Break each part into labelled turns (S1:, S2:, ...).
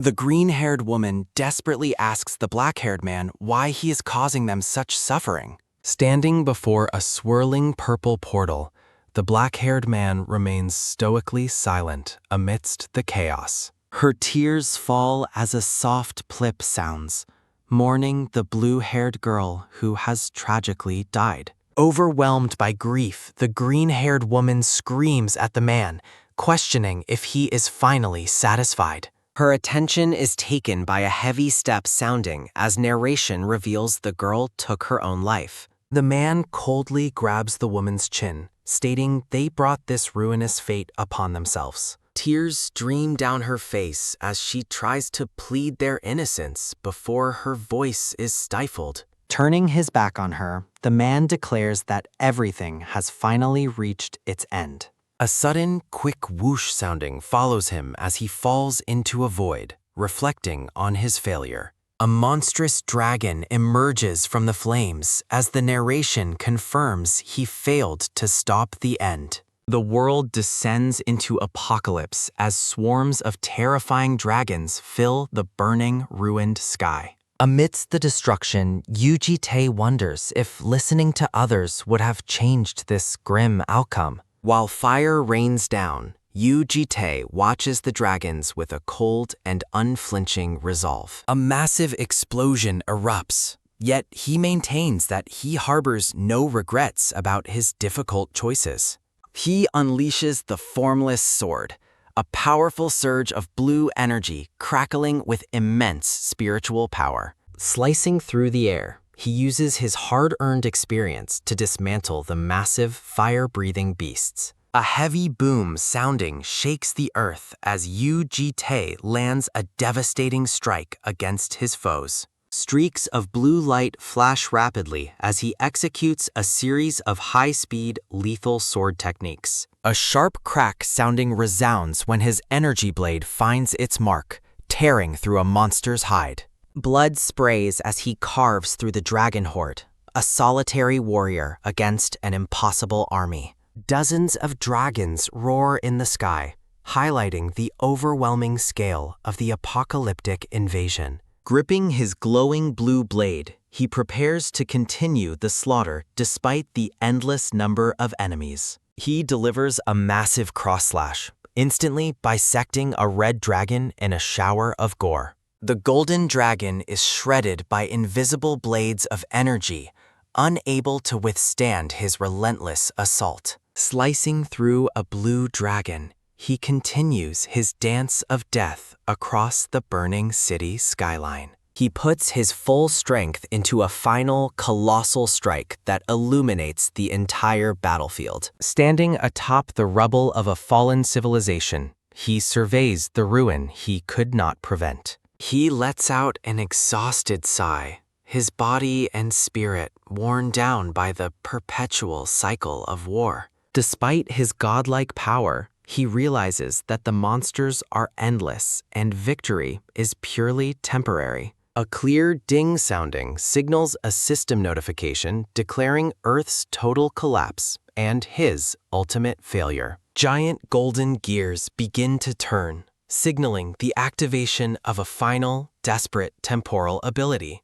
S1: The green-haired woman desperately asks the black-haired man why he is causing them such suffering. Standing before a swirling purple portal, the black-haired man remains stoically silent amidst the chaos. Her tears fall as a soft plip sounds, mourning the blue-haired girl who has tragically died. Overwhelmed by grief, the green-haired woman screams at the man, questioning if he is finally satisfied. Her attention is taken by a heavy step sounding as narration reveals the girl took her own life. The man coldly grabs the woman's chin, stating they brought this ruinous fate upon themselves. Tears stream down her face as she tries to plead their innocence before her voice is stifled. Turning his back on her, the man declares that everything has finally reached its end. A sudden, quick whoosh sounding follows him as he falls into a void, reflecting on his failure. A monstrous dragon emerges from the flames as the narration confirms he failed to stop the end. The world descends into apocalypse as swarms of terrifying dragons fill the burning, ruined sky. Amidst the destruction, Yuji-Tae wonders if listening to others would have changed this grim outcome. While fire rains down, Yuji-Tae watches the dragons with a cold and unflinching resolve. A massive explosion erupts, yet he maintains that he harbors no regrets about his difficult choices. He unleashes the formless sword, a powerful surge of blue energy crackling with immense spiritual power. Slicing through the air, he uses his hard-earned experience to dismantle the massive, fire-breathing beasts. A heavy boom sounding shakes the earth as Yuji-Tae lands a devastating strike against his foes. Streaks of blue light flash rapidly as he executes a series of high-speed, lethal sword techniques. A sharp crack sounding resounds when his energy blade finds its mark, tearing through a monster's hide. Blood sprays as he carves through the dragon horde, a solitary warrior against an impossible army. Dozens of dragons roar in the sky, highlighting the overwhelming scale of the apocalyptic invasion. Gripping his glowing blue blade, he prepares to continue the slaughter despite the endless number of enemies. He delivers a massive cross-slash, instantly bisecting a red dragon in a shower of gore. The golden dragon is shredded by invisible blades of energy, unable to withstand his relentless assault. Slicing through a blue dragon, he continues his dance of death across the burning city skyline. He puts his full strength into a final, colossal strike that illuminates the entire battlefield. Standing atop the rubble of a fallen civilization, he surveys the ruin he could not prevent. He lets out an exhausted sigh, his body and spirit worn down by the perpetual cycle of war. Despite his godlike power, he realizes that the monsters are endless and victory is purely temporary. A clear ding sounding signals a system notification declaring Earth's total collapse and his ultimate failure. Giant golden gears begin to turn, signaling the activation of a final, desperate temporal ability.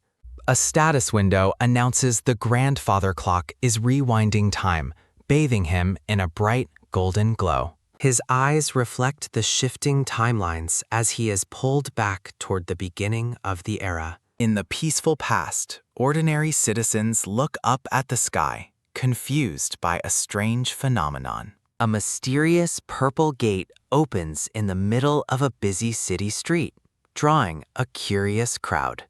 S1: A status window announces the grandfather clock is rewinding time, bathing him in a bright golden glow. His eyes reflect the shifting timelines as he is pulled back toward the beginning of the era. In the peaceful past, ordinary citizens look up at the sky, confused by a strange phenomenon. A mysterious purple gate opens in the middle of a busy city street, drawing a curious crowd.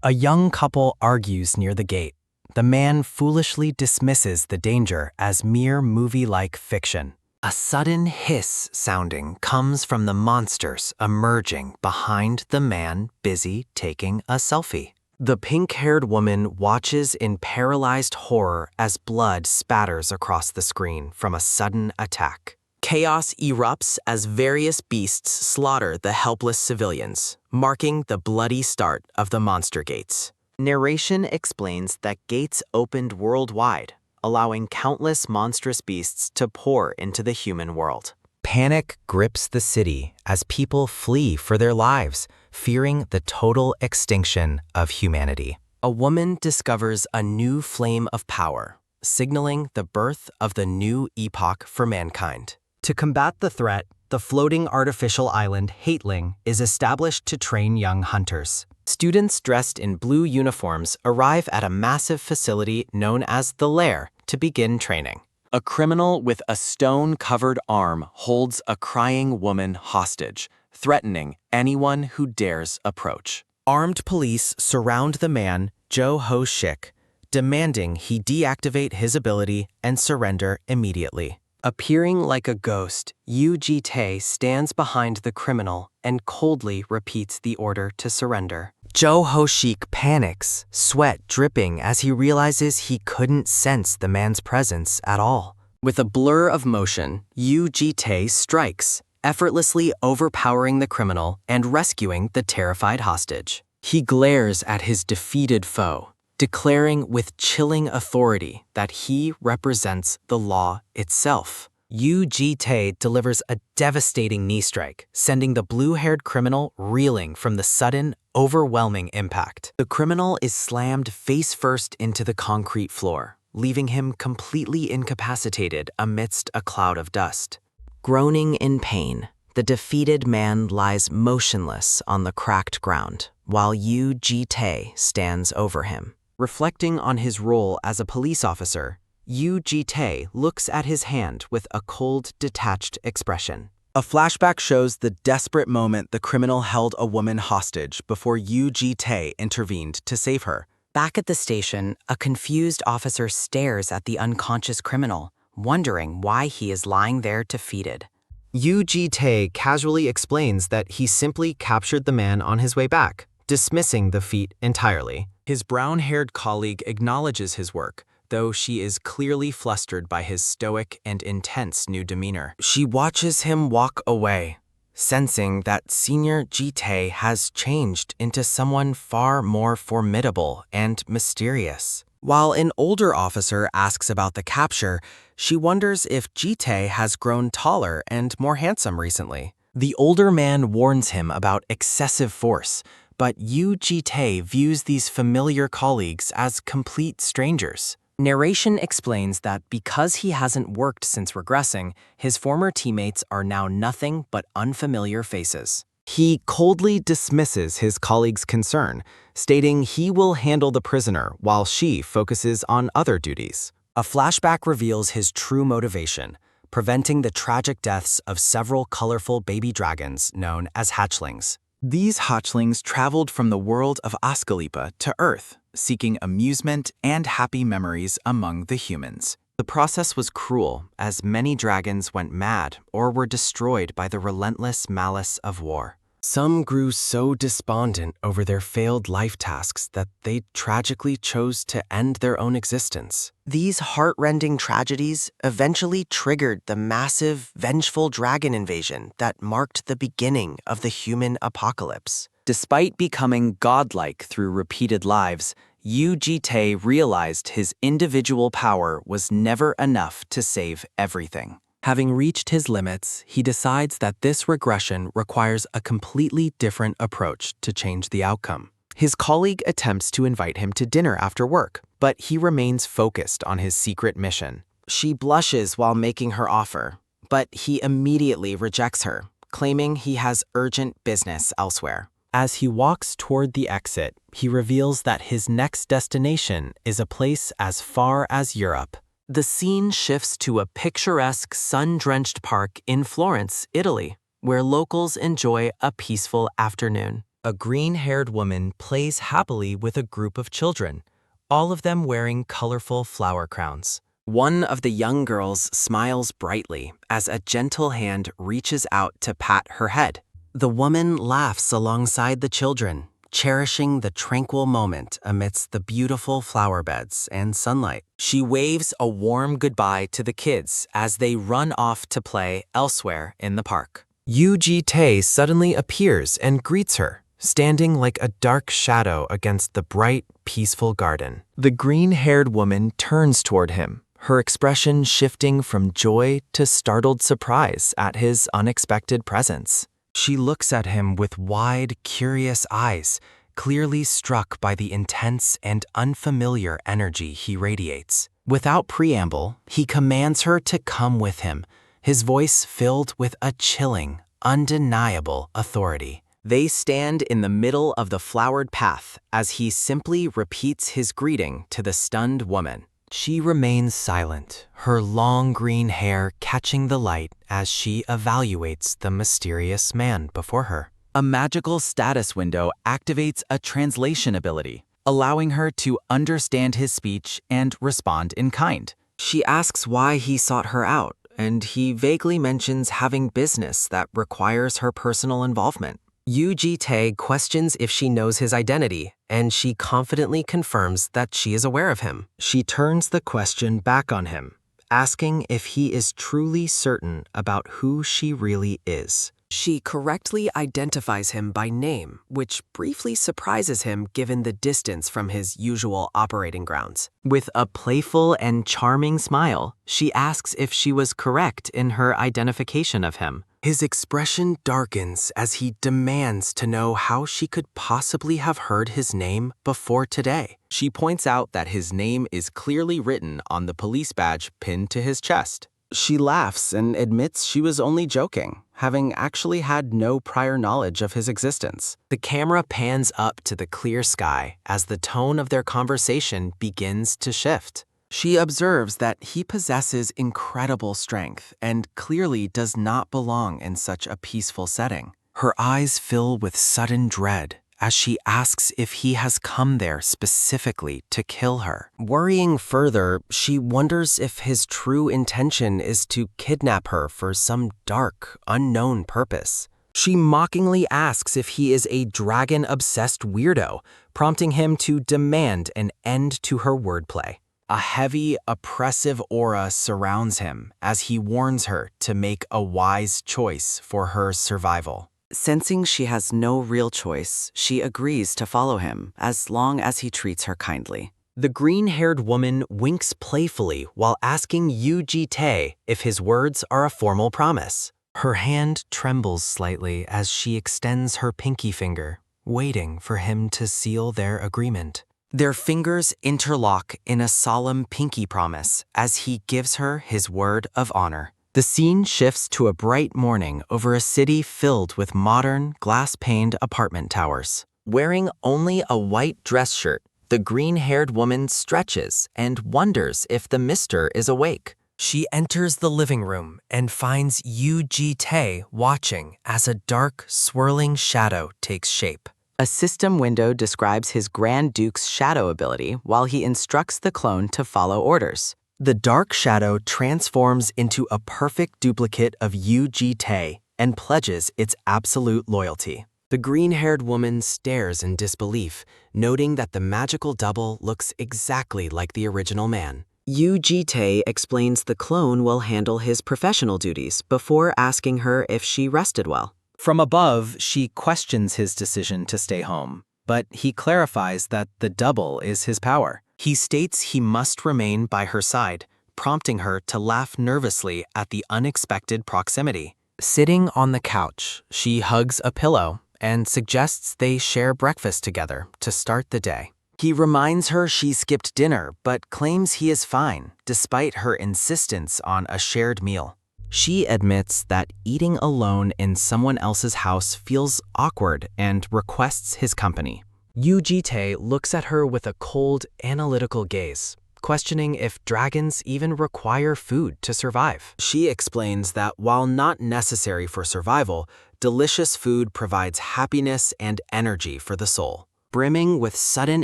S1: A young couple argues near the gate. The man foolishly dismisses the danger as mere movie-like fiction. A sudden hiss sounding comes from the monsters emerging behind the man busy taking a selfie. The pink-haired woman watches in paralyzed horror as blood spatters across the screen from a sudden attack. Chaos erupts as various beasts slaughter the helpless civilians, marking the bloody start of the monster gates. Narration explains that gates opened worldwide, allowing countless monstrous beasts to pour into the human world. Panic grips the city as people flee for their lives, fearing the total extinction of humanity. A woman discovers a new flame of power, signaling the birth of the new epoch for mankind. To combat the threat, the floating artificial island Hateling is established to train young hunters. Students dressed in blue uniforms arrive at a massive facility known as the Lair to begin training. A criminal with a stone-covered arm holds a crying woman hostage, threatening anyone who dares approach. Armed police surround the man, Jo Ho Shik, demanding he deactivate his ability and surrender immediately. Appearing like a ghost, Yu Ji-tae stands behind the criminal and coldly repeats the order to surrender. Jo Ho Shik panics, sweat dripping as he realizes he couldn't sense the man's presence at all. With a blur of motion, Yu Ji-tae strikes, effortlessly overpowering the criminal and rescuing the terrified hostage. He glares at his defeated foe, declaring with chilling authority that he represents the law itself. Yu Ji-tae delivers a devastating knee strike, sending the blue-haired criminal reeling from the sudden, overwhelming impact. The criminal is slammed face-first into the concrete floor, leaving him completely incapacitated amidst a cloud of dust. Groaning in pain, the defeated man lies motionless on the cracked ground, while Yu Ji-tae stands over him. Reflecting on his role as a police officer, Yu Ji-tae looks at his hand with a cold, detached expression. A flashback shows the desperate moment the criminal held a woman hostage before Yu Ji-tae intervened to save her. Back at the station, a confused officer stares at the unconscious criminal, wondering why he is lying there defeated. Yu Ji-tae casually explains that he simply captured the man on his way back, dismissing the feat entirely. His brown-haired colleague acknowledges his work, though she is clearly flustered by his stoic and intense new demeanor. She watches him walk away, sensing that Senior Ji-tae has changed into someone far more formidable and mysterious. While an older officer asks about the capture, she wonders if Ji-tae has grown taller and more handsome recently. The older man warns him about excessive force, but Yu Ji-tae views these familiar colleagues as complete strangers. Narration explains that because he hasn't worked since regressing, his former teammates are now nothing but unfamiliar faces. He coldly dismisses his colleague's concern, stating he will handle the prisoner while she focuses on other duties. A flashback reveals his true motivation, preventing the tragic deaths of several colorful baby dragons known as hatchlings. These hatchlings traveled from the world of Askalepa to Earth, seeking amusement and happy memories among the humans. The process was cruel, as many dragons went mad or were destroyed by the relentless malice of war. Some grew so despondent over their failed life tasks that they tragically chose to end their own existence. These heart-rending tragedies eventually triggered the massive, vengeful dragon invasion that marked the beginning of the human apocalypse. Despite becoming godlike through repeated lives, Yu Ji-tae realized his individual power was never enough to save everything. Having reached his limits, he decides that this regression requires a completely different approach to change the outcome. His colleague attempts to invite him to dinner after work, but he remains focused on his secret mission. She blushes while making her offer, but he immediately rejects her, claiming he has urgent business elsewhere. As he walks toward the exit, he reveals that his next destination is a place as far as Europe. The scene shifts to a picturesque, sun-drenched park in Florence, Italy, where locals enjoy a peaceful afternoon. A green-haired woman plays happily with a group of children, all of them wearing colorful flower crowns. One of the young girls smiles brightly as a gentle hand reaches out to pat her head. The woman laughs alongside the children, cherishing the tranquil moment amidst the beautiful flower beds and sunlight. She waves a warm goodbye to the kids as they run off to play elsewhere in the park. Yu Ji-tae suddenly appears and greets her, standing like a dark shadow against the bright, peaceful garden. The green-haired woman turns toward him, her expression shifting from joy to startled surprise at his unexpected presence. She looks at him with wide, curious eyes, clearly struck by the intense and unfamiliar energy he radiates. Without preamble, he commands her to come with him, his voice filled with a chilling, undeniable authority. They stand in the middle of the flowered path as he simply repeats his greeting to the stunned woman. She remains silent, her long green hair catching the light as she evaluates the mysterious man before her. A magical status window activates a translation ability, allowing her to understand his speech and respond in kind. She asks why he sought her out, and he vaguely mentions having business that requires her personal involvement. Yu Ji-tae questions if she knows his identity, and she confidently confirms that she is aware of him. She turns the question back on him, asking if he is truly certain about who she really is. She correctly identifies him by name, which briefly surprises him given the distance from his usual operating grounds. With a playful and charming smile, she asks if she was correct in her identification of him. His expression darkens as he demands to know how she could possibly have heard his name before today. She points out that his name is clearly written on the police badge pinned to his chest. She laughs and admits she was only joking, having actually had no prior knowledge of his existence. The camera pans up to the clear sky as the tone of their conversation begins to shift. She observes that he possesses incredible strength and clearly does not belong in such a peaceful setting. Her eyes fill with sudden dread as she asks if he has come there specifically to kill her. Worrying further, she wonders if his true intention is to kidnap her for some dark, unknown purpose. She mockingly asks if he is a dragon-obsessed weirdo, prompting him to demand an end to her wordplay. A heavy, oppressive aura surrounds him as he warns her to make a wise choice for her survival. Sensing she has no real choice, she agrees to follow him as long as he treats her kindly. The green-haired woman winks playfully while asking Yu Ji-tae if his words are a formal promise. Her hand trembles slightly as she extends her pinky finger, waiting for him to seal their agreement. Their fingers interlock in a solemn pinky promise as he gives her his word of honor. The scene shifts to a bright morning over a city filled with modern, glass-paned apartment towers. Wearing only a white dress shirt, the green-haired woman stretches and wonders if the mister is awake. She enters the living room and finds Yu Ji-tae watching as a dark, swirling shadow takes shape. A system window describes his Grand Duke's shadow ability while he instructs the clone to follow orders. The dark shadow transforms into a perfect duplicate of Yu Ji-tae and pledges its absolute loyalty. The green-haired woman stares in disbelief, noting that the magical double looks exactly like the original man. Yu Ji-tae explains the clone will handle his professional duties before asking her if she rested well. From above, she questions his decision to stay home, but he clarifies that the double is his power. He states he must remain by her side, prompting her to laugh nervously at the unexpected proximity. Sitting on the couch, she hugs a pillow and suggests they share breakfast together to start the day. He reminds her she skipped dinner but claims he is fine, despite her insistence on a shared meal. She admits that eating alone in someone else's house feels awkward and requests his company. Yu Ji-tae looks at her with a cold, analytical gaze, questioning if dragons even require food to survive. She explains that while not necessary for survival, delicious food provides happiness and energy for the soul. Brimming with sudden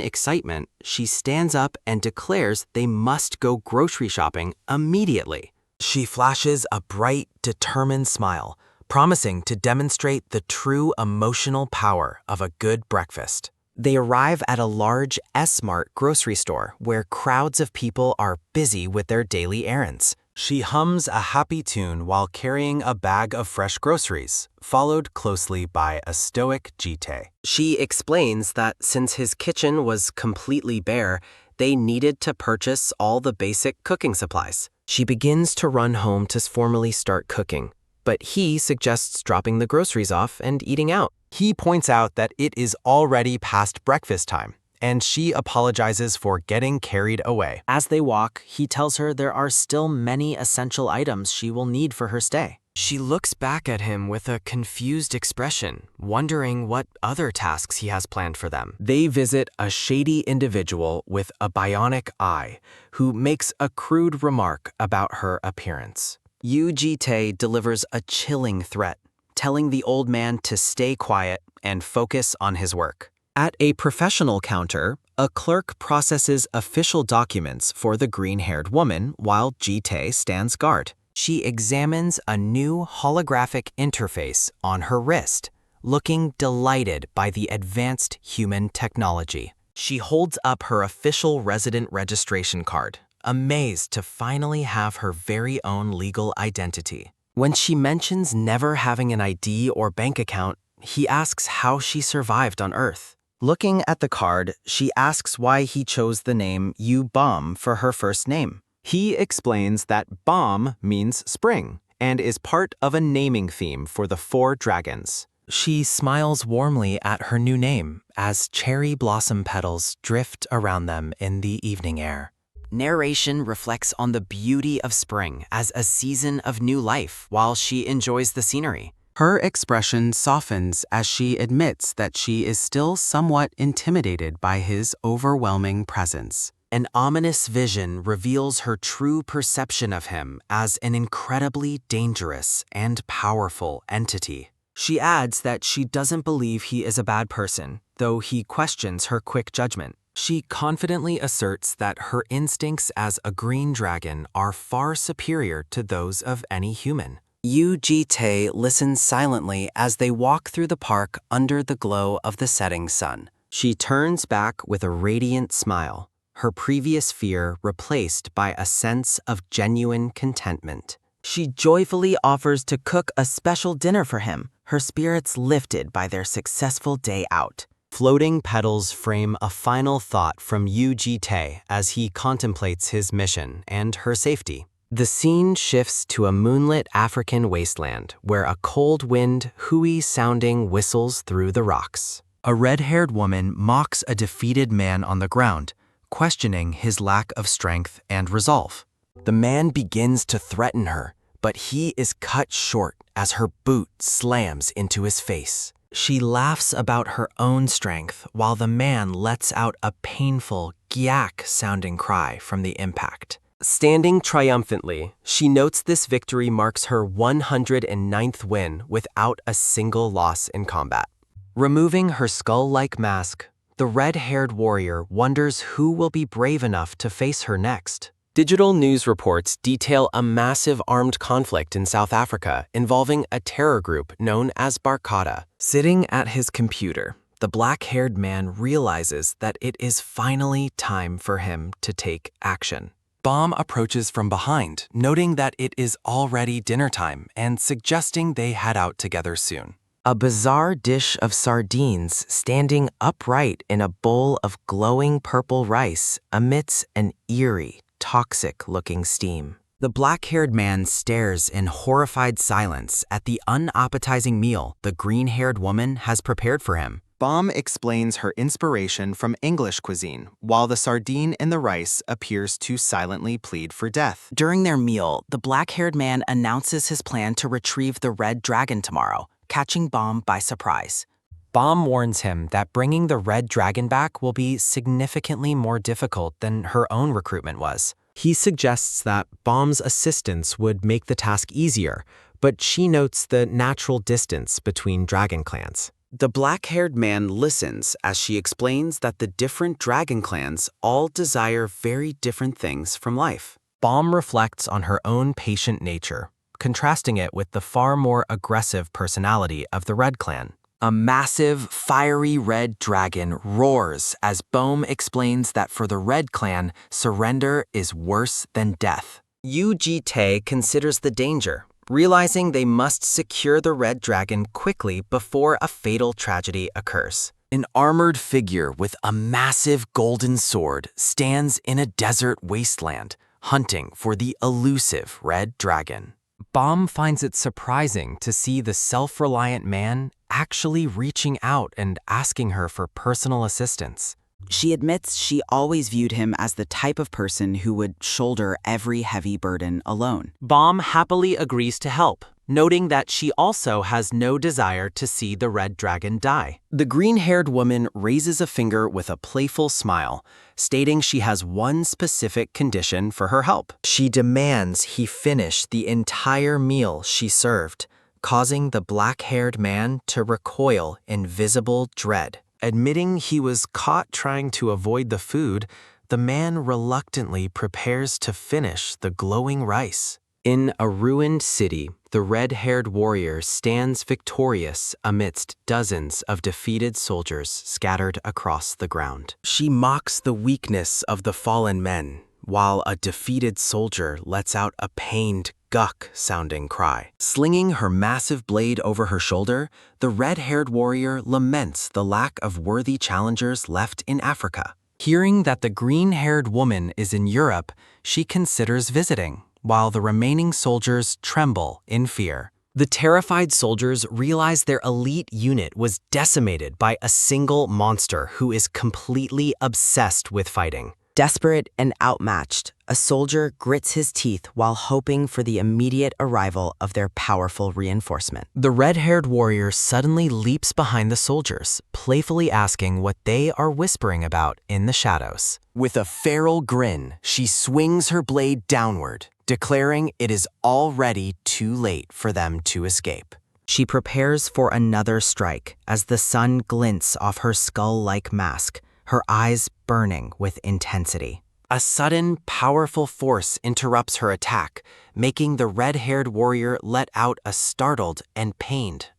S1: excitement, she stands up and declares they must go grocery shopping immediately. She flashes a bright, determined smile, promising to demonstrate the true emotional power of a good breakfast. They arrive at a large S-Mart grocery store where crowds of people are busy with their daily errands. She hums a happy tune while carrying a bag of fresh groceries, followed closely by a stoic Ji-tae. She explains that since his kitchen was completely bare, They needed to purchase all the basic cooking supplies. She begins to run home to formally start cooking, but he suggests dropping the groceries off and eating out. He points out that it is already past breakfast time, and she apologizes for getting carried away. As they walk, he tells her there are still many essential items she will need for her stay. She looks back at him with a confused expression, wondering what other tasks he has planned for them. They visit a shady individual with a bionic eye who makes a crude remark about her appearance. Yu Ji-tae delivers a chilling threat, telling the old man to stay quiet and focus on his work. At a professional counter, a clerk processes official documents for the green-haired woman while Ji-tae stands guard. She examines a new holographic interface on her wrist, looking delighted by the advanced human technology. She holds up her official resident registration card, amazed to finally have her very own legal identity. When she mentions never having an ID or bank account, he asks how she survived on Earth. Looking at the card, she asks why he chose the name Yu Bom for her first name. He explains that Bom means spring and is part of a naming theme for the 4 dragons. She smiles warmly at her new name as cherry blossom petals drift around them in the evening air. Narration reflects on the beauty of spring as a season of new life while she enjoys the scenery. Her expression softens as she admits that she is still somewhat intimidated by his overwhelming presence. An ominous vision reveals her true perception of him as an incredibly dangerous and powerful entity. She adds that she doesn't believe he is a bad person, though he questions her quick judgment. She confidently asserts that her instincts as a green dragon are far superior to those of any human. Yu Ji-tae listens silently as they walk through the park under the glow of the setting sun. She turns back with a radiant smile, her previous fear replaced by a sense of genuine contentment. She joyfully offers to cook a special dinner for him, her spirits lifted by their successful day out. Floating petals frame a final thought from Yu Ji-tae as he contemplates his mission and her safety. The scene shifts to a moonlit African wasteland where a cold wind, hooey-sounding whistles through the rocks. A red-haired woman mocks a defeated man on the ground, questioning his lack of strength and resolve. The man begins to threaten her, but he is cut short as her boot slams into his face. She laughs about her own strength while the man lets out a painful, gyak-sounding cry from the impact. Standing triumphantly, she notes this victory marks her 109th win without a single loss in combat. Removing her skull-like mask, the red-haired warrior wonders who will be brave enough to face her next. Digital news reports detail a massive armed conflict in South Africa involving a terror group known as Barkada. Sitting at his computer, the black-haired man realizes that it is finally time for him to take action. Bom approaches from behind, noting that it is already dinner time and suggesting they head out together soon. A bizarre dish of sardines standing upright in a bowl of glowing purple rice emits an eerie, toxic-looking steam. The black-haired man stares in horrified silence at the unappetizing meal the green-haired woman has prepared for him. Bom explains her inspiration from English cuisine, while the sardine in the rice appears to silently plead for death. During their meal, the black-haired man announces his plan to retrieve the red dragon tomorrow, catching Bom by surprise. Bom warns him that bringing the red dragon back will be significantly more difficult than her own recruitment was. He suggests that Bom's assistance would make the task easier, but she notes the natural distance between dragon clans. The black-haired man listens as she explains that the different dragon clans all desire very different things from life. Bom reflects on her own patient nature, contrasting it with the far more aggressive personality of the Red Clan. A massive, fiery red dragon roars as Bom explains that for the Red Clan, surrender is worse than death. Yu Ji-tae considers the danger, realizing they must secure the red dragon quickly before a fatal tragedy occurs. An armored figure with a massive golden sword stands in a desert wasteland, hunting for the elusive red dragon. Bomb finds it surprising to see the self-reliant man actually reaching out and asking her for personal assistance.
S2: She admits she always viewed him as the type of person who would shoulder every heavy burden alone.
S1: Bomb happily agrees to help, noting that she also has no desire to see the red dragon die. The green-haired woman raises a finger with a playful smile, stating she has one specific condition for her help. She demands he finish the entire meal she served, causing the black-haired man to recoil in visible dread. Admitting he was caught trying to avoid the food, the man reluctantly prepares to finish the glowing rice. In a ruined city, the red-haired warrior stands victorious amidst dozens of defeated soldiers scattered across the ground. She mocks the weakness of the fallen men, while a defeated soldier lets out a pained, guck-sounding cry. Slinging her massive blade over her shoulder, the red-haired warrior laments the lack of worthy challengers left in Africa. Hearing that the green-haired woman is in Europe, she considers visiting, while the remaining soldiers tremble in fear. The terrified soldiers realize their elite unit was decimated by a single monster who is completely obsessed with fighting.
S2: Desperate and outmatched, a soldier grits his teeth while hoping for the immediate arrival of their powerful reinforcement.
S1: The red-haired warrior suddenly leaps behind the soldiers, playfully asking what they are whispering about in the shadows. With a feral grin, she swings her blade downward, declaring it is already too late for them to escape.
S2: She prepares for another strike as the sun glints off her skull-like mask, her eyes burning with intensity.
S1: A sudden, powerful force interrupts her attack, making the red-haired warrior let out a startled and pained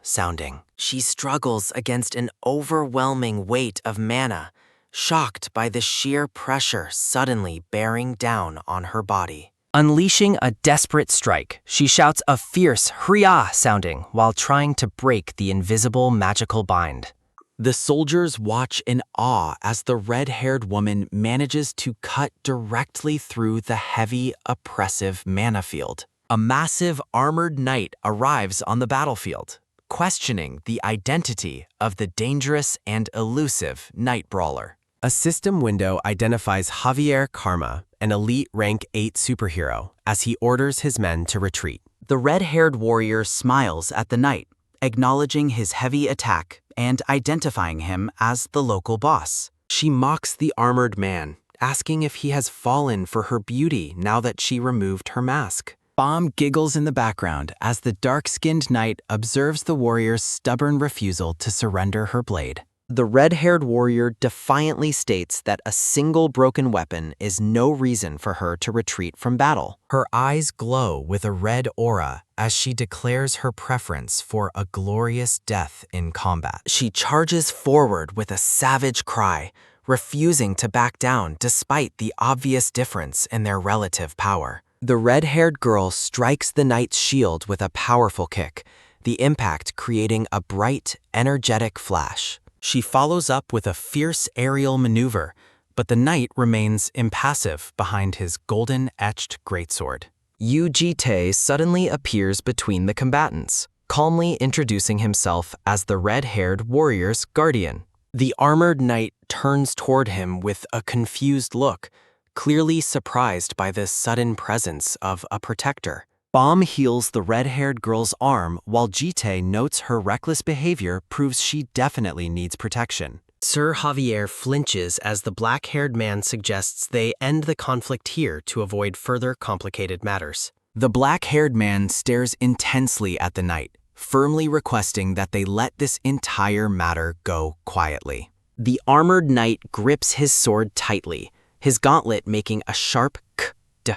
S1: sounding. She struggles against an overwhelming weight of mana, shocked by the sheer pressure suddenly bearing down on her body. Unleashing a desperate strike, she shouts a fierce hurrah sounding while trying to break the invisible magical bind. The soldiers watch in awe as the red-haired woman manages to cut directly through the heavy, oppressive mana field. A massive armored knight arrives on the battlefield, questioning the identity of the dangerous and elusive night brawler. A system window identifies Javier Karma, an elite rank 8 superhero, as he orders his men to retreat.
S2: The red-haired warrior smiles at the knight, acknowledging his heavy attack and identifying him as the local boss.
S1: She mocks the armored man, asking if he has fallen for her beauty now that she removed her mask. Bomb giggles in the background as the dark-skinned knight observes the warrior's stubborn refusal to surrender her blade. The red-haired warrior defiantly states that a single broken weapon is no reason for her to retreat from battle. Her eyes glow with a red aura as she declares her preference for a glorious death in combat. She charges forward with a savage cry, refusing to back down despite the obvious difference in their relative power. The red-haired girl strikes the knight's shield with a powerful kick, the impact creating a bright, energetic flash. She follows up with a fierce aerial maneuver, but the knight remains impassive behind his golden-etched greatsword. Yu Jite suddenly appears between the combatants, calmly introducing himself as the red-haired warrior's guardian. The armored knight turns toward him with a confused look, clearly surprised by the sudden presence of a protector. Bomb heals the red-haired girl's arm while Jite notes her reckless behavior proves she definitely needs protection. Sir Javier flinches as the black-haired man suggests they end the conflict here to avoid further complicated matters. The black-haired man stares intensely at the knight, firmly requesting that they let this entire matter go quietly. The armored knight grips his sword tightly, his gauntlet making a sharp k-k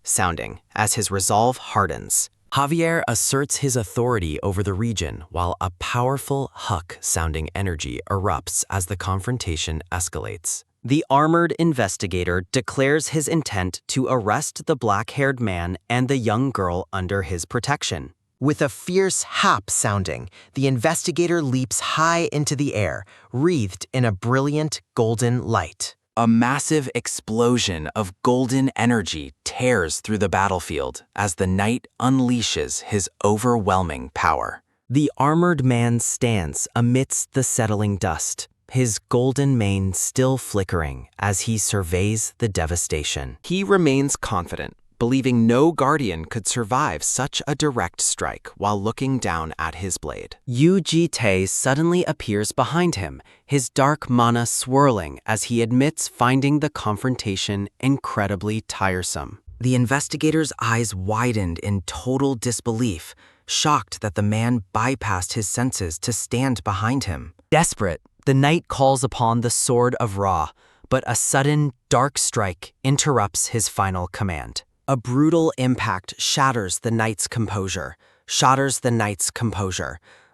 S1: sounding as his resolve hardens. Javier asserts his authority over the region while a powerful huck-sounding energy erupts as the confrontation escalates. The armored investigator declares his intent to arrest the black-haired man and the young girl under his protection.
S2: With a fierce hap sounding, the investigator leaps high into the air, wreathed in a brilliant golden light.
S1: A massive explosion of golden energy tears through the battlefield as the knight unleashes his overwhelming power.
S2: The armored man stands amidst the settling dust, his golden mane still flickering as he surveys the devastation.
S1: He remains confident, believing no guardian could survive such a direct strike while looking down at his blade.
S2: Yu Ji-tae suddenly appears behind him, his dark mana swirling as he admits finding the confrontation incredibly tiresome. The investigator's eyes widened in total disbelief, shocked that the man bypassed his senses to stand behind him. Desperate, the knight calls upon the Sword of Ra, but a sudden, dark strike interrupts his final command. A brutal impact shatters the knight's composure,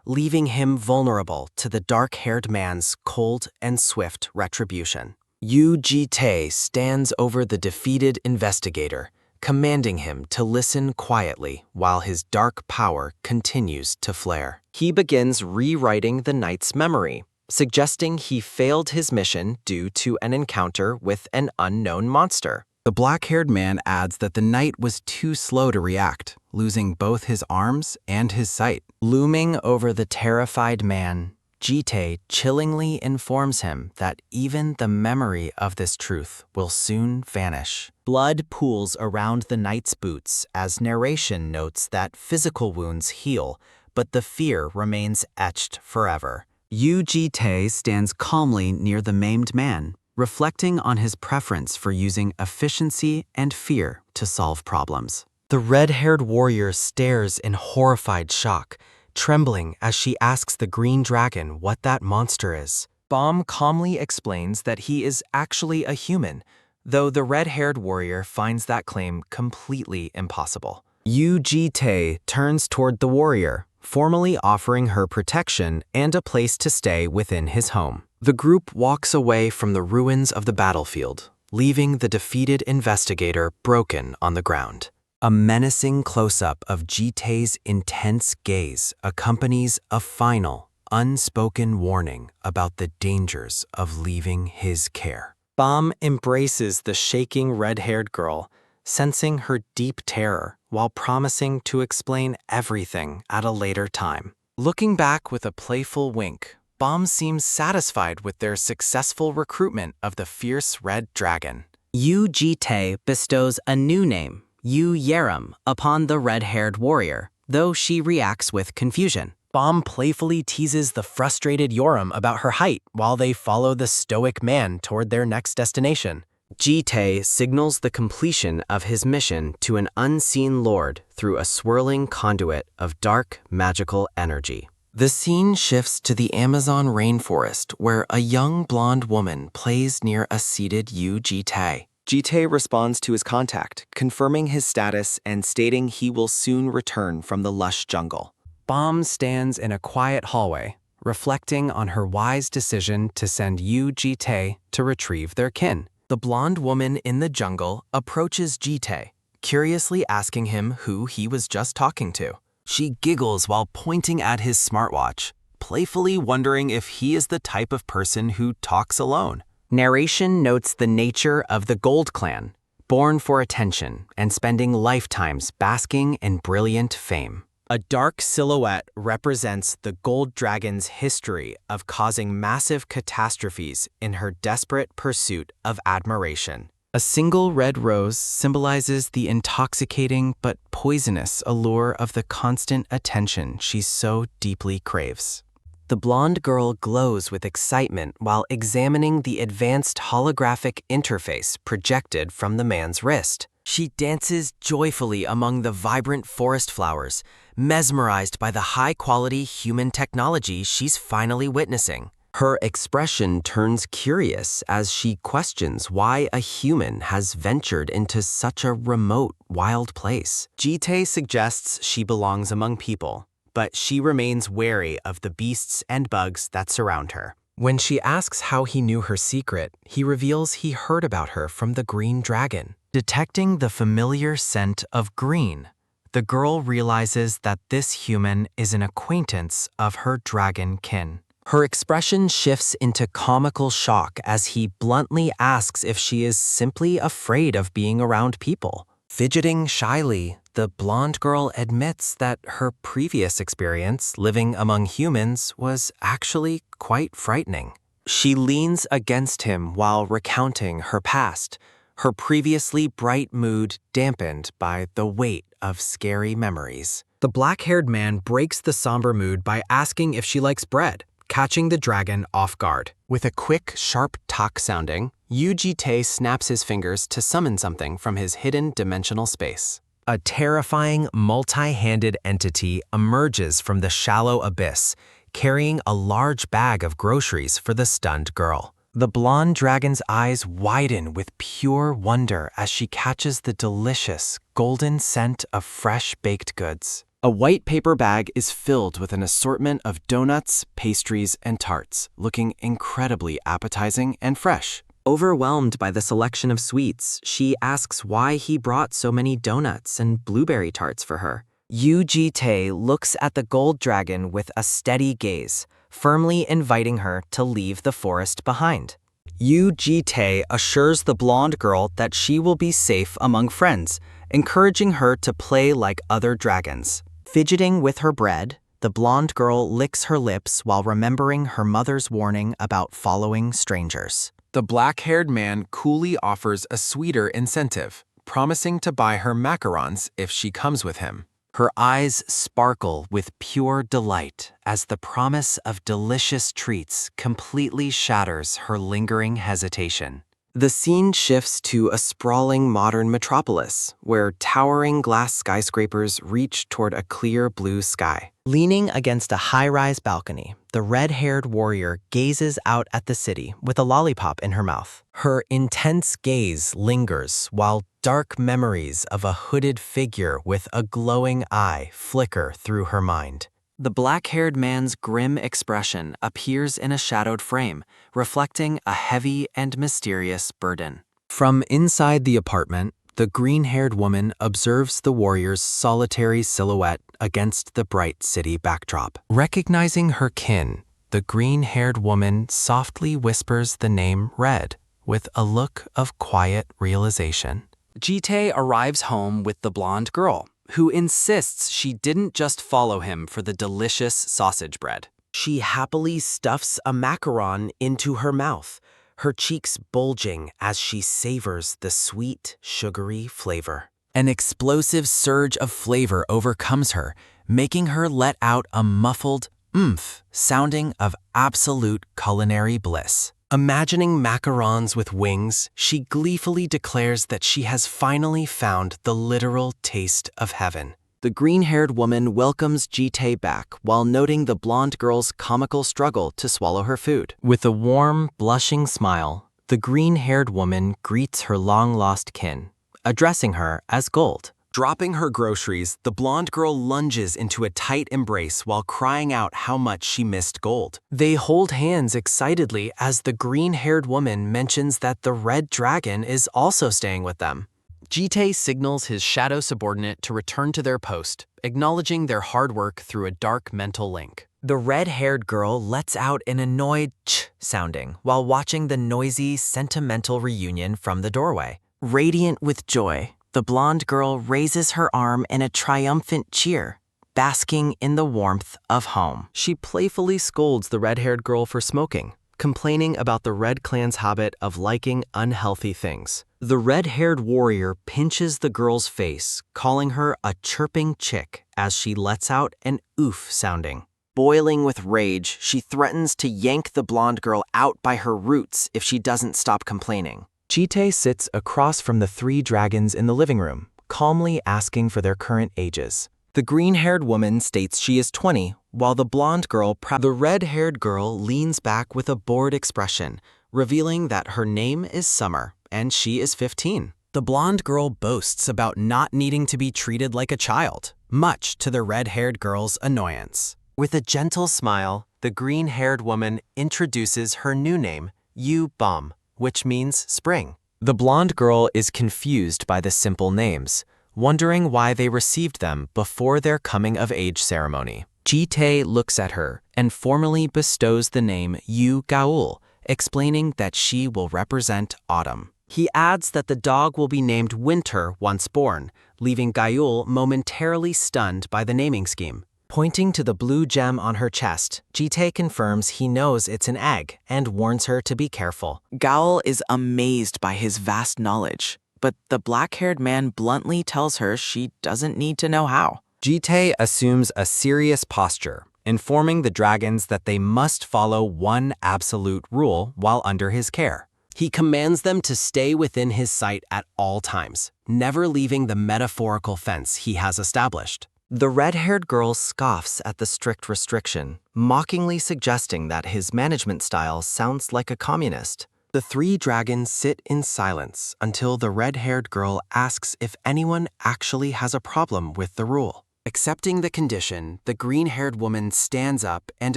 S2: leaving him vulnerable to the dark-haired man's cold and swift retribution. Yu Ji-tae stands over the defeated investigator, commanding him to listen quietly while his dark power continues to flare. He begins rewriting the knight's memory, suggesting he failed his mission due to an encounter with an unknown monster.
S1: The black-haired man adds that the knight was too slow to react, losing both his arms and his sight.
S2: Looming over the terrified man, Ji-tae chillingly informs him that even the memory of this truth will soon vanish. Blood pools around the knight's boots as narration notes that physical wounds heal, but the fear remains etched forever. Yu Ji-tae stands calmly near the maimed man, reflecting on his preference for using efficiency and fear to solve problems. The red-haired warrior stares in horrified shock, trembling as she asks the green dragon what that monster is. Bomb calmly explains that he is actually a human, though the red-haired warrior finds that claim completely impossible. Yu Ji-tae turns toward the warrior, formally offering her protection and a place to stay within his home. The group walks away from the ruins of the battlefield, leaving the defeated investigator broken on the ground. A menacing close-up of Ji-tae's intense gaze accompanies a final, unspoken warning about the dangers of leaving his care. Bam embraces the shaking red-haired girl, sensing her deep terror while promising to explain everything at a later time. Looking back with a playful wink, Bam seems satisfied with their successful recruitment of the fierce red dragon. Yu Ji-tae bestows a new name, Yu Yerim, upon the red-haired warrior, though she reacts with confusion. Bam playfully teases the frustrated Yoram about her height while they follow the stoic man toward their next destination. Ji-tae signals the completion of his mission to an unseen lord through a swirling conduit of dark, magical energy. The scene shifts to the Amazon rainforest, where a young blonde woman plays near a seated Yu Ji-tae. Ji-tae responds to his contact, confirming his status and stating he will soon return from the lush jungle. Bam stands in a quiet hallway, reflecting on her wise decision to send Yu Ji-tae to retrieve their kin. The blonde woman in the jungle approaches Ji-tae, curiously asking him who he was just talking to. She giggles while pointing at his smartwatch, playfully wondering if he is the type of person who talks alone. Narration notes the nature of the Gold Clan, born for attention and spending lifetimes basking in brilliant fame. A dark silhouette represents the Gold Dragon's history of causing massive catastrophes in her desperate pursuit of admiration. A single red rose symbolizes the intoxicating but poisonous allure of the constant attention she so deeply craves. The blonde girl glows with excitement while examining the advanced holographic interface projected from the man's wrist. She dances joyfully among the vibrant forest flowers, mesmerized by the high-quality human technology she's finally witnessing. Her expression turns curious as she questions why a human has ventured into such a remote, wild place. Ji-tae suggests she belongs among people, but she remains wary of the beasts and bugs that surround her. When she asks how he knew her secret, he reveals he heard about her from the green dragon. Detecting the familiar scent of green, the girl realizes that this human is an acquaintance of her dragon kin. Her expression shifts into comical shock as he bluntly asks if she is simply afraid of being around people. Fidgeting shyly, the blonde girl admits that her previous experience living among humans was actually quite frightening. She leans against him while recounting her past, her previously bright mood dampened by the weight of scary memories. The black-haired man breaks the somber mood by asking if she likes bread, catching the dragon off guard. With a quick, sharp talk sounding, Yu-Ji-Tae snaps his fingers to summon something from his hidden dimensional space. A terrifying, multi-handed entity emerges from the shallow abyss, carrying a large bag of groceries for the stunned girl. The blonde dragon's eyes widen with pure wonder as she catches the delicious, golden scent of fresh baked goods. A white paper bag is filled with an assortment of donuts, pastries, and tarts, looking incredibly appetizing and fresh. Overwhelmed by the selection of sweets, she asks why he brought so many donuts and blueberry tarts for her. Yu-Ji-Tae looks at the gold dragon with a steady gaze, firmly inviting her to leave the forest behind. Yu-Ji-Tae assures the blonde girl that she will be safe among friends, encouraging her to play like other dragons. Fidgeting with her bread, the blonde girl licks her lips while remembering her mother's warning about following strangers.
S1: The black-haired man coolly offers a sweeter incentive, promising to buy her macarons if she comes with him.
S2: Her eyes sparkle with pure delight as the promise of delicious treats completely shatters her lingering hesitation. The scene shifts to a sprawling modern metropolis, where towering glass skyscrapers reach toward a clear blue sky. Leaning against a high-rise balcony, the red-haired warrior gazes out at the city with a lollipop in her mouth. Her intense gaze lingers while dark memories of a hooded figure with a glowing eye flicker through her mind. The black-haired man's grim expression appears in a shadowed frame, reflecting a heavy and mysterious burden. From inside the apartment, the green-haired woman observes the warrior's solitary silhouette against the bright city backdrop. Recognizing her kin, the green-haired woman softly whispers the name Red, with a look of quiet realization. Ji-Tae arrives home with the blonde girl, who insists she didn't just follow him for the delicious sausage bread. She happily stuffs a macaron into her mouth, her cheeks bulging as she savors the sweet, sugary flavor. An explosive surge of flavor overcomes her, making her let out a muffled "oomph" sounding of absolute culinary bliss. Imagining macarons with wings, she gleefully declares that she has finally found the literal taste of heaven. The green-haired woman welcomes Ji-Tae back while noting the blonde girl's comical struggle to swallow her food. With a warm, blushing smile, the green-haired woman greets her long-lost kin, addressing her as Gold. Dropping her groceries, the blonde girl lunges into a tight embrace while crying out how much she missed Gold. They hold hands excitedly as the green-haired woman mentions that the red dragon is also staying with them. Ji-Tae signals his shadow subordinate to return to their post, acknowledging their hard work through a dark mental link. The red-haired girl lets out an annoyed ch sounding while watching the noisy, sentimental reunion from the doorway. Radiant with joy, the blonde girl raises her arm in a triumphant cheer, basking in the warmth of home. She playfully scolds the red-haired girl for smoking, complaining about the Red Clan's habit of liking unhealthy things. The red-haired warrior pinches the girl's face, calling her a chirping chick as she lets out an oof sounding. Boiling with rage, she threatens to yank the blonde girl out by her roots if she doesn't stop complaining. Ji-Tae sits across from the three dragons in the living room, calmly asking for their current ages. The green-haired woman states she is 20, while the blonde girl The red-haired girl leans back with a bored expression, revealing that her name is Summer, and she is 15. The blonde girl boasts about not needing to be treated like a child, much to the red-haired girl's annoyance. With a gentle smile, the green-haired woman introduces her new name, Yu-Bom, which means spring. The blonde girl is confused by the simple names, wondering why they received them before their coming-of-age ceremony. Jitae looks at her and formally bestows the name Yu Gaul, explaining that she will represent autumn. He adds that the dog will be named Winter once born, leaving Gaul momentarily stunned by the naming scheme. Pointing to the blue gem on her chest, Jitae confirms he knows it's an egg and warns her to be careful.
S3: Gaul is amazed by his vast knowledge, but the black-haired man bluntly tells her she doesn't need to know how.
S1: Jitae assumes a serious posture, informing the dragons that they must follow one absolute rule while under his care. He commands them to stay within his sight at all times, never leaving the metaphorical fence he has established.
S2: The red-haired girl scoffs at the strict restriction, mockingly suggesting that his management style sounds like a communist.
S1: The three dragons sit in silence until the red-haired girl asks if anyone actually has a problem with the rule. Accepting the condition, the green-haired woman stands up and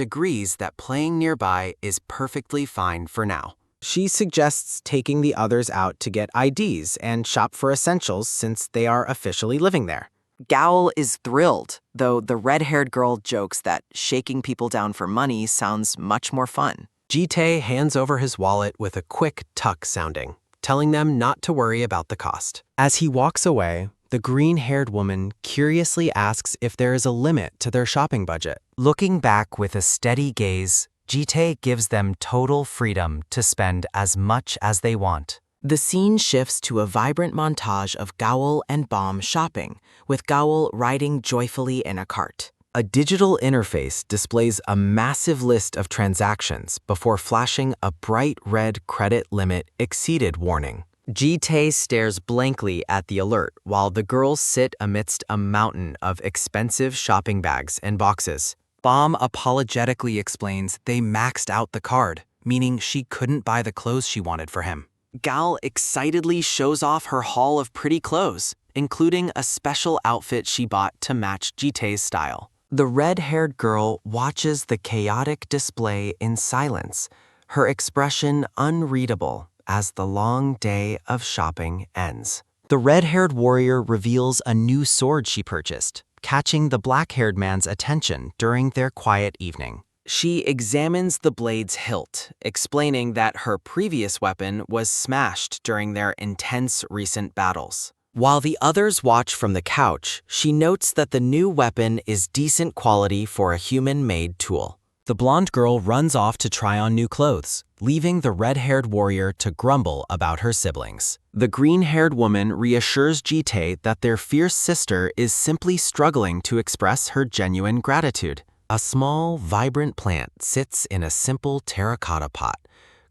S1: agrees that playing nearby is perfectly fine for now.
S2: She suggests taking the others out to get IDs and shop for essentials since they are officially living there.
S3: Gaul is thrilled, though the red-haired girl jokes that shaking people down for money sounds much more fun.
S1: Jitae hands over his wallet with a quick tuck sounding, telling them not to worry about the cost. As he walks away, the green-haired woman curiously asks if there is a limit to their shopping budget.
S2: Looking back with a steady gaze, Jitae gives them total freedom to spend as much as they want.
S3: The scene shifts to a vibrant montage of Gaul and Bomb shopping, with Gaul riding joyfully in a cart.
S1: A digital interface displays a massive list of transactions before flashing a bright red credit limit exceeded warning.
S2: Jitae stares blankly at the alert while the girls sit amidst a mountain of expensive shopping bags and boxes.
S1: Bomb apologetically explains they maxed out the card, meaning she couldn't buy the clothes she wanted for him.
S3: Gal excitedly shows off her haul of pretty clothes, including a special outfit she bought to match Jitae's style.
S1: The red-haired girl watches the chaotic display in silence, her expression unreadable as the long day of shopping ends.
S2: The red-haired warrior reveals a new sword she purchased, catching the black-haired man's attention during their quiet evening.
S3: She examines the blade's hilt, explaining that her previous weapon was smashed during their intense recent battles.
S2: While the others watch from the couch, she notes that the new weapon is decent quality for a human-made tool.
S1: The blonde girl runs off to try on new clothes, leaving the red-haired warrior to grumble about her siblings. The green-haired woman reassures Jitae that their fierce sister is simply struggling to express her genuine gratitude. A small, vibrant plant sits in a simple terracotta pot,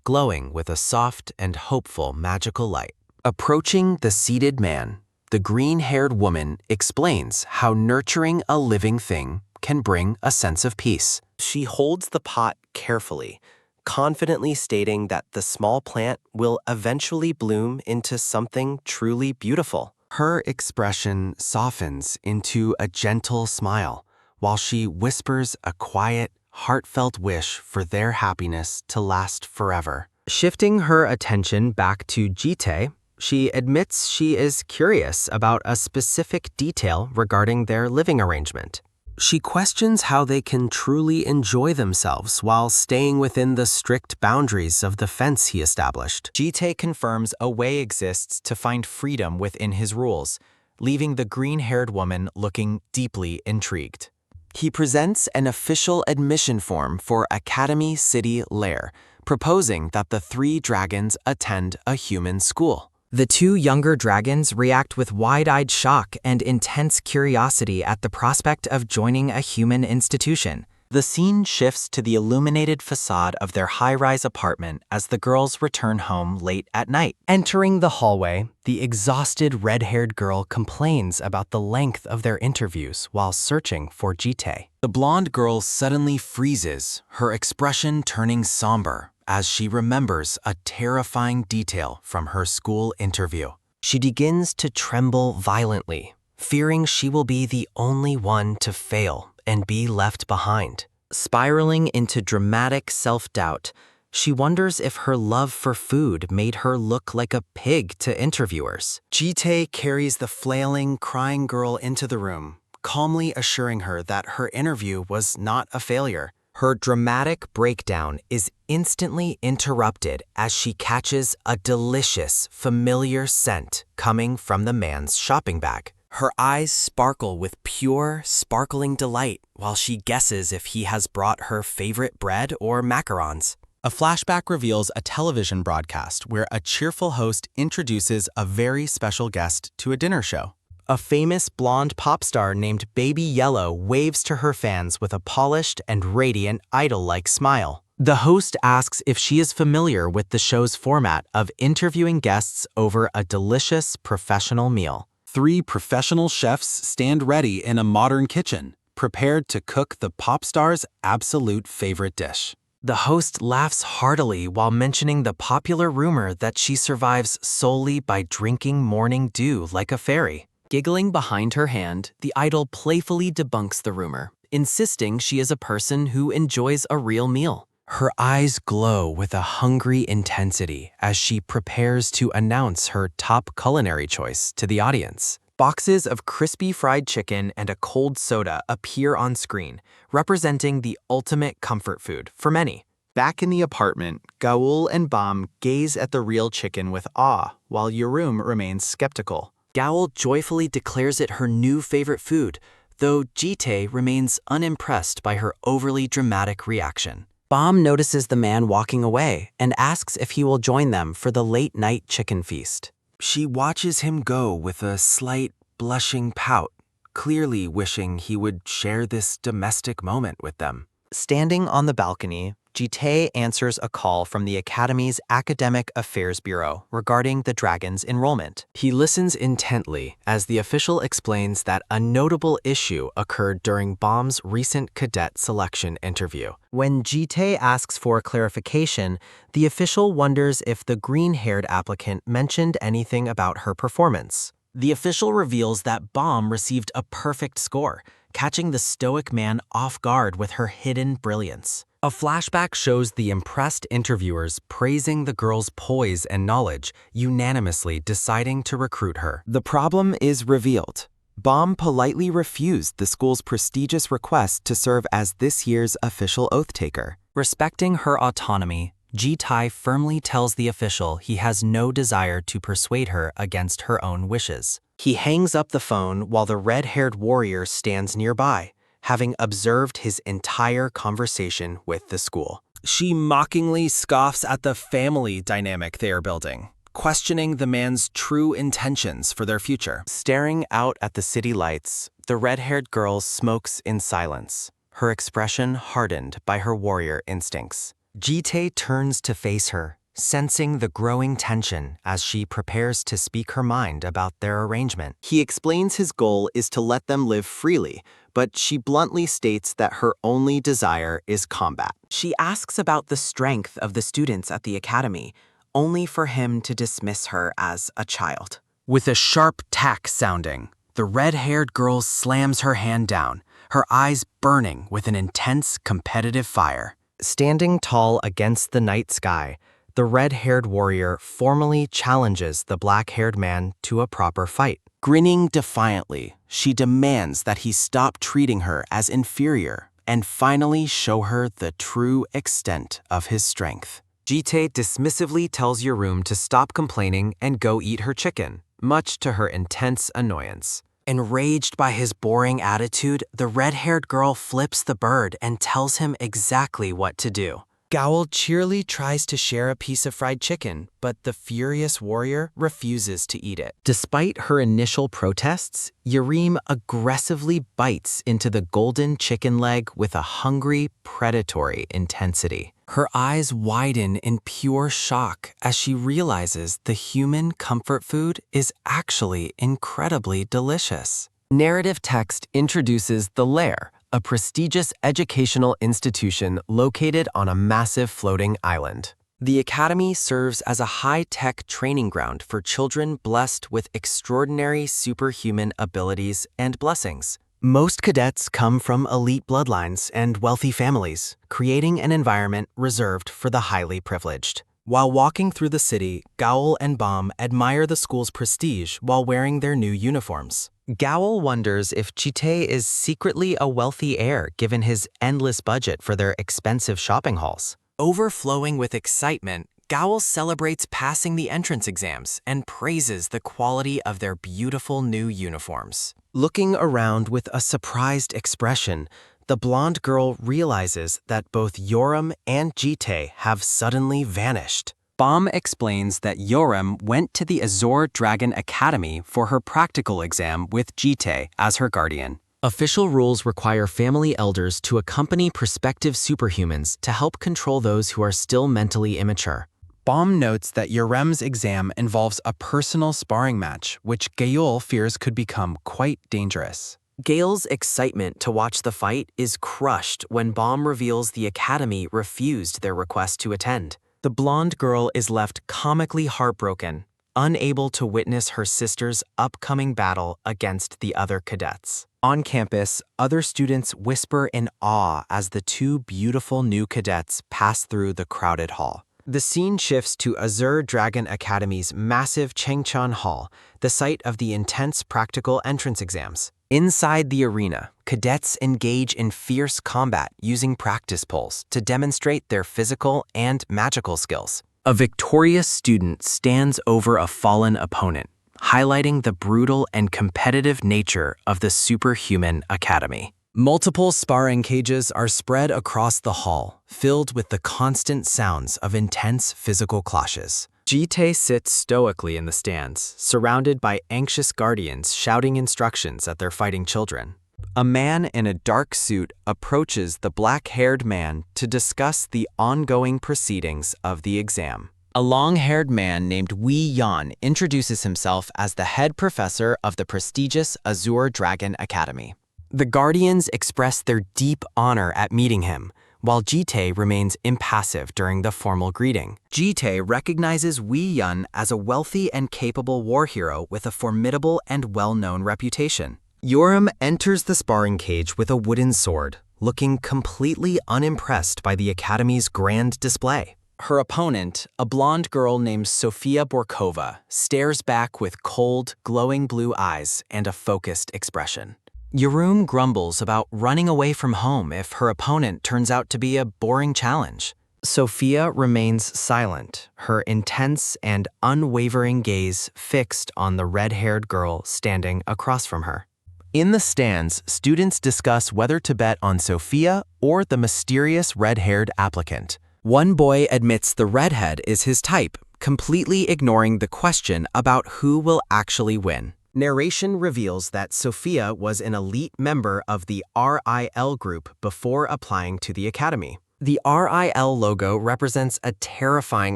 S1: glowing with a soft and hopeful magical light. Approaching the seated man, the green-haired woman explains how nurturing a living thing can bring a sense of peace.
S4: She holds the pot carefully, confidently stating that the small plant will eventually bloom into something truly beautiful.
S1: Her expression softens into a gentle smile, while she whispers a quiet, heartfelt wish for their happiness to last forever.
S2: Shifting her attention back to Jitae, she admits she is curious about a specific detail regarding their living arrangement.
S1: She questions how they can truly enjoy themselves while staying within the strict boundaries of the fence he established.
S2: Jitae confirms a way exists to find freedom within his rules, leaving the green-haired woman looking deeply intrigued.
S1: He presents an official admission form for Academy City Lair, proposing that the three dragons attend a human school.
S2: The two younger dragons react with wide-eyed shock and intense curiosity at the prospect of joining a human institution. The scene shifts to the illuminated facade of their high-rise apartment as the girls return home late at night.
S1: Entering the hallway, the exhausted red-haired girl complains about the length of their interviews while searching for Jitae. The blonde girl suddenly freezes, her expression turning somber as she remembers a terrifying detail from her school interview. She begins to tremble violently, fearing she will be the only one to fail and be left behind.
S2: Spiraling into dramatic self-doubt, She wonders if her love for food made her look like a pig to interviewers.
S1: Jitae carries the flailing, crying girl into the room, calmly assuring her that her interview was not a failure.
S2: Her dramatic breakdown is instantly interrupted as she catches a delicious, familiar scent coming from the man's shopping bag.
S1: Her eyes sparkle with pure, sparkling delight while she guesses if he has brought her favorite bread or macarons. A flashback reveals a television broadcast where a cheerful host introduces a very special guest to a dinner show.
S2: A famous blonde pop star named Baby Yellow waves to her fans with a polished and radiant idol-like smile. The host asks if she is familiar with the show's format of interviewing guests over a delicious professional meal.
S1: 3 professional chefs stand ready in a modern kitchen, prepared to cook the pop star's absolute favorite dish.
S2: The host laughs heartily while mentioning the popular rumor that she survives solely by drinking morning dew like a fairy.
S3: Giggling behind her hand, the idol playfully debunks the rumor, insisting she is a person who enjoys a real meal.
S1: Her eyes glow with a hungry intensity as she prepares to announce her top culinary choice to the audience.
S3: Boxes of crispy fried chicken and a cold soda appear on screen, representing the ultimate comfort food for many.
S2: Back in the apartment, Gaul and Bam gaze at the real chicken with awe, while Yurum remains skeptical.
S3: Gaul joyfully declares it her new favorite food, though Jitae remains unimpressed by her overly dramatic reaction.
S2: Bam notices the man walking away and asks if he will join them for the late-night chicken feast.
S1: She watches him go with a slight, blushing pout, clearly wishing he would share this domestic moment with them.
S2: Standing on the balcony, Jitae answers a call from the Academy's Academic Affairs Bureau regarding the dragon's enrollment.
S1: He listens intently as the official explains that a notable issue occurred during Bam's recent cadet selection interview.
S2: When Jitae asks for clarification, the official wonders if the green-haired applicant mentioned anything about her performance.
S3: The official reveals that Bam received a perfect score, catching the stoic man off guard with her hidden brilliance.
S1: A flashback shows the impressed interviewers praising the girl's poise and knowledge, unanimously deciding to recruit her. The problem is revealed. Bam politely refused the school's prestigious request to serve as this year's official oath taker.
S3: Respecting her autonomy, Jitae firmly tells the official he has no desire to persuade her against her own wishes.
S2: He hangs up the phone while the red-haired warrior stands nearby, having observed his entire conversation with the school.
S1: She mockingly scoffs at the family dynamic they are building, questioning the man's true intentions for their future.
S2: Staring out at the city lights, the red-haired girl smokes in silence, her expression hardened by her warrior instincts. Jitae turns to face her, sensing the growing tension as she prepares to speak her mind about their arrangement. He explains his goal is to let them live freely, but she bluntly states that her only desire is combat. She asks about the strength of the students at the academy, only for him to dismiss her as a child.
S1: With a sharp tack sounding, the red-haired girl slams her hand down, her eyes burning with an intense competitive fire.
S2: Standing tall against the night sky, the red-haired warrior formally challenges the black-haired man to a proper fight.
S1: Grinning defiantly, she demands that he stop treating her as inferior and finally show her the true extent of his strength.
S2: Jitae dismissively tells Yurum to stop complaining and go eat her chicken, much to her intense annoyance. Enraged by his boring attitude, the red-haired girl flips the bird and tells him exactly what to do. Gaul cheerily tries to share a piece of fried chicken, but the furious warrior refuses to eat it. Despite her initial protests, Yurim aggressively bites into the golden chicken leg with a hungry, predatory intensity. Her eyes widen in pure shock as she realizes the human comfort food is actually incredibly delicious.
S1: Narrative text introduces The Lair, a prestigious educational institution located on a massive floating island. The academy serves as a high-tech training ground for children blessed with extraordinary superhuman abilities and blessings.
S3: Most cadets come from elite bloodlines and wealthy families, creating an environment reserved for the highly privileged. While walking through the city, Gowl and Bomb admire the school's prestige while wearing their new uniforms. Gowl wonders if Jite is secretly a wealthy heir given his endless budget for their expensive shopping halls.
S1: Overflowing with excitement, Gowl celebrates passing the entrance exams and praises the quality of their beautiful new uniforms.
S4: Looking around with a surprised expression, the blonde girl realizes that both Yoram and Jite have suddenly vanished.
S1: Bomb explains that Yoram went to the Azure Dragon Academy for her practical exam with Jite as her guardian.
S3: Official rules require family elders to accompany prospective superhumans to help control those who are still mentally immature.
S1: Bomb notes that Yorem's exam involves a personal sparring match, which Gayul fears could become quite dangerous.
S3: Gale's excitement to watch the fight is crushed when Bomb reveals the Academy refused their request to attend. The blonde girl is left comically heartbroken, unable to witness her sister's upcoming battle against the other cadets. On campus, other students whisper in awe as the two beautiful new cadets pass through the crowded hall. The scene shifts to Azure Dragon Academy's massive Changchan Hall, the site of the intense practical entrance exams. Inside the arena, cadets engage in fierce combat using practice poles to demonstrate their physical and magical skills. A victorious student stands over a fallen opponent, highlighting the brutal and competitive nature of the superhuman academy. Multiple sparring cages are spread across the hall, filled with the constant sounds of intense physical clashes. Jite sits stoically in the stands, surrounded by anxious guardians shouting instructions at their fighting children. A man in a dark suit approaches the black-haired man to discuss the ongoing proceedings of the exam. A long-haired man named Wei Yan introduces himself as the head professor of the prestigious Azure Dragon Academy. The guardians express their deep honor at meeting him, while Jite remains impassive during the formal greeting. Jite recognizes Wei Yan as a wealthy and capable war hero with a formidable and well-known reputation. Yoram enters the sparring cage with a wooden sword, looking completely unimpressed by the Academy's grand display. Her opponent, a blonde girl named Sofia Borkova, stares back with cold, glowing blue eyes and a focused expression. Yoram grumbles about running away from home if her opponent turns out to be a boring challenge. Sofia remains silent, her intense and unwavering gaze fixed on the red-haired girl standing across from her. In the stands, students discuss whether to bet on Sofia or the mysterious red-haired applicant. One boy admits the redhead is his type, completely ignoring the question about who will actually win. Narration reveals that Sofia was an elite member of the RIL group before applying to the Academy. The RIL logo represents a terrifying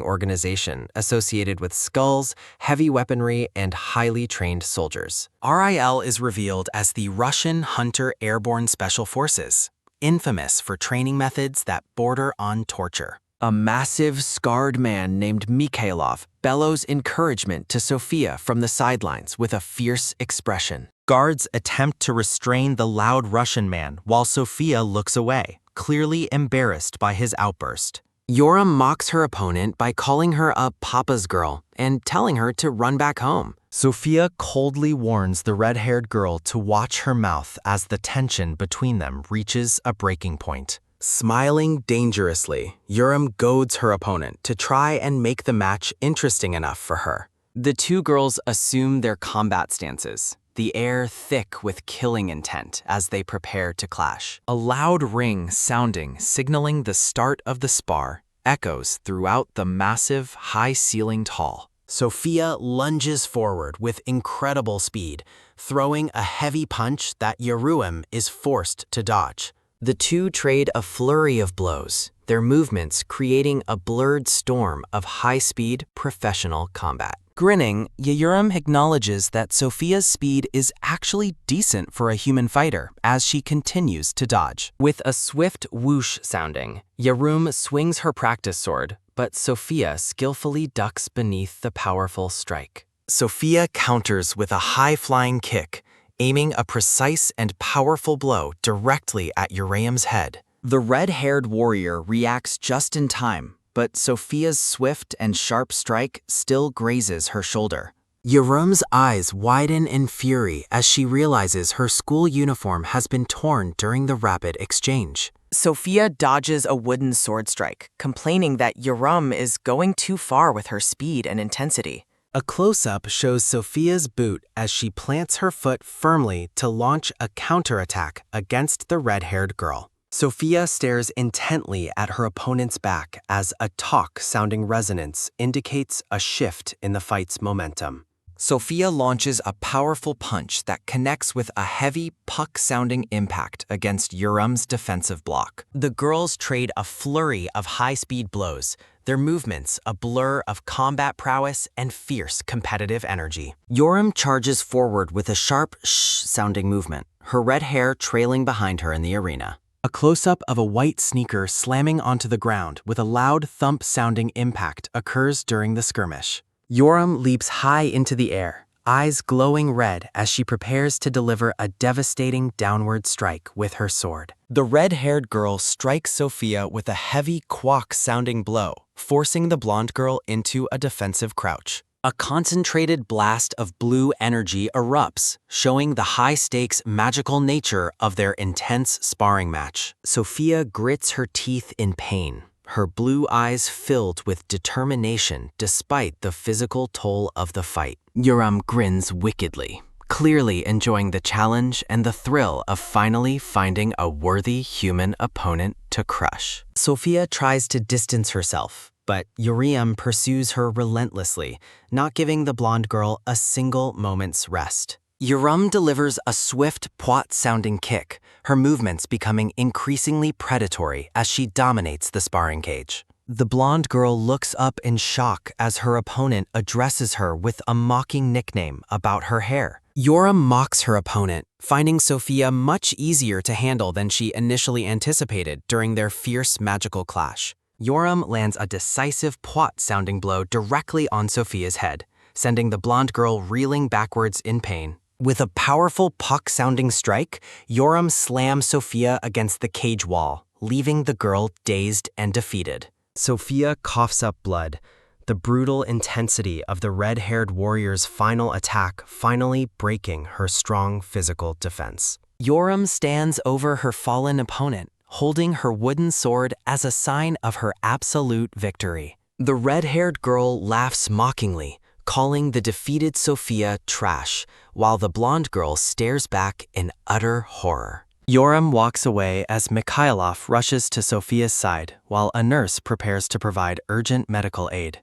S3: organization associated with skulls, heavy weaponry, and highly trained soldiers. RIL is revealed as the Russian Hunter Airborne Special Forces, infamous for training methods that border on torture. A massive, scarred man named Mikhailov bellows encouragement to Sofia from the sidelines with a fierce expression. Guards attempt to restrain the loud Russian man while Sofia looks away, clearly embarrassed by his outburst. Yoram mocks her opponent by calling her a papa's girl and telling her to run back home. Sofia coldly warns the red-haired girl to watch her mouth as the tension between them reaches a breaking point. Smiling dangerously, Yoram goads her opponent to try and make the match interesting enough for her. The two girls assume their combat stances, the air thick with killing intent as they prepare to clash. A loud ring sounding, signaling the start of the spar, echoes throughout the massive, high-ceilinged hall. Sofia lunges forward with incredible speed, throwing a heavy punch that Yoram is forced to dodge. The two trade a flurry of blows, their movements creating a blurred storm of high-speed professional combat. Grinning, Yoram acknowledges that Sofia's speed is actually decent for a human fighter as she continues to dodge. With a swift whoosh sounding, Yoram swings her practice sword, but Sofia skillfully ducks beneath the powerful strike. Sofia counters with a high-flying kick,
S1: aiming a precise and powerful blow directly at Uriam's head.
S2: The red-haired warrior reacts just in time, but Sophia's swift and sharp strike still grazes her shoulder.
S1: Uriam's eyes widen in fury as she realizes her school uniform has been torn during the rapid exchange.
S3: Sophia dodges a wooden sword strike, complaining that Uriam is going too far with her speed and intensity.
S1: A close-up shows Sophia's boot as she plants her foot firmly to launch a counterattack against the red-haired girl. Sophia stares intently at her opponent's back as a talk-sounding resonance indicates a shift in the fight's momentum.
S2: Sophia launches a powerful punch that connects with a heavy, puck-sounding impact against Uriam's defensive block. The girls trade a flurry of high-speed blows, their movements a blur of combat prowess and fierce competitive energy. Uriam charges forward with a sharp shh-sounding movement, her red hair trailing behind her in the arena.
S1: A close-up of a white sneaker slamming onto the ground with a loud thump-sounding impact occurs during the skirmish. Uriam leaps high into the air, eyes glowing red as she prepares to deliver a devastating downward strike with her sword.
S2: The red-haired girl strikes Sophia with a heavy quack-sounding blow, forcing the blonde girl into a defensive crouch. A concentrated blast of blue energy erupts, showing the high-stakes magical nature of their intense sparring match. Sophia grits her teeth in pain, her blue eyes filled with determination despite the physical toll of the fight.
S1: Uriam grins wickedly, clearly enjoying the challenge and the thrill of finally finding a worthy human opponent to crush.
S2: Sophia tries to distance herself, but Uriam pursues her relentlessly, not giving the blonde girl a single moment's rest.
S1: Uriam delivers a swift, pwat-sounding kick, her movements becoming increasingly predatory as she dominates the sparring cage.
S2: The blonde girl looks up in shock as her opponent addresses her with a mocking nickname about her hair.
S1: Uriam mocks her opponent, finding Sophia much easier to handle than she initially anticipated during their fierce magical clash. Uriam lands a decisive pwat-sounding blow directly on Sophia's head, sending the blonde girl reeling backwards in pain.
S2: With a powerful puck-sounding strike, Uriam slams Sophia against the cage wall, leaving the girl dazed and defeated.
S4: Sophia coughs up blood, the brutal intensity of the red-haired warrior's final attack finally breaking her strong physical defense.
S1: Uriam stands over her fallen opponent, holding her wooden sword as a sign of her absolute victory.
S2: The red-haired girl laughs mockingly, calling the defeated Sophia trash, while the blonde girl stares back in utter horror.
S1: Uriam walks away as Mikhailov rushes to Sophia's side, while a nurse prepares to provide urgent medical aid.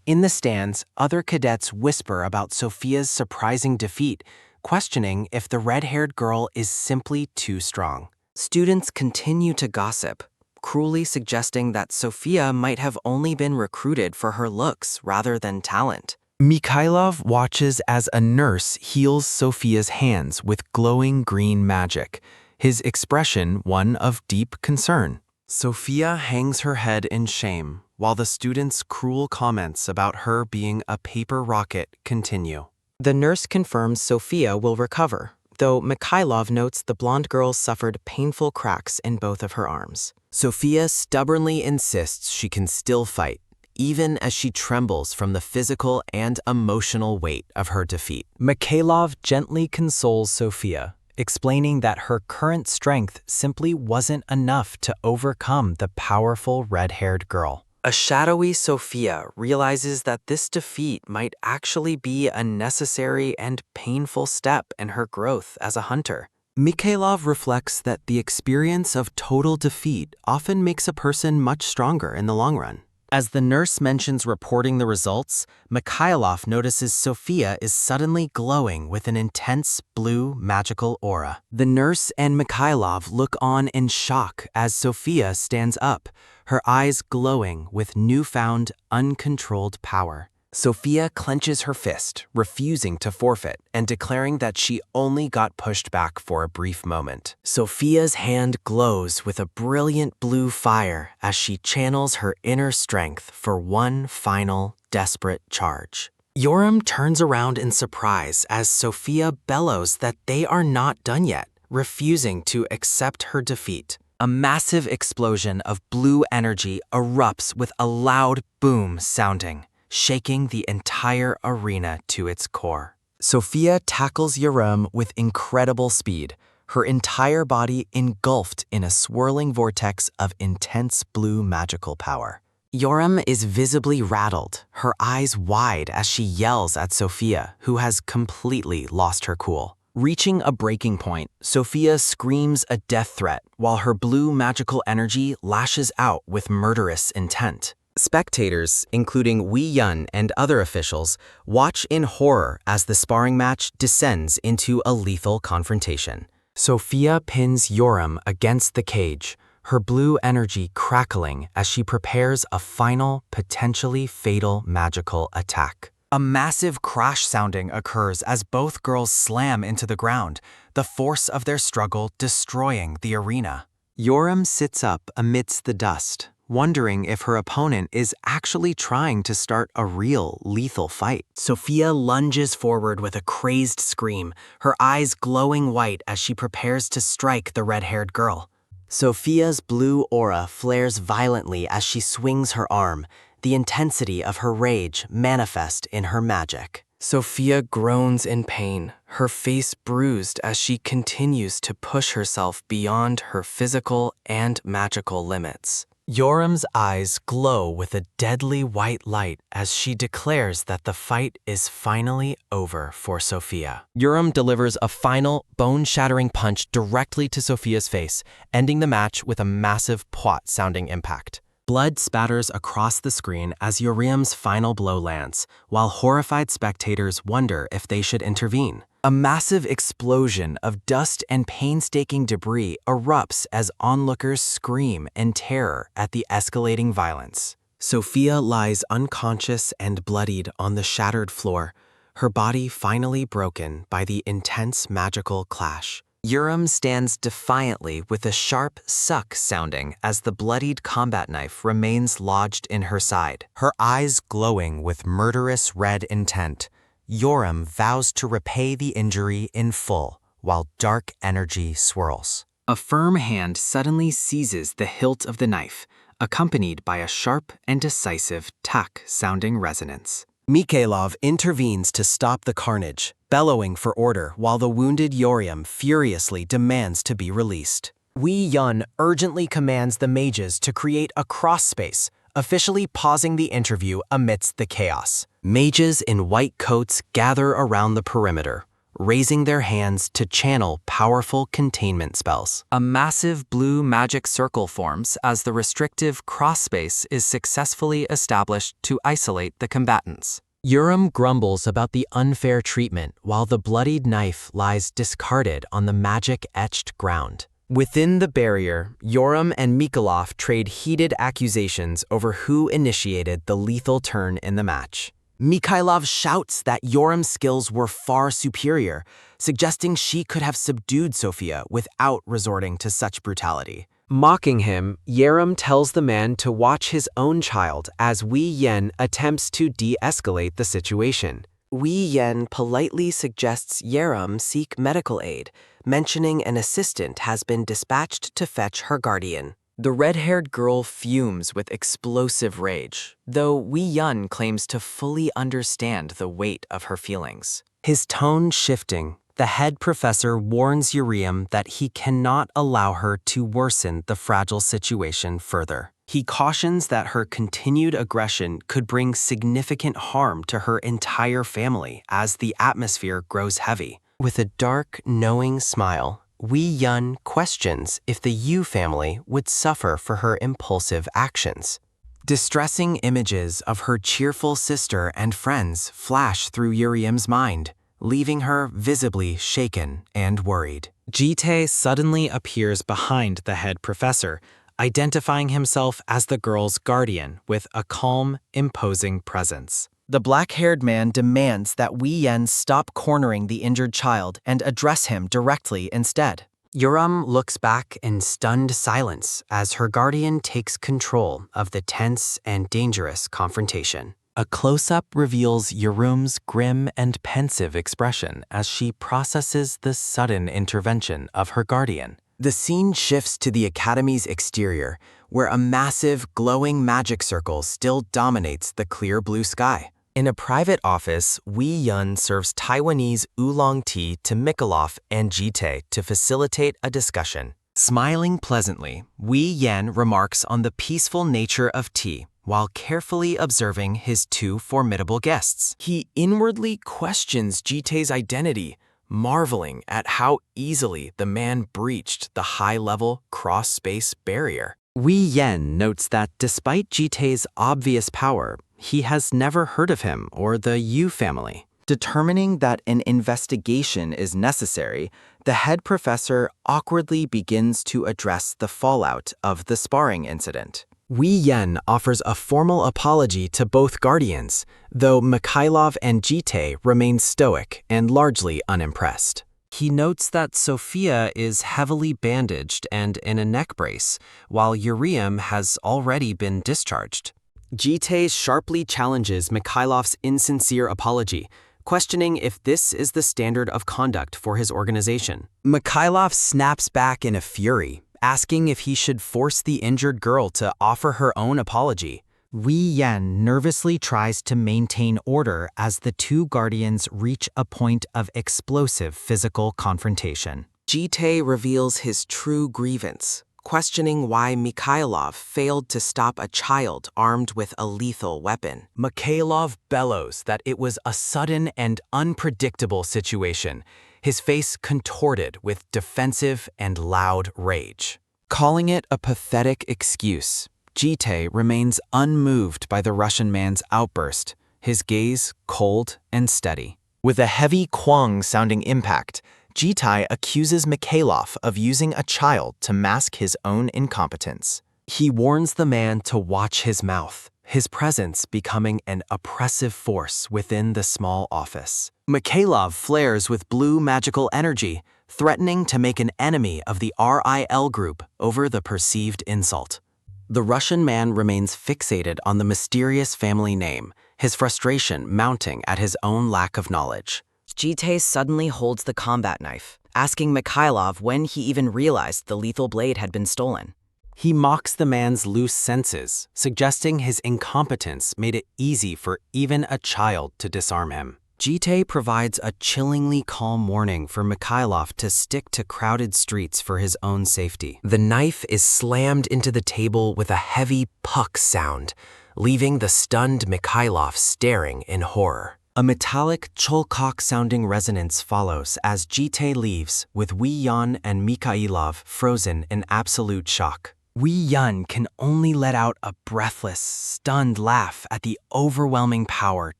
S1: In the stands, other cadets whisper about Sophia's surprising defeat, questioning if the red-haired girl is simply too strong.
S3: Students continue to gossip, cruelly suggesting that Sophia might have only been recruited for her looks rather than talent.
S1: Mikhailov watches as a nurse heals Sophia's hands with glowing green magic, his expression one of deep concern. Sophia hangs her head in shame, while the students' cruel comments about her being a paper rocket continue.
S3: The nurse confirms Sophia will recover, though Mikhailov notes the blonde girl suffered painful cracks in both of her arms.
S1: Sophia stubbornly insists she can still fight, even as she trembles from the physical and emotional weight of her defeat.
S2: Mikhailov gently consoles Sophia, explaining that her current strength simply wasn't enough to overcome the powerful red-haired girl.
S3: A shadowy Sophia realizes that this defeat might actually be a necessary and painful step in her growth as a hunter.
S1: Mikhailov reflects that the experience of total defeat often makes a person much stronger in the long run.
S2: As the nurse mentions reporting the results, Mikhailov notices Sophia is suddenly glowing with an intense blue magical aura.
S1: The nurse and Mikhailov look on in shock as Sophia stands up, her eyes glowing with newfound, uncontrolled power. Sophia clenches her fist, refusing to forfeit and declaring that she only got pushed back for a brief moment.
S2: Sophia's hand glows with a brilliant blue fire as she channels her inner strength for one final, desperate charge. Yoram turns around in surprise as Sophia bellows that they are not done yet, refusing to accept her defeat. A massive explosion of blue energy erupts with a loud boom sounding, shaking the entire arena to its core. Sophia tackles Yoram with incredible speed, her entire body engulfed in a swirling vortex of intense blue magical power. Yoram is visibly rattled, her eyes wide as she yells at Sophia, who has completely lost her cool. Reaching a breaking point, Sophia screams a death threat while her blue magical energy lashes out with murderous intent. Spectators, including Wei Yun and other officials, watch in horror as the sparring match descends into a lethal confrontation. Sophia pins Yoram against the cage, her blue energy crackling as she prepares a final, potentially fatal magical attack. A massive crash sounding occurs as both girls slam into the ground, the force of their struggle destroying the arena. Yoram sits up amidst the dust, wondering if her opponent is actually trying to start a real lethal fight. Sophia lunges forward with a crazed scream, her eyes glowing white as she prepares to strike the red-haired girl. Sophia's blue aura flares violently as she swings her arm, the intensity of her rage manifest in her magic. Sophia groans in pain, her face bruised as she continues to push herself beyond her physical and magical limits. Yoram's eyes glow with a deadly white light as she declares that the fight is finally over for Sophia. Yoram delivers a final, bone-shattering punch directly to Sophia's face, ending the match with a massive pwat-sounding impact. Blood spatters across the screen as Yoram's final blow lands, while horrified spectators wonder if they should intervene. A massive explosion of dust and painstaking debris erupts as onlookers scream in terror at the escalating violence. Sophia lies unconscious and bloodied on the shattered floor, her body finally broken by the intense magical clash. Yoram stands defiantly with a sharp suck sounding as the bloodied combat knife remains lodged in her side. Her eyes glowing with murderous red intent, Yoram vows to repay the injury in full while dark energy swirls. A firm hand suddenly seizes the hilt of the knife, accompanied by a sharp and decisive tak-sounding resonance. Mikhailov intervenes to stop the carnage, bellowing for order while the wounded Yoram furiously demands to be released. Wei Yun urgently commands the mages to create a cross space, officially pausing the interview amidst the chaos. Mages in white coats gather around the perimeter, raising their hands to channel powerful containment spells. A massive blue magic circle forms as the restrictive cross space is successfully established to isolate the combatants. Yoram grumbles about the unfair treatment while the bloodied knife lies discarded on the magic-etched ground. Within the barrier, Yoram and Mikhailov trade heated accusations over who initiated the lethal turn in the match. Mikhailov shouts that Yoram's skills were far superior, suggesting she could have subdued Sophia without resorting to such brutality. Mocking him, Yoram tells the man to watch his own child as Wei Yun attempts to de-escalate the situation. Wei Yun politely suggests Yoram seek medical aid, mentioning an assistant has been dispatched to fetch her guardian. The red-haired girl fumes with explosive rage, though Wei Yun claims to fully understand the weight of her feelings. His tone shifting, the head professor warns Yoram that he cannot allow her to worsen the fragile situation further. He cautions that her continued aggression could bring significant harm to her entire family as the atmosphere grows heavy. With a dark, knowing smile, Wei Yun questions if the Yu family would suffer for her impulsive actions. Distressing images of her cheerful sister and friends flash through Yoram's mind, leaving her visibly shaken and worried. Jitae suddenly appears behind the head professor, identifying himself as the girl's guardian with a calm, imposing presence. The black-haired man demands that Wei Yun stop cornering the injured child and address him directly instead. Yoram looks back in stunned silence as her guardian takes control of the tense and dangerous confrontation.
S1: A close-up reveals Yurum's grim and pensive expression as she processes the sudden intervention of her guardian.
S2: The scene shifts to the Academy's exterior, where a massive, glowing magic circle still dominates the clear blue sky. In a private office, Wei Yun serves Taiwanese oolong tea to Mythical and Jite to facilitate a discussion. Smiling pleasantly, Wei Yan remarks on the peaceful nature of tea while carefully observing his two formidable guests. He inwardly questions Jite's identity, marveling at how easily the man breached the high-level cross-space barrier. Wei Yan notes that despite Jite's obvious power, he has never heard of him or the Yu family. Determining that an investigation is necessary, the head professor awkwardly begins to address the fallout of the sparring incident. Wei Yan offers a formal apology to both guardians, though Mikhailov and Jite remain stoic and largely unimpressed. He notes that Sophia is heavily bandaged and in a neck brace, while Uriam has already been discharged. Jite sharply challenges Mikhailov's insincere apology, questioning if this is the standard of conduct for his organization. Mikhailov snaps back in a fury, asking if he should force the injured girl to offer her own apology. Wei Yan nervously tries to maintain order as the two guardians reach a point of explosive physical confrontation. Jite reveals his true grievance, questioning why Mikhailov failed to stop a child armed with a lethal weapon. Mikhailov bellows that it was a sudden and unpredictable situation, his face contorted with defensive and loud rage. Calling it a pathetic excuse, Jite remains unmoved by the Russian man's outburst, his gaze cold and steady. With a heavy quang-sounding impact, Jite accuses Mikhailov of using a child to mask his own incompetence. He warns the man to watch his mouth, his presence becoming an oppressive force within the small office. Mikhailov flares with blue magical energy, threatening to make an enemy of the RIL group over the perceived insult. The Russian man remains fixated on the mysterious family name, his frustration mounting at his own lack of knowledge.
S3: Jite suddenly holds the combat knife, asking Mikhailov when he even realized the lethal blade had been stolen.
S1: He mocks the man's loose senses, suggesting his incompetence made it easy for even a child to disarm him. Jite provides a chillingly calm warning for Mikhailov to stick to crowded streets for his own safety. The knife is slammed into the table with a heavy puck sound, leaving the stunned Mikhailov staring in horror. A metallic cholkok-sounding resonance follows as Jite leaves, with Wei Yan and Mikhailov frozen in absolute shock. Wei Yan can only let out a breathless, stunned laugh at the overwhelming power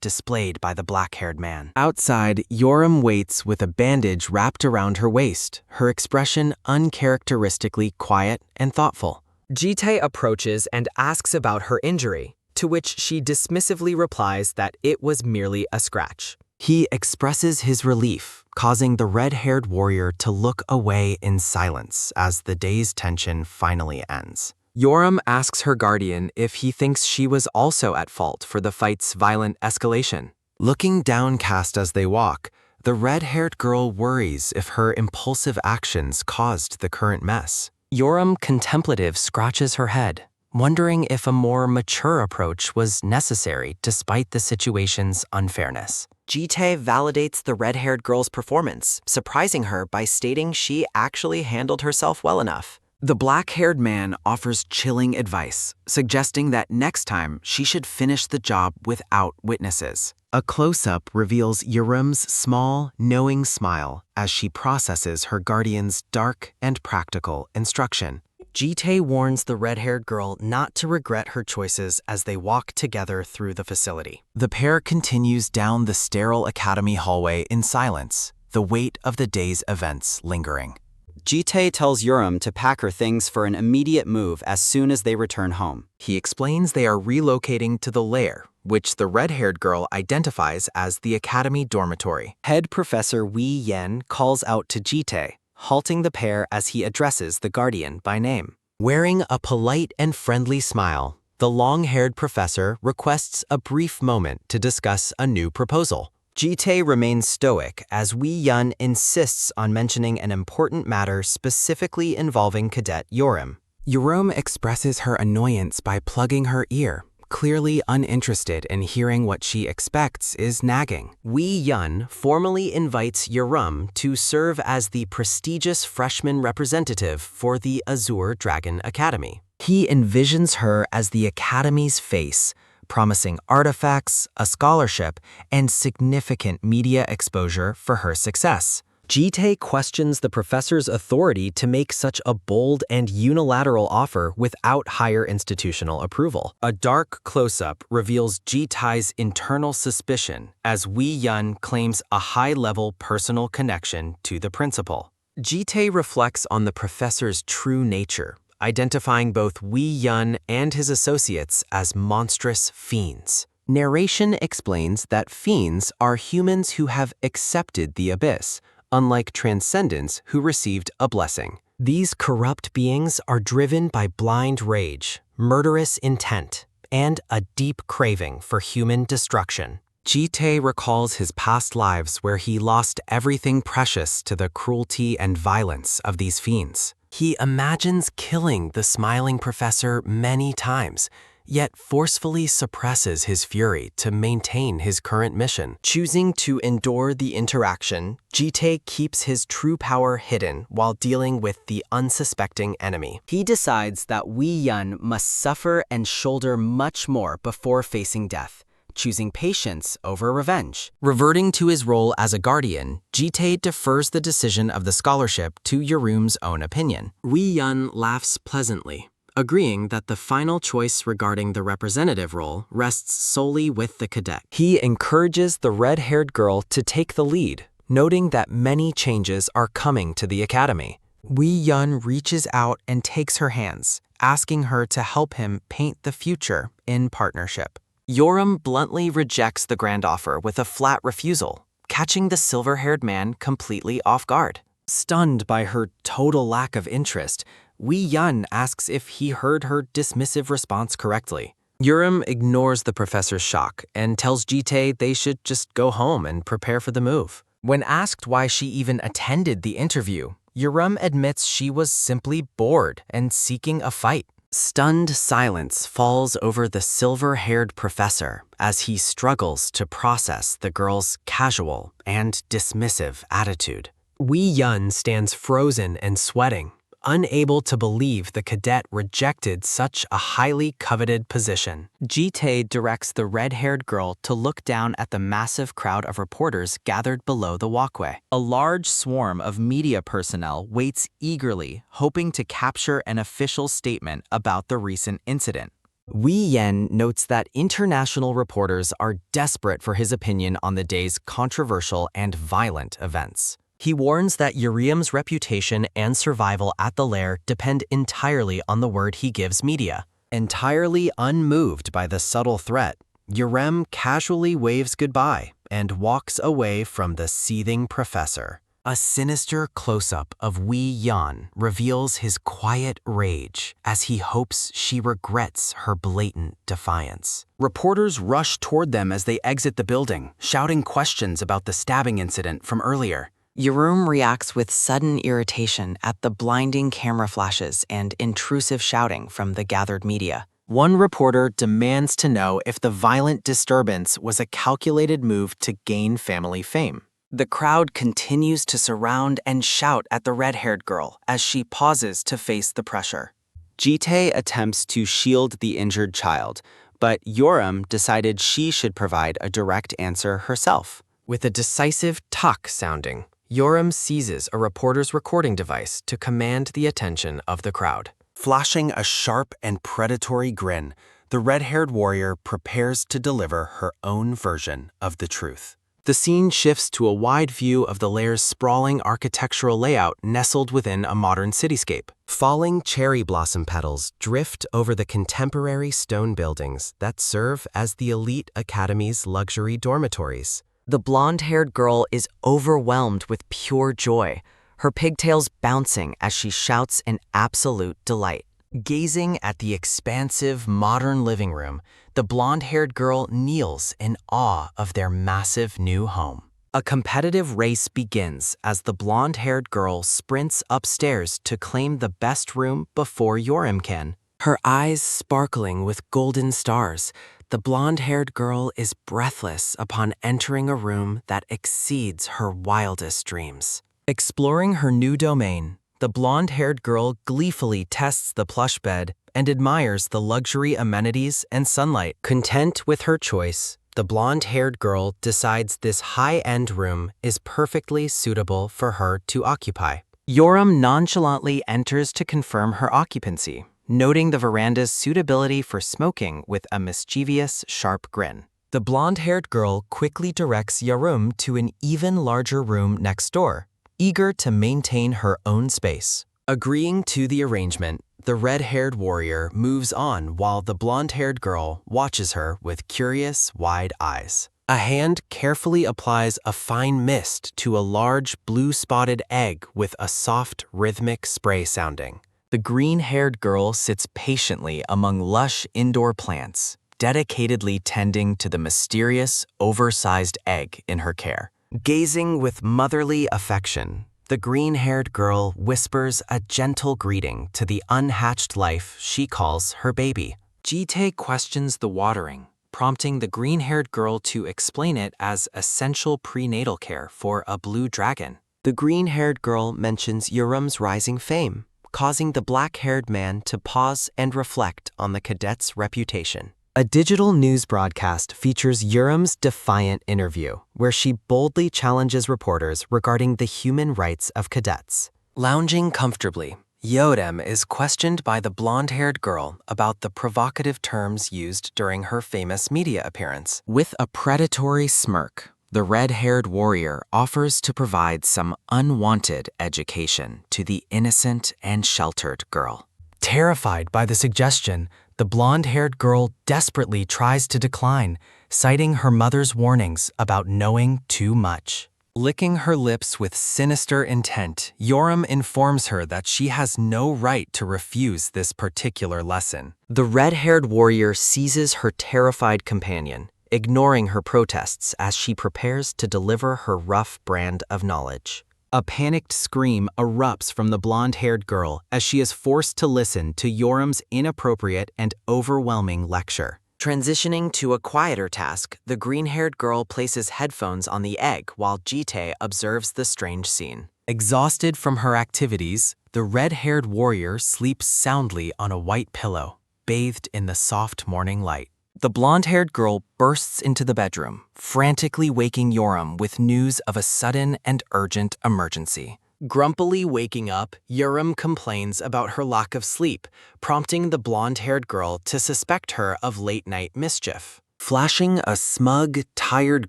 S1: displayed by the black-haired man. Outside, Yoram waits with a bandage wrapped around her waist, her expression uncharacteristically quiet and thoughtful.
S2: Jite approaches and asks about her injury, to which she dismissively replies that it was merely a scratch.
S1: He expresses his relief, causing the red-haired warrior to look away in silence as the day's tension finally ends. Yoram asks her guardian if he thinks she was also at fault for the fight's violent escalation. Looking downcast as they walk, the red-haired girl worries if her impulsive actions caused the current mess. Yoram, contemplative, scratches her head, wondering if a more mature approach was necessary despite the situation's unfairness.
S2: Jite validates the red-haired girl's performance, surprising her by stating she actually handled herself well enough.
S1: The black-haired man offers chilling advice, suggesting that next time she should finish the job without witnesses. A close-up reveals Yerum's small, knowing smile as she processes her guardian's dark and practical instruction.
S2: Jite warns the red-haired girl not to regret her choices as they walk together through the facility.
S1: The pair continues down the sterile academy hallway in silence, the weight of the day's events lingering.
S3: Jite tells Yuram to pack her things for an immediate move as soon as they return home.
S1: He explains they are relocating to the lair, which the red-haired girl identifies as the academy dormitory.
S2: Head Professor Wei Yan calls out to Jite, halting the pair as he addresses the guardian by name.
S1: Wearing a polite and friendly smile,
S2: The long-haired professor requests a brief moment to discuss a new proposal. Ji-tae remains stoic as Wee-yun insists on mentioning an important matter specifically involving Cadet Yoram.
S1: Yoram expresses her annoyance by plugging her ear, clearly uninterested in hearing what she expects is nagging.
S2: Wee-yun formally invites Yoram to serve as the prestigious freshman representative for the Azure Dragon Academy. He envisions her as the Academy's face, promising artifacts, a scholarship, and significant media exposure for her success. Ji-tae questions the professor's authority to make such a bold and unilateral offer without higher institutional approval. A dark close-up reveals Ji-tae's internal suspicion as Wee-yun claims a high-level personal connection to the principal. Ji-tae reflects on the professor's true nature, identifying both Wee-yun and his associates as monstrous fiends. Narration explains that fiends are humans who have accepted the abyss, unlike transcendents who received a blessing. These corrupt beings are driven by blind rage, murderous intent, and a deep craving for human destruction. Ji-tae recalls his past lives where he lost everything precious to the cruelty and violence of these fiends. He imagines killing the smiling professor many times, yet forcefully suppresses his fury to maintain his current mission. Choosing to endure the interaction, Ji-tae keeps his true power hidden while dealing with the unsuspecting enemy. He decides that Wee-yun must suffer and shoulder much more before facing death, choosing patience over revenge. Reverting to his role as a guardian, Ji-tae defers the decision of the scholarship to Yorum's own opinion. Wee-yun laughs pleasantly, agreeing that the final choice regarding the representative role rests solely with the cadet. He encourages the red-haired girl to take the lead, noting that many changes are coming to the academy. Wee-yun reaches out and takes her hands, asking her to help him paint the future in partnership. Yoram bluntly rejects the grand offer with a flat refusal, catching the silver-haired man completely off guard. Stunned by her total lack of interest, Wee-yun asks if he heard her dismissive response correctly. Yoram ignores the professor's shock and tells Ji-tae they should just go home and prepare for the move. When asked why she even attended the interview, Yoram admits she was simply bored and seeking a fight. Stunned silence falls over the silver-haired professor as he struggles to process the girl's casual and dismissive attitude. Wee-yun stands frozen and sweating, unable to believe the cadet rejected such a highly coveted position. Ji-tae directs the red-haired girl to look down at the massive crowd of reporters gathered below the walkway. A large swarm of media personnel waits eagerly, hoping to capture an official statement about the recent incident. Wee-yun notes that international reporters are desperate for his opinion on the day's controversial and violent events. He warns that Uriam's reputation and survival at the lair depend entirely on the word he gives media. Entirely unmoved by the subtle threat, Uriam casually waves goodbye and walks away from the seething professor. A sinister close-up of Wee-yun reveals his quiet rage as he hopes she regrets her blatant defiance. Reporters rush toward them as they exit the building, shouting questions about the stabbing incident from earlier.
S5: Yoram reacts with sudden irritation at the blinding camera flashes and intrusive shouting from the gathered media.
S2: One reporter demands to know if the violent disturbance was a calculated move to gain family fame. The crowd continues to surround and shout at the red-haired girl as she pauses to face the pressure. Ji-tae attempts to shield the injured child, but Yoram decided she should provide a direct answer herself. With a decisive tuck sounding, Yoram seizes a reporter's recording device to command the attention of the crowd. Flashing a sharp and predatory grin, the red-haired warrior prepares to deliver her own version of the truth. The scene shifts to a wide view of the lair's sprawling architectural layout nestled within a modern cityscape. Falling cherry blossom petals drift over the contemporary stone buildings that serve as the elite academy's luxury dormitories.
S5: The blonde-haired girl is overwhelmed with pure joy, her pigtails bouncing as she shouts in absolute delight.
S2: Gazing at the expansive, modern living room, the blonde-haired girl kneels in awe of their massive new home. A competitive race begins as the blonde-haired girl sprints upstairs to claim the best room before Yoram can. Her eyes sparkling with golden stars, the blonde-haired girl is breathless upon entering a room that exceeds her wildest dreams. Exploring her new domain, the blonde-haired girl gleefully tests the plush bed and admires the luxury amenities and sunlight. Content with her choice, the blonde-haired girl decides this high-end room is perfectly suitable for her to occupy. Yoram nonchalantly enters to confirm her occupancy, noting the veranda's suitability for smoking with a mischievous, sharp grin. The blonde-haired girl quickly directs Yoram to an even larger room next door, eager to maintain her own space. Agreeing to the arrangement, the red-haired warrior moves on while the blonde-haired girl watches her with curious, wide eyes. A hand carefully applies a fine mist to a large blue-spotted egg with a soft, rhythmic spray sounding. The green-haired girl sits patiently among lush indoor plants, dedicatedly tending to the mysterious, oversized egg in her care. Gazing with motherly affection, the green-haired girl whispers a gentle greeting to the unhatched life she calls her baby. Jitae questions the watering, prompting the green-haired girl to explain it as essential prenatal care for a blue dragon. The green-haired girl mentions Yoram's rising fame, causing the black-haired man to pause and reflect on the cadet's reputation. A digital news broadcast features Yoram's defiant interview, where she boldly challenges reporters regarding the human rights of cadets. Lounging comfortably, Yoram is questioned by the blonde-haired girl about the provocative terms used during her famous media appearance. With a predatory smirk, the red-haired warrior offers to provide some unwanted education to the innocent and sheltered girl. Terrified by the suggestion, the blonde-haired girl desperately tries to decline, citing her mother's warnings about knowing too much. Licking her lips with sinister intent, Yoram informs her that she has no right to refuse this particular lesson. The red-haired warrior seizes her terrified companion, ignoring her protests as she prepares to deliver her rough brand of knowledge. A panicked scream erupts from the blonde-haired girl as she is forced to listen to Yoram's inappropriate and overwhelming lecture. Transitioning to a quieter task, the green-haired girl places headphones on the egg while Jitae observes the strange scene. Exhausted from her activities, the red-haired warrior sleeps soundly on a white pillow, bathed in the soft morning light. The blonde-haired girl bursts into the bedroom, frantically waking Yoram with news of a sudden and urgent emergency. Grumpily waking up, Yoram complains about her lack of sleep, prompting the blonde-haired girl to suspect her of late-night mischief. Flashing a smug, tired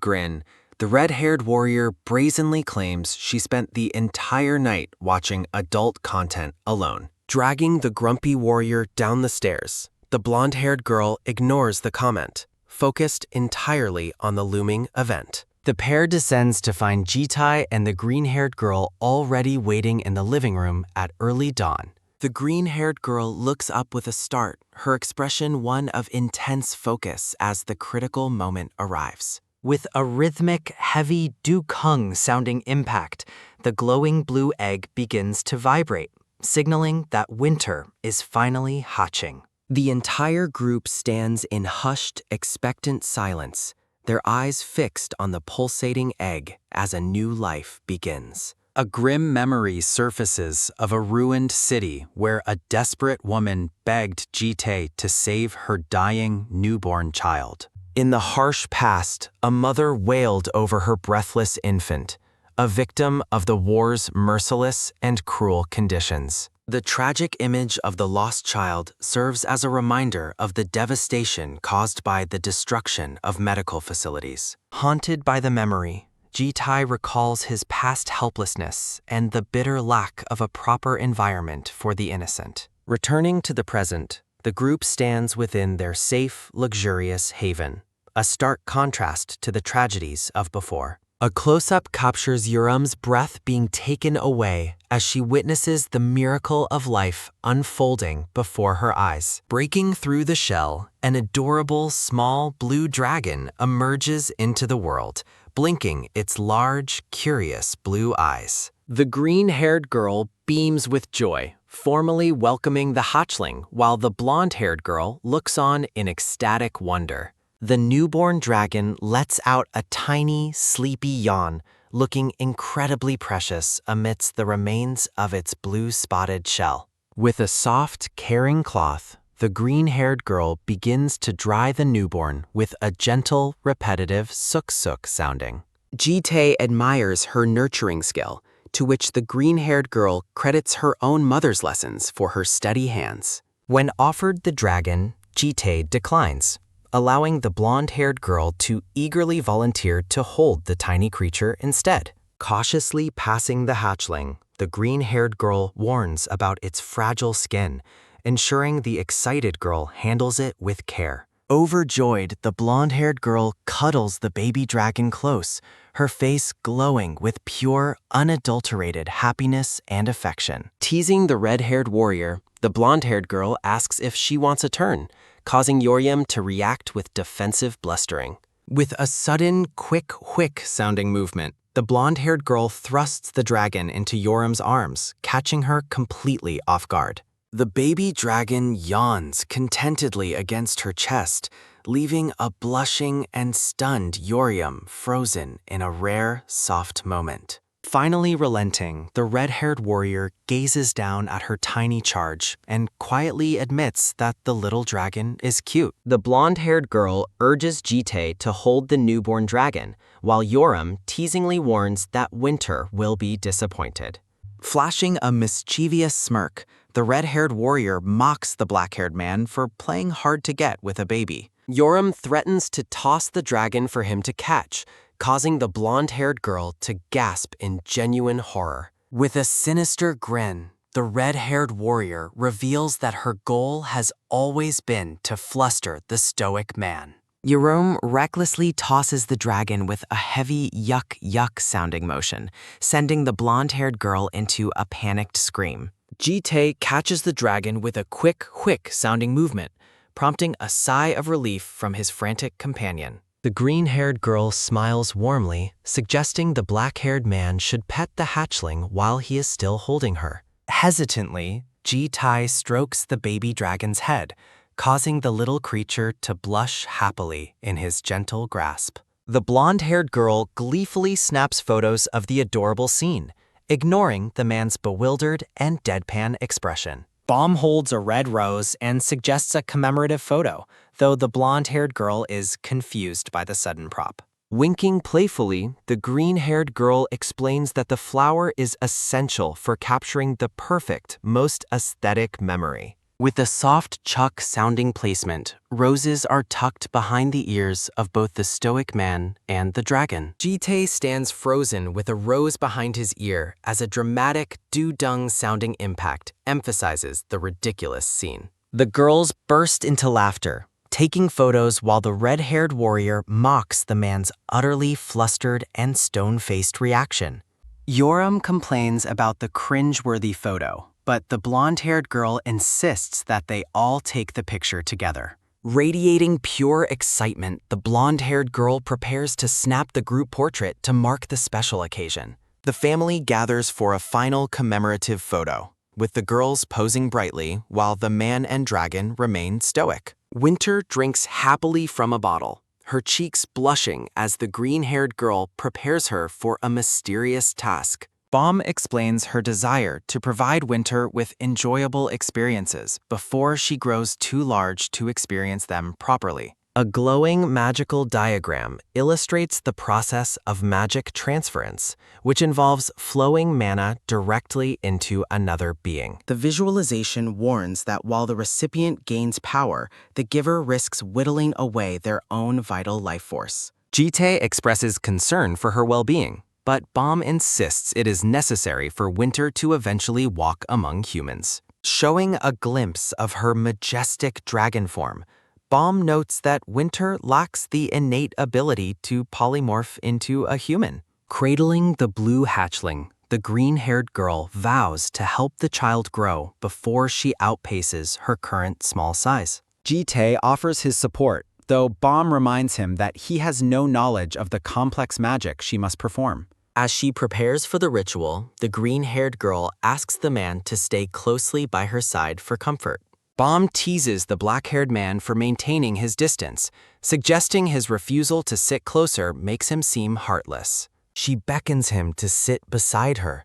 S2: grin, the red-haired warrior brazenly claims she spent the entire night watching adult content alone. Dragging the grumpy warrior down the stairs, the blonde-haired girl ignores the comment, focused entirely on the looming event. The pair descends to find Jitae and the green-haired girl already waiting in the living room at early dawn. The green-haired girl looks up with a start, her expression one of intense focus as the critical moment arrives. With a rhythmic, heavy dukung-sounding impact, the glowing blue egg begins to vibrate, signaling that winter is finally hatching. The entire group stands in hushed, expectant silence, their eyes fixed on the pulsating egg as a new life begins. A grim memory surfaces of a ruined city where a desperate woman begged Jitae to save her dying newborn child. In the harsh past, a mother wailed over her breathless infant, a victim of the war's merciless and cruel conditions. The tragic image of the lost child serves as a reminder of the devastation caused by the destruction of medical facilities. Haunted by the memory, Jitae recalls his past helplessness and the bitter lack of a proper environment for the innocent. Returning to the present, the group stands within their safe, luxurious haven, a stark contrast to the tragedies of before. A close-up captures Euram's breath being taken away as she witnesses the miracle of life unfolding before her eyes. Breaking through the shell, an adorable small blue dragon emerges into the world, blinking its large, curious blue eyes. The green-haired girl beams with joy, formally welcoming the hatchling, while the blonde-haired girl looks on in ecstatic wonder. The newborn dragon lets out a tiny, sleepy yawn, looking incredibly precious amidst the remains of its blue-spotted shell. With a soft, caring cloth, the green-haired girl begins to dry the newborn with a gentle, repetitive suk-suk sounding.
S5: Jitae admires her nurturing skill, to which the green-haired girl credits her own mother's lessons for her steady hands.
S2: When offered the dragon, Jitae declines, allowing the blonde-haired girl to eagerly volunteer to hold the tiny creature instead. Cautiously passing the hatchling, the green-haired girl warns about its fragile skin, ensuring the excited girl handles it with care. Overjoyed, the blonde-haired girl cuddles the baby dragon close, her face glowing with pure, unadulterated happiness and affection. Teasing the red-haired warrior, the blonde-haired girl asks if she wants a turn, causing Yoryam to react with defensive blustering. With a sudden, quick sounding movement, the blonde-haired girl thrusts the dragon into Yoram's arms, catching her completely off guard. The baby dragon yawns contentedly against her chest, leaving a blushing and stunned Yoryam frozen in a rare, soft moment. Finally relenting, the red-haired warrior gazes down at her tiny charge and quietly admits that the little dragon is cute. The blonde-haired girl urges Jitae to hold the newborn dragon, while Yoram teasingly warns that Winter will be disappointed. Flashing a mischievous smirk, the red-haired warrior mocks the black-haired man for playing hard to get with a baby. Yoram threatens to toss the dragon for him to catch, causing the blonde-haired girl to gasp in genuine horror. With a sinister grin, the red-haired warrior reveals that her goal has always been to fluster the stoic man.
S5: Yoram recklessly tosses the dragon with a heavy yuck sounding motion, sending the blonde-haired girl into a panicked scream.
S2: Jitae catches the dragon with a quick sounding movement, prompting a sigh of relief from his frantic companion. The green-haired girl smiles warmly, suggesting the black-haired man should pet the hatchling while he is still holding her. Hesitantly, Jitae strokes the baby dragon's head, causing the little creature to blush happily in his gentle grasp. The blonde-haired girl gleefully snaps photos of the adorable scene, ignoring the man's bewildered and deadpan expression. Bomb holds a red rose and suggests a commemorative photo, though the blonde-haired girl is confused by the sudden prop. Winking playfully, the green-haired girl explains that the flower is essential for capturing the perfect, most aesthetic memory.
S5: With a soft chuck-sounding placement, roses are tucked behind the ears of both the stoic man and the dragon.
S2: Jitae stands frozen with a rose behind his ear as a dramatic, doo-dung-sounding impact emphasizes the ridiculous scene. The girls burst into laughter, taking photos while the red-haired warrior mocks the man's utterly flustered and stone-faced reaction. Yoram complains about the cringe-worthy photo, but the blonde-haired girl insists that they all take the picture together. Radiating pure excitement, the blonde-haired girl prepares to snap the group portrait to mark the special occasion. The family gathers for a final commemorative photo, with the girls posing brightly while the man and dragon remain stoic. Winter drinks happily from a bottle, her cheeks blushing as the green-haired girl prepares her for a mysterious task. Bomb explains her desire to provide Winter with enjoyable experiences before she grows too large to experience them properly. A glowing magical diagram illustrates the process of magic transference, which involves flowing mana directly into another being. The visualization warns that while the recipient gains power, the giver risks whittling away their own vital life force. Jitae expresses concern for her well-being, but Bomb insists it is necessary for Winter to eventually walk among humans. Showing a glimpse of her majestic dragon form, Bomb notes that Winter lacks the innate ability to polymorph into a human.
S1: Cradling the blue hatchling, the green-haired girl vows to help the child grow before she outpaces her current small size.
S2: Ji-tae offers his support, though Bom reminds him that he has no knowledge of the complex magic she must perform.
S3: As she prepares for the ritual, the green-haired girl asks the man to stay closely by her side for comfort.
S1: Bom teases the black-haired man for maintaining his distance, suggesting his refusal to sit closer makes him seem heartless. She beckons him to sit beside her,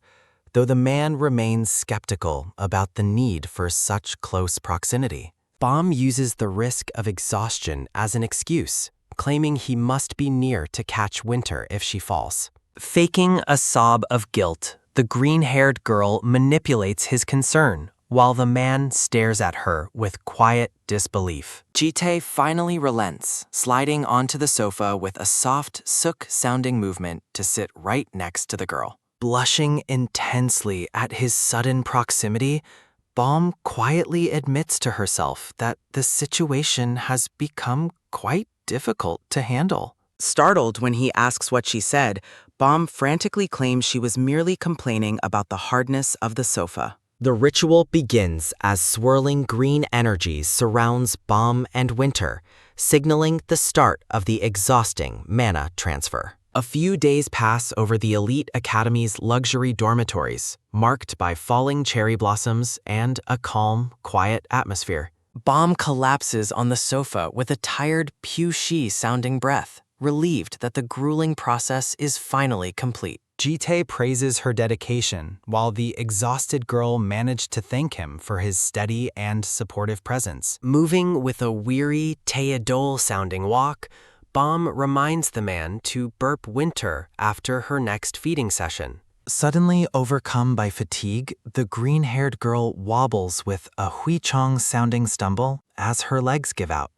S1: though the man remains skeptical about the need for such close proximity. Bom uses the risk of exhaustion as an excuse, claiming he must be near to catch Winter if she falls. Faking a sob of guilt, the green-haired girl manipulates his concern, while the man stares at her with quiet disbelief. Ji-tae finally relents, sliding onto the sofa with a soft, sook-sounding movement to sit right next to the girl. Blushing intensely at his sudden proximity, Bom quietly admits to herself that the situation has become quite difficult to handle.
S5: Startled when he asks what she said, Bom frantically claims she was merely complaining about the hardness of the sofa.
S3: The ritual begins as swirling green energies surrounds Bom and Winter, signaling the start of the exhausting mana transfer.
S1: A few days pass over the elite academy's luxury dormitories, marked by falling cherry blossoms and a calm, quiet atmosphere. Bom collapses on the sofa with a tired, Pu-shi-sounding breath, relieved that the grueling process is finally complete.
S2: Ji-tae praises her dedication, while the exhausted girl managed to thank him for his steady and supportive presence.
S1: Moving with a weary, Teodol-sounding walk, Bom reminds the man to burp Winter after her next feeding session. Suddenly overcome by fatigue, the green-haired girl wobbles with a Huichong-sounding stumble as her legs give out.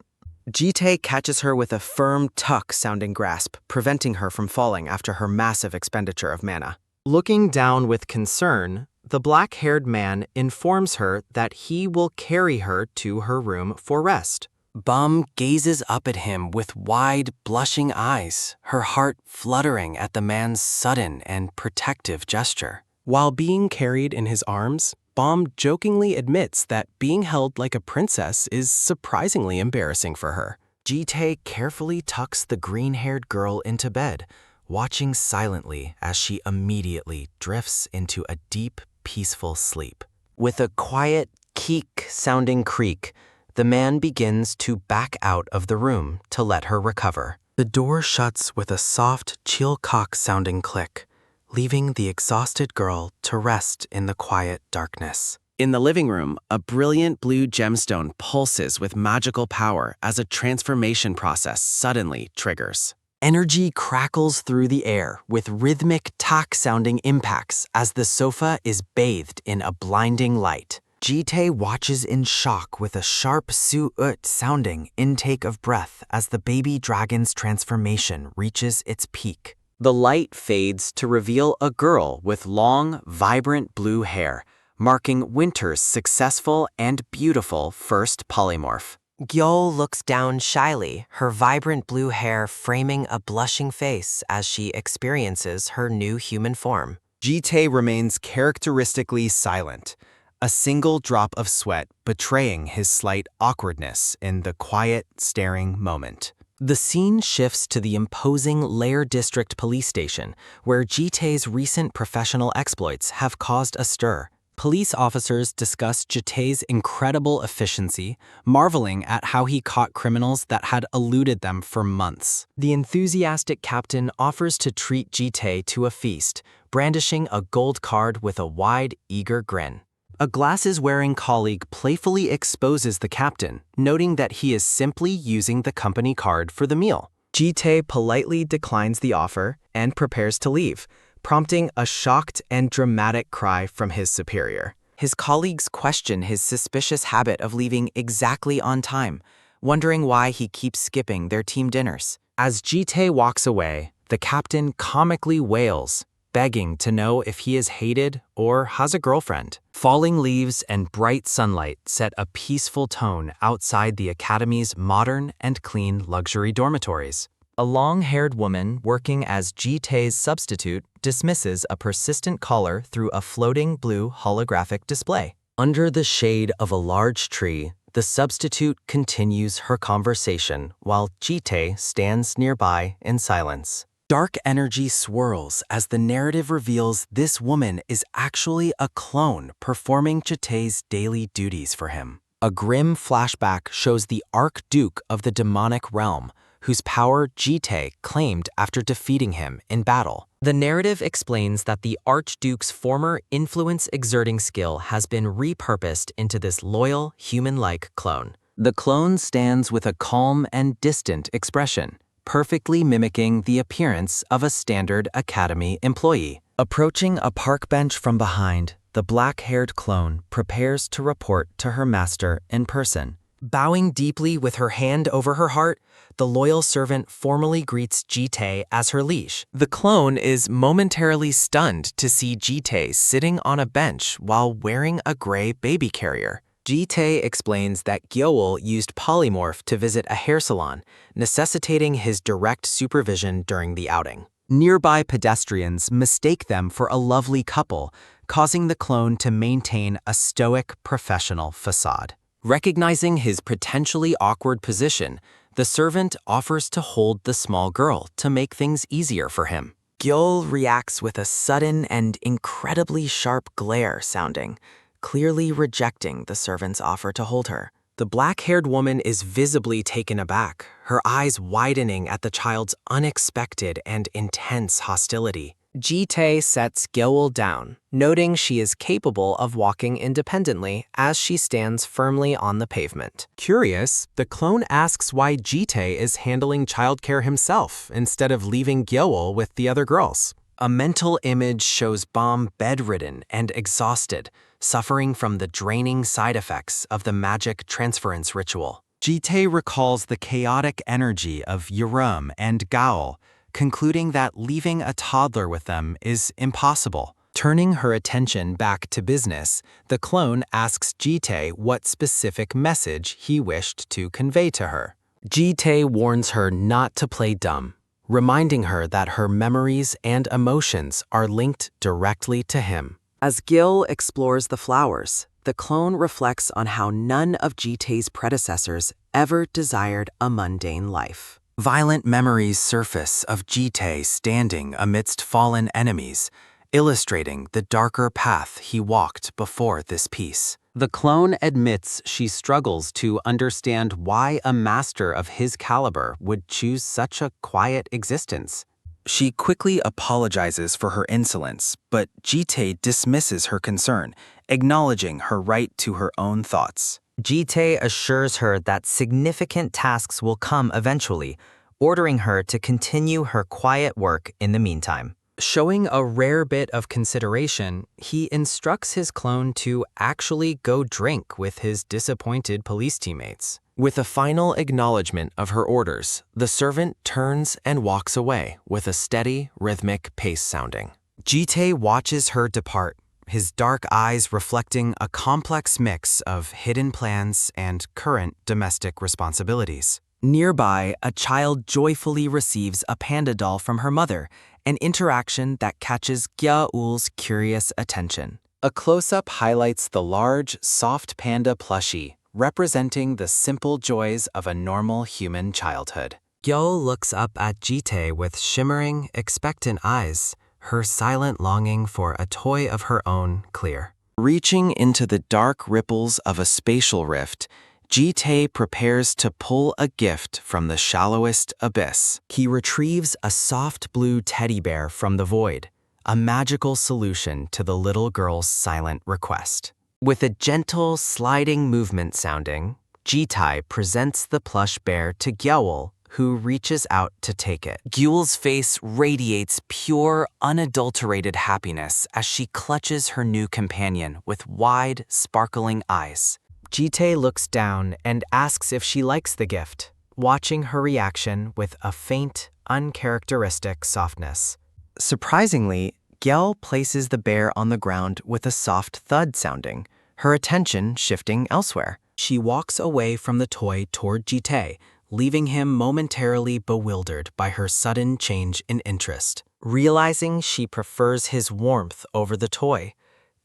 S5: Ji-tae catches her with a firm tuck-sounding grasp, preventing her from falling after her massive expenditure of mana.
S1: Looking down with concern, the black-haired man informs her that he will carry her to her room for rest. Bom gazes up at him with wide, blushing eyes, her heart fluttering at the man's sudden and protective gesture. While being carried in his arms, Bom jokingly admits that being held like a princess is surprisingly embarrassing for her. Ji-tae carefully tucks the green-haired girl into bed, watching silently as she immediately drifts into a deep, peaceful sleep. With a quiet, keek-sounding creak, the man begins to back out of the room to let her recover. The door shuts with a soft, chilcock-sounding click, leaving the exhausted girl to rest in the quiet darkness. In the living room, a brilliant blue gemstone pulses with magical power as a transformation process suddenly triggers. Energy crackles through the air with rhythmic tak-sounding impacts as the sofa is bathed in a blinding light. Ji-tae watches in shock with a sharp su-ut-sounding intake of breath as the baby dragon's transformation reaches its peak. The light fades to reveal a girl with long, vibrant blue hair, marking Winter's successful and beautiful first polymorph.
S5: Gyo looks down shyly, her vibrant blue hair framing a blushing face as she experiences her new human form.
S2: Ji-tae remains characteristically silent, a single drop of sweat betraying his slight awkwardness in the quiet, staring moment.
S1: The scene shifts to the imposing Lair District Police Station, where Ji-tae's recent professional exploits have caused a stir. Police officers discuss Ji-tae's incredible efficiency, marveling at how he caught criminals that had eluded them for months. The enthusiastic captain offers to treat Ji-tae to a feast, brandishing a gold card with a wide, eager grin. A glasses-wearing colleague playfully exposes the captain, noting that he is simply using the company card for the meal. Ji-tae politely declines the offer and prepares to leave, prompting a shocked and dramatic cry from his superior. His colleagues question his suspicious habit of leaving exactly on time, wondering why he keeps skipping their team dinners. As Ji-tae walks away, the captain comically wails, begging to know if he is hated or has a girlfriend. Falling leaves and bright sunlight set a peaceful tone outside the academy's modern and clean luxury dormitories.
S2: A long-haired woman working as Jitae's substitute dismisses a persistent caller through a floating blue holographic display. Under the shade of a large tree, the substitute continues her conversation while Jitae stands nearby in silence.
S1: Dark energy swirls as the narrative reveals this woman is actually a clone performing Jitae's daily duties for him. A grim flashback shows the Archduke of the demonic realm, whose power Jitae claimed after defeating him in battle.
S2: The narrative explains that the Archduke's former influence-exerting skill has been repurposed into this loyal, human-like clone. The clone stands with a calm and distant expression, perfectly mimicking the appearance of a standard academy employee. Approaching a park bench from behind, the black-haired clone prepares to report to her master in person. Bowing deeply with her hand over her heart, the loyal servant formally greets Jitae as her liege. The clone is momentarily stunned to see Jitae sitting on a bench while wearing a gray baby carrier. Jitae explains that Gyeol used polymorph to visit a hair salon, necessitating his direct supervision during the outing. Nearby pedestrians mistake them for a lovely couple, causing the clone to maintain a stoic, professional facade. Recognizing his potentially awkward position, the servant offers to hold the small girl to make things easier for him.
S5: Gyeol reacts with a sudden and incredibly sharp glare sounding, clearly rejecting the servant's offer to hold her.
S3: The black-haired woman is visibly taken aback, her eyes widening at the child's unexpected and intense hostility.
S2: Jitae sets Gyeol down, noting she is capable of walking independently as she stands firmly on the pavement.
S3: Curious, the clone asks why Jitae is handling childcare himself instead of leaving Gyeol with the other girls. A mental image shows Bom bedridden and exhausted, suffering from the draining side effects of the magic transference ritual.
S1: Jitae recalls the chaotic energy of Yerum and Gaol, concluding that leaving a toddler with them is impossible. Turning her attention back to business, the clone asks Jitae what specific message he wished to convey to her.
S3: Jitae warns her not to play dumb, reminding her that her memories and emotions are linked directly to him.
S5: As Gil explores the flowers, the clone reflects on how none of Jitae's predecessors ever desired a mundane life.
S1: Violent memories surface of Jitae standing amidst fallen enemies, illustrating the darker path he walked before this piece.
S3: The clone admits she struggles to understand why a master of his caliber would choose such a quiet existence.
S1: She quickly apologizes for her insolence, but Jitae dismisses her concern, acknowledging her right to her own thoughts.
S2: Jitae assures her that significant tasks will come eventually, ordering her to continue her quiet work in the meantime. Showing a rare bit of consideration, he instructs his clone to actually go drink with his disappointed police teammates.
S3: With a final acknowledgement of her orders, the servant turns and walks away with a steady, rhythmic pace sounding.
S1: Jitae watches her depart, his dark eyes reflecting a complex mix of hidden plans and current domestic responsibilities.
S5: Nearby, a child joyfully receives a panda doll from her mother, an interaction that catches Gyeol's curious attention.
S1: A close-up highlights the large, soft panda plushie, representing the simple joys of a normal human childhood.
S2: Gyeol looks up at Jitae with shimmering, expectant eyes, her silent longing for a toy of her own clear.
S1: Reaching into the dark ripples of a spatial rift, Jitae prepares to pull a gift from the shallowest abyss.
S2: He retrieves a soft blue teddy bear from the void, a magical solution to the little girl's silent request. With a gentle, sliding movement sounding, Jitae presents the plush bear to Gyeol, who reaches out to take it.
S5: Gyeol's face radiates pure, unadulterated happiness as she clutches her new companion with wide, sparkling eyes.
S2: Jitae looks down and asks if she likes the gift, watching her reaction with a faint, uncharacteristic softness. Surprisingly, Gyeol places the bear on the ground with a soft thud sounding, her attention shifting elsewhere. She walks away from the toy toward Jitae, leaving him momentarily bewildered by her sudden change in interest. Realizing she prefers his warmth over the toy,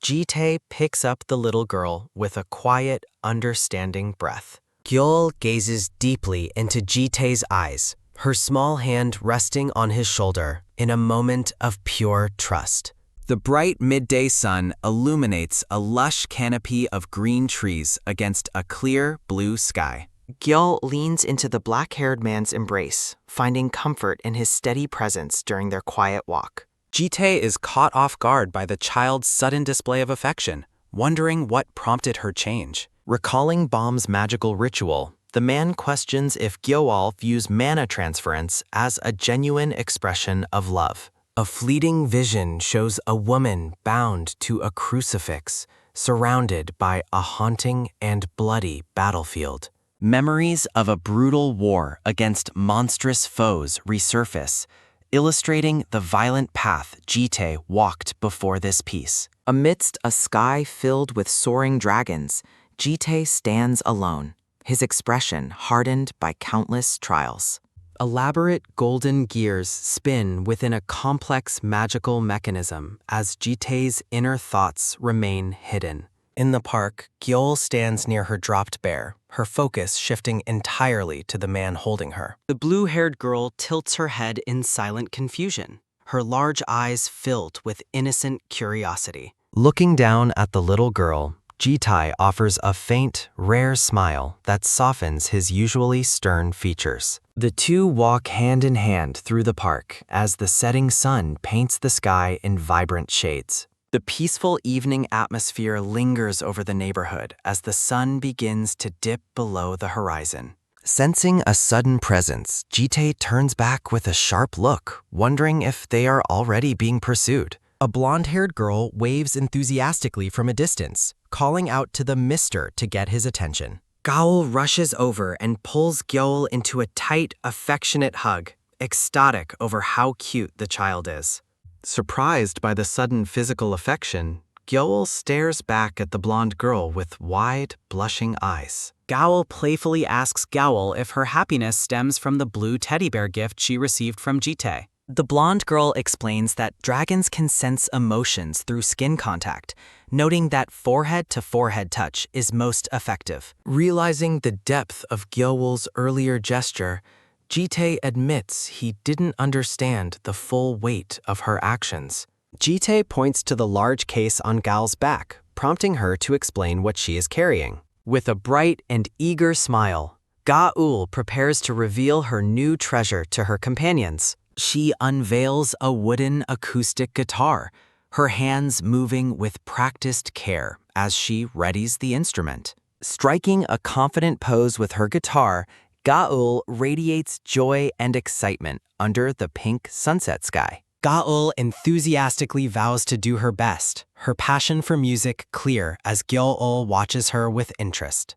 S2: Ji-tae picks up the little girl with a quiet, understanding breath.
S4: Gyeol gazes deeply into Ji-tae's eyes, her small hand resting on his shoulder in a moment of pure trust.
S1: The bright midday sun illuminates a lush canopy of green trees against a clear blue sky.
S5: Gyeol leans into the black-haired man's embrace, finding comfort in his steady presence during their quiet walk.
S1: Ji-tae is caught off guard by the child's sudden display of affection, wondering what prompted her change.
S2: Recalling Baum's magical ritual, the man questions if Gyeol views mana transference as a genuine expression of love.
S4: A fleeting vision shows a woman bound to a crucifix, surrounded by a haunting and bloody battlefield.
S2: Memories of a brutal war against monstrous foes resurface, illustrating the violent path Ji-tae walked before this piece.
S5: Amidst a sky filled with soaring dragons, Ji-tae stands alone, his expression hardened by countless trials.
S4: Elaborate golden gears spin within a complex magical mechanism as Ji-tae's inner thoughts remain hidden. In the park, Gyeol stands near her dropped bear, her focus shifting entirely to the man holding her.
S2: The blue-haired girl tilts her head in silent confusion, her large eyes filled with innocent curiosity.
S4: Looking down at the little girl, Ji-tae offers a faint, rare smile that softens his usually stern features. The two walk hand in hand through the park as the setting sun paints the sky in vibrant shades.
S2: The peaceful evening atmosphere lingers over the neighborhood as the sun begins to dip below the horizon.
S4: Sensing a sudden presence, Ji-tae turns back with a sharp look, wondering if they are already being pursued. A blonde-haired girl waves enthusiastically from a distance, calling out to the mister to get his attention. Gaol rushes over and pulls Gyeol into a tight, affectionate hug, ecstatic over how cute the child is.
S1: Surprised by the sudden physical affection, Gyeol stares back at the blonde girl with wide, blushing eyes.
S2: Gaol playfully asks Gaol if her happiness stems from the blue teddy bear gift she received from Ji-tae. The blonde girl explains that dragons can sense emotions through skin contact, noting that forehead-to-forehead touch is most effective.
S4: Realizing the depth of Gyeol's earlier gesture, Ji-tae admits he didn't understand the full weight of her actions. Ji-tae points to the large case on Gaol's back, prompting her to explain what she is carrying. With a bright and eager smile, Gaol prepares to reveal her new treasure to her companions.
S2: She unveils a wooden acoustic guitar, her hands moving with practiced care as she readies the instrument. Striking a confident pose with her guitar, Gaol radiates joy and excitement under the pink sunset sky.
S4: Gaol enthusiastically vows to do her best, her passion for music clear as Gyeol watches her with interest.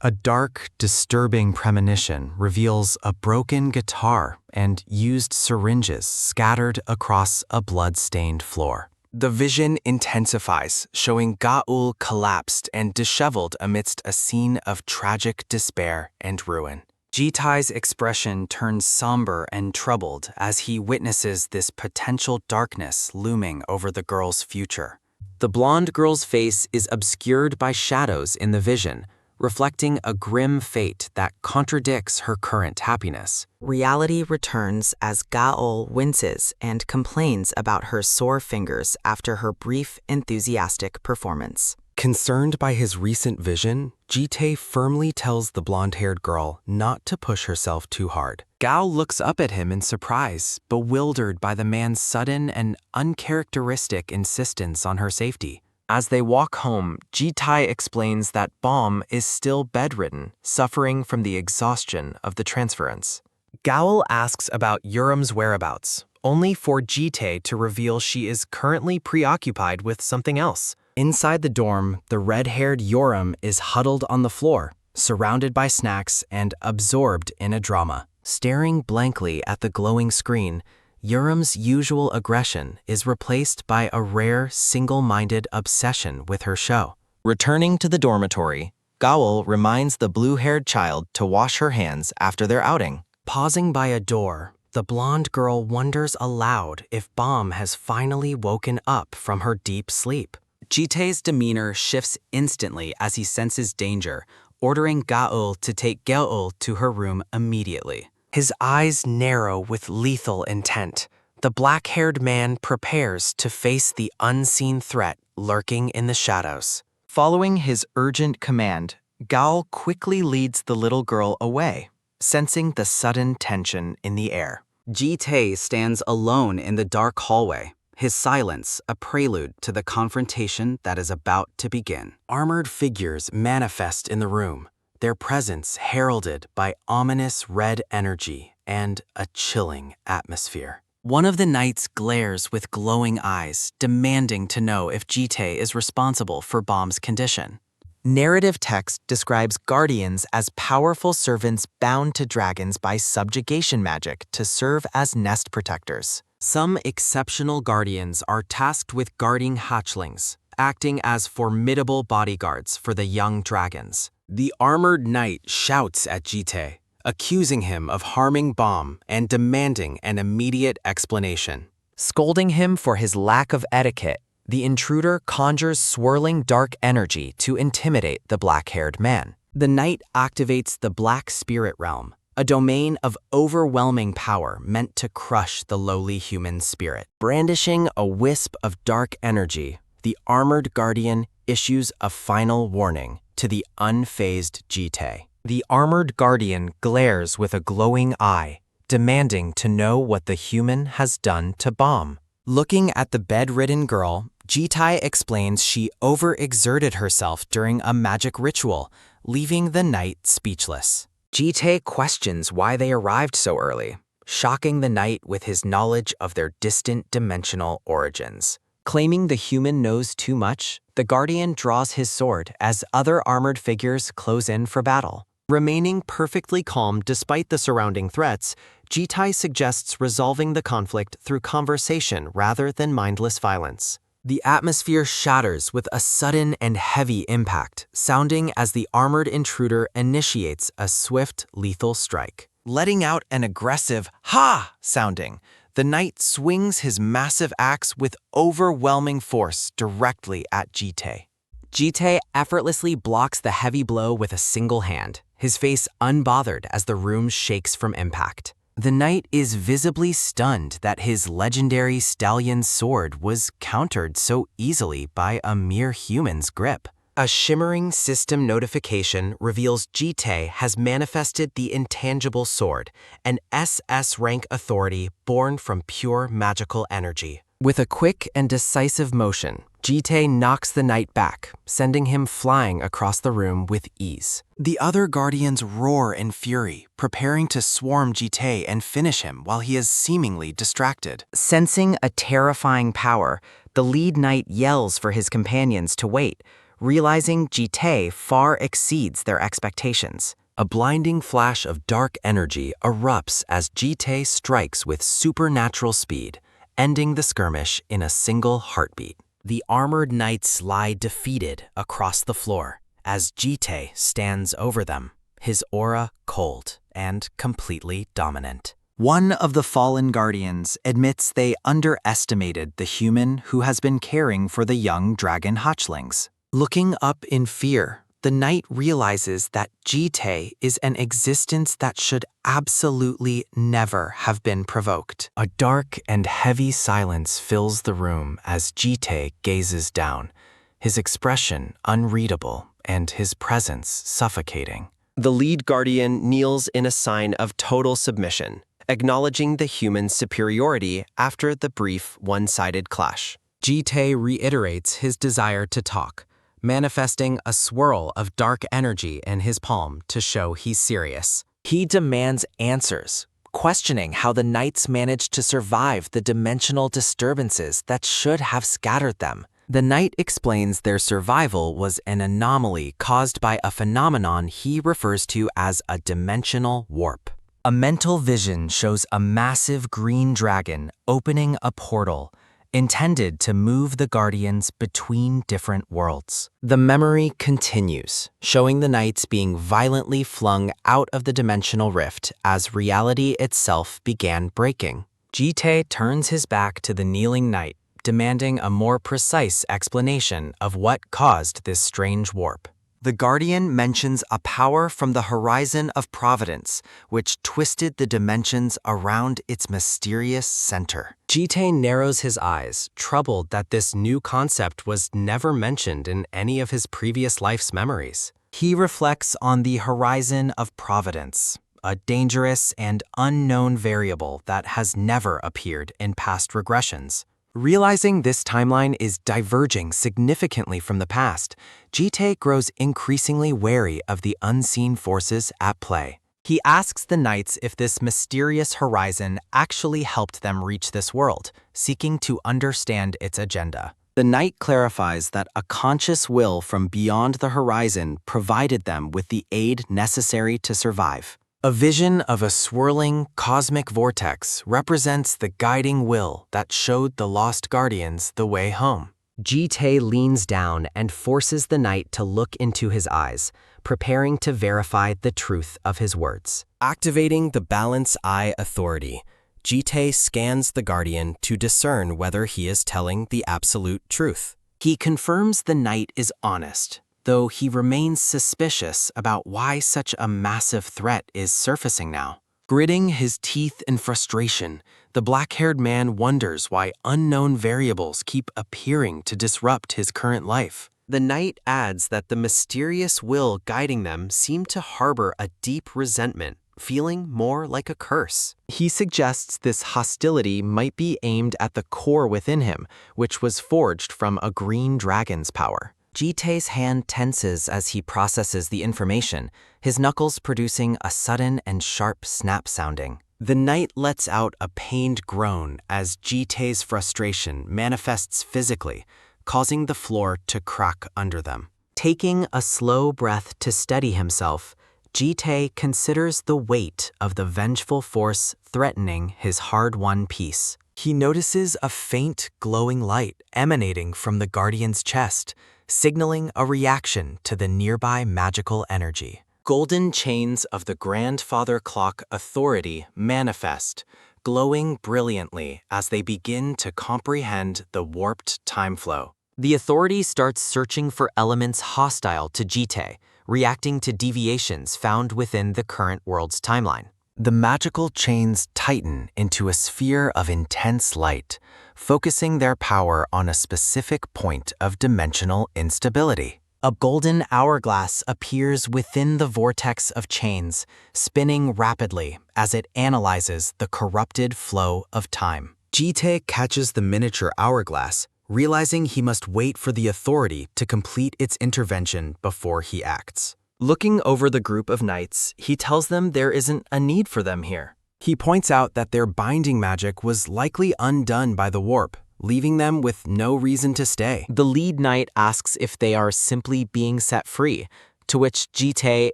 S4: A dark, disturbing premonition reveals a broken guitar and used syringes scattered across a blood-stained floor.
S1: The vision intensifies, showing Gaul collapsed and disheveled amidst a scene of tragic despair and ruin.
S2: Ji-tae's expression turns somber and troubled as he witnesses this potential darkness looming over the girl's future.
S1: The blonde girl's face is obscured by shadows in the vision, reflecting a grim fate that contradicts her current happiness.
S5: Reality returns as Gaol winces and complains about her sore fingers after her brief, enthusiastic performance.
S4: Concerned by his recent vision, Ji-tae firmly tells the blonde-haired girl not to push herself too hard.
S1: Gao looks up at him in surprise, bewildered by the man's sudden and uncharacteristic insistence on her safety. As they walk home, Ji-tae explains that Baum is still bedridden, suffering from the exhaustion of the transference.
S4: Gaol asks about Urim's whereabouts, only for Ji-tae to reveal she is currently preoccupied with something else. Inside the dorm, the red-haired Urim is huddled on the floor, surrounded by snacks and absorbed in a drama. Staring blankly at the glowing screen, Urim's usual aggression is replaced by a rare, single-minded obsession with her show. Returning to the dormitory, Gaol reminds the blue-haired child to wash her hands after their outing.
S2: Pausing by a door, the blonde girl wonders aloud if Bomb has finally woken up from her deep sleep. Jitae's demeanor shifts instantly as he senses danger, ordering Gaol to take Gaol to her room immediately. His eyes narrow with lethal intent. The black-haired man prepares to face the unseen threat lurking in the shadows.
S4: Following his urgent command, Gaol quickly leads the little girl away, sensing the sudden tension in the air.
S2: Jitae stands alone in the dark hallway, his silence a prelude to the confrontation that is about to begin. Armored figures manifest in the room, their presence heralded by ominous red energy and a chilling atmosphere. One of the knights glares with glowing eyes, demanding to know if Jitae is responsible for Bomb's condition.
S4: Narrative text describes guardians as powerful servants bound to dragons by subjugation magic to serve as nest protectors.
S2: Some exceptional guardians are tasked with guarding hatchlings, acting as formidable bodyguards for the young dragons. The armored knight shouts at Jitae, accusing him of harming Bomb and demanding an immediate explanation.
S4: Scolding him for his lack of etiquette, the intruder conjures swirling dark energy to intimidate the black-haired man.
S2: The knight activates the Black Spirit Realm, a domain of overwhelming power meant to crush the lowly human spirit. Brandishing a wisp of dark energy, the armored guardian issues a final warning to the unfazed Jitae.
S4: The armored guardian glares with a glowing eye, demanding to know what the human has done to Bomb.
S2: Looking at the bedridden girl, Jitae explains she overexerted herself during a magic ritual, leaving the knight speechless. Jitae questions why they arrived so early, shocking the knight with his knowledge of their distant dimensional origins. Claiming the human knows too much, the guardian draws his sword as other armored figures close in for battle. Remaining perfectly calm despite the surrounding threats, Jitae suggests resolving the conflict through conversation rather than mindless violence. The atmosphere shatters with a sudden and heavy impact, sounding as the armored intruder initiates a swift, lethal strike.
S4: Letting out an aggressive "ha" sounding, the knight swings his massive axe with overwhelming force directly at Jitae.
S2: Jitae effortlessly blocks the heavy blow with a single hand, his face unbothered as the room shakes from impact. The knight is visibly stunned that his legendary stallion sword was countered so easily by a mere human's grip. A shimmering system notification reveals Jitae has manifested the intangible sword, an SS rank authority born from pure magical energy. With a quick and decisive motion, Jitae knocks the knight back, sending him flying across the room with ease. The other guardians roar in fury, preparing to swarm Jitae and finish him while he is seemingly distracted. Sensing a terrifying power, the lead knight yells for his companions to wait, realizing Jitae far exceeds their expectations. A blinding flash of dark energy erupts as Jitae strikes with supernatural speed, ending the skirmish in a single heartbeat. The armored knights lie defeated across the floor as Jitae stands over them, his aura cold and completely dominant. One of the fallen guardians admits they underestimated the human who has been caring for the young dragon hatchlings. Looking up in fear, the knight realizes that Jitae is an existence that should absolutely never have been provoked. A dark and heavy silence fills the room as Jitae gazes down, his expression unreadable and his presence suffocating. The lead guardian kneels in a sign of total submission, acknowledging the human's superiority after the brief one-sided clash. Jitae reiterates his desire to talk, manifesting a swirl of dark energy in his palm to show he's serious. He demands answers, questioning how the knights managed to survive the dimensional disturbances that should have scattered them. The knight explains their survival was an anomaly caused by a phenomenon he refers to as a dimensional warp. A mental vision shows a massive green dragon opening a portal, intended to move the guardians between different worlds. The memory continues, showing the knights being violently flung out of the dimensional rift as reality itself began breaking. Jite turns his back to the kneeling knight, demanding a more precise explanation of what caused this strange warp.
S4: The Guardian mentions a power from the horizon of providence, which twisted the dimensions around its mysterious center.
S1: Jite narrows his eyes, troubled that this new concept was never mentioned in any of his previous life's memories.
S2: He reflects on the horizon of providence, a dangerous and unknown variable that has never appeared in past regressions.
S1: Realizing this timeline is diverging significantly from the past, Jite grows increasingly wary of the unseen forces at play.
S2: He asks the knights if this mysterious horizon actually helped them reach this world, seeking to understand its agenda. The knight clarifies that a conscious will from beyond the horizon provided them with the aid necessary to survive.
S1: A vision of a swirling cosmic vortex represents the guiding will that showed the lost guardians the way home.
S3: Jite leans down and forces the knight to look into his eyes, preparing to verify the truth of his words.
S1: Activating the Balance Eye authority, Jite scans the guardian to discern whether he is telling the absolute truth.
S2: He confirms the knight is honest, though he remains suspicious about why such a massive threat is surfacing now.
S1: Gritting his teeth in frustration, the black-haired man wonders why unknown variables keep appearing to disrupt his current life.
S3: The knight adds that the mysterious will guiding them seemed to harbor a deep resentment, feeling more like a curse.
S2: He suggests this hostility might be aimed at the core within him, which was forged from a green dragon's power. Jite's hand tenses as he processes the information, his knuckles producing a sudden and sharp snap sounding.
S1: The knight lets out a pained groan as Jite's frustration manifests physically, causing the floor to crack under them.
S2: Taking a slow breath to steady himself, Jite considers the weight of the vengeful force threatening his hard-won peace.
S1: He notices a faint, glowing light emanating from the guardian's chest, signaling a reaction to the nearby magical energy. Golden chains of the Grandfather Clock authority manifest, glowing brilliantly as they begin to comprehend the warped time flow.
S2: The authority starts searching for elements hostile to Jite, reacting to deviations found within the current world's timeline.
S1: The magical chains tighten into a sphere of intense light, focusing their power on a specific point of dimensional instability.
S2: A golden hourglass appears within the vortex of chains, spinning rapidly as it analyzes the corrupted flow of time.
S1: Jite catches the miniature hourglass, realizing he must wait for the authority to complete its intervention before he acts. Looking over the group of knights, he tells them there isn't a need for them here. He points out that their binding magic was likely undone by the warp, leaving them with no reason to stay.
S2: The lead knight asks if they are simply being set free, to which Jite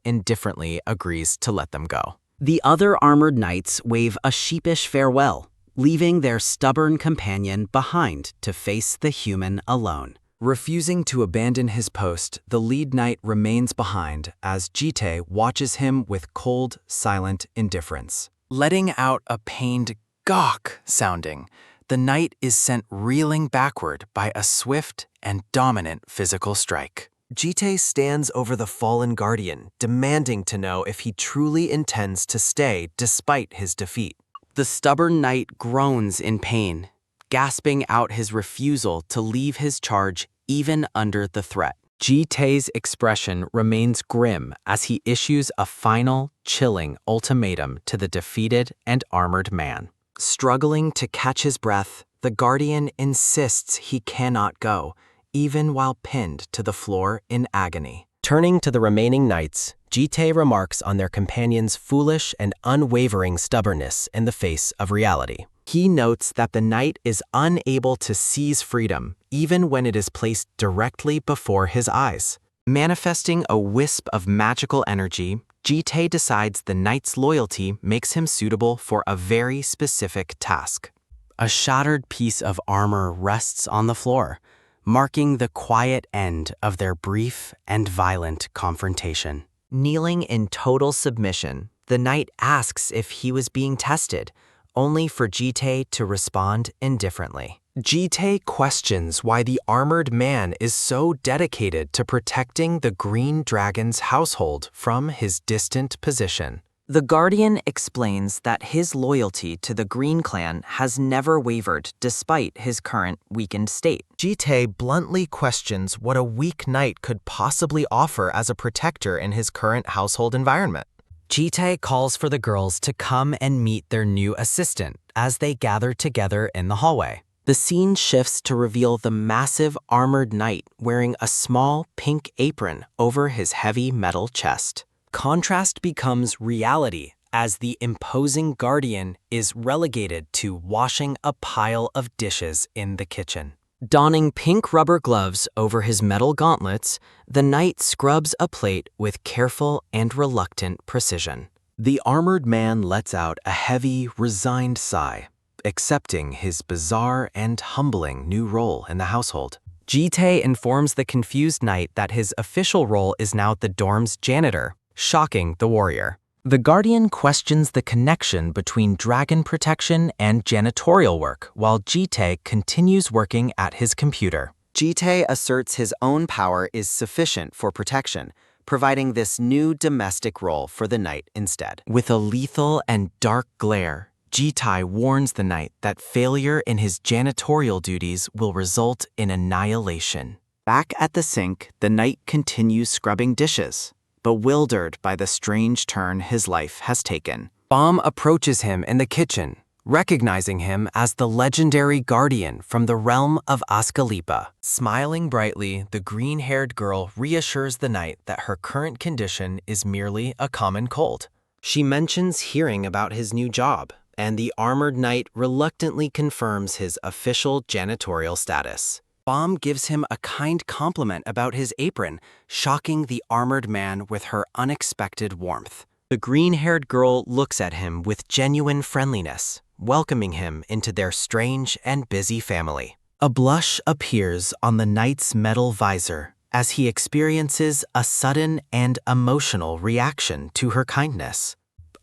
S2: indifferently agrees to let them go.
S5: The other armored knights wave a sheepish farewell, leaving their stubborn companion behind to face the human alone.
S1: Refusing to abandon his post, the lead knight remains behind as Jite watches him with cold, silent indifference. Letting out a pained gawk sounding, the knight is sent reeling backward by a swift and dominant physical strike. Jite stands over the fallen guardian, demanding to know if he truly intends to stay despite his defeat.
S2: The stubborn knight groans in pain, gasping out his refusal to leave his charge even under the threat.
S1: Jite's expression remains grim as he issues a final, chilling ultimatum to the defeated and armored man.
S2: Struggling to catch his breath, the guardian insists he cannot go, even while pinned to the floor in agony.
S1: Turning to the remaining knights, Jite remarks on their companion's foolish and unwavering stubbornness in the face of reality.
S2: He notes that the knight is unable to seize freedom, even when it is placed directly before his eyes. Manifesting a wisp of magical energy, Jite decides the knight's loyalty makes him suitable for a very specific task. A shattered piece of armor rests on the floor, marking the quiet end of their brief and violent confrontation.
S3: Kneeling in total submission, the knight asks if he was being tested, only for Jite to respond indifferently.
S4: Jite questions why the armored man is so dedicated to protecting the green dragon's household from his distant position.
S3: The Guardian explains that his loyalty to the Green Clan has never wavered despite his current weakened state.
S4: Jite bluntly questions what a weak knight could possibly offer as a protector in his current household environment.
S2: Jite calls for the girls to come and meet their new assistant as they gather together in the hallway.
S3: The scene shifts to reveal the massive armored knight wearing a small pink apron over his heavy metal chest.
S2: Contrast becomes reality as the imposing Guardian is relegated to washing a pile of dishes in the kitchen.
S3: Donning pink rubber gloves over his metal gauntlets, the knight scrubs a plate with careful and reluctant precision.
S1: The armored man lets out a heavy, resigned sigh, accepting his bizarre and humbling new role in the household.
S2: Jite informs the confused knight that his official role is now the dorm's janitor, shocking the warrior.
S1: The Guardian questions the connection between dragon protection and janitorial work, while Jite continues working at his computer.
S3: Jite asserts his own power is sufficient for protection, providing this new domestic role for the knight instead.
S1: With a lethal and dark glare, Jite warns the knight that failure in his janitorial duties will result in annihilation.
S3: Back at the sink, the knight continues scrubbing dishes, bewildered by the strange turn his life has taken.
S1: Bomb approaches him in the kitchen, recognizing him as the legendary Guardian from the realm of Askalepa. Smiling brightly, the green-haired girl reassures the knight that her current condition is merely a common cold.
S2: She mentions hearing about his new job, and the armored knight reluctantly confirms his official janitorial status. Bomb gives him a kind compliment about his apron, shocking the armored man with her unexpected warmth. The green-haired girl looks at him with genuine friendliness, welcoming him into their strange and busy family.
S1: A blush appears on the knight's metal visor as he experiences a sudden and emotional reaction to her kindness.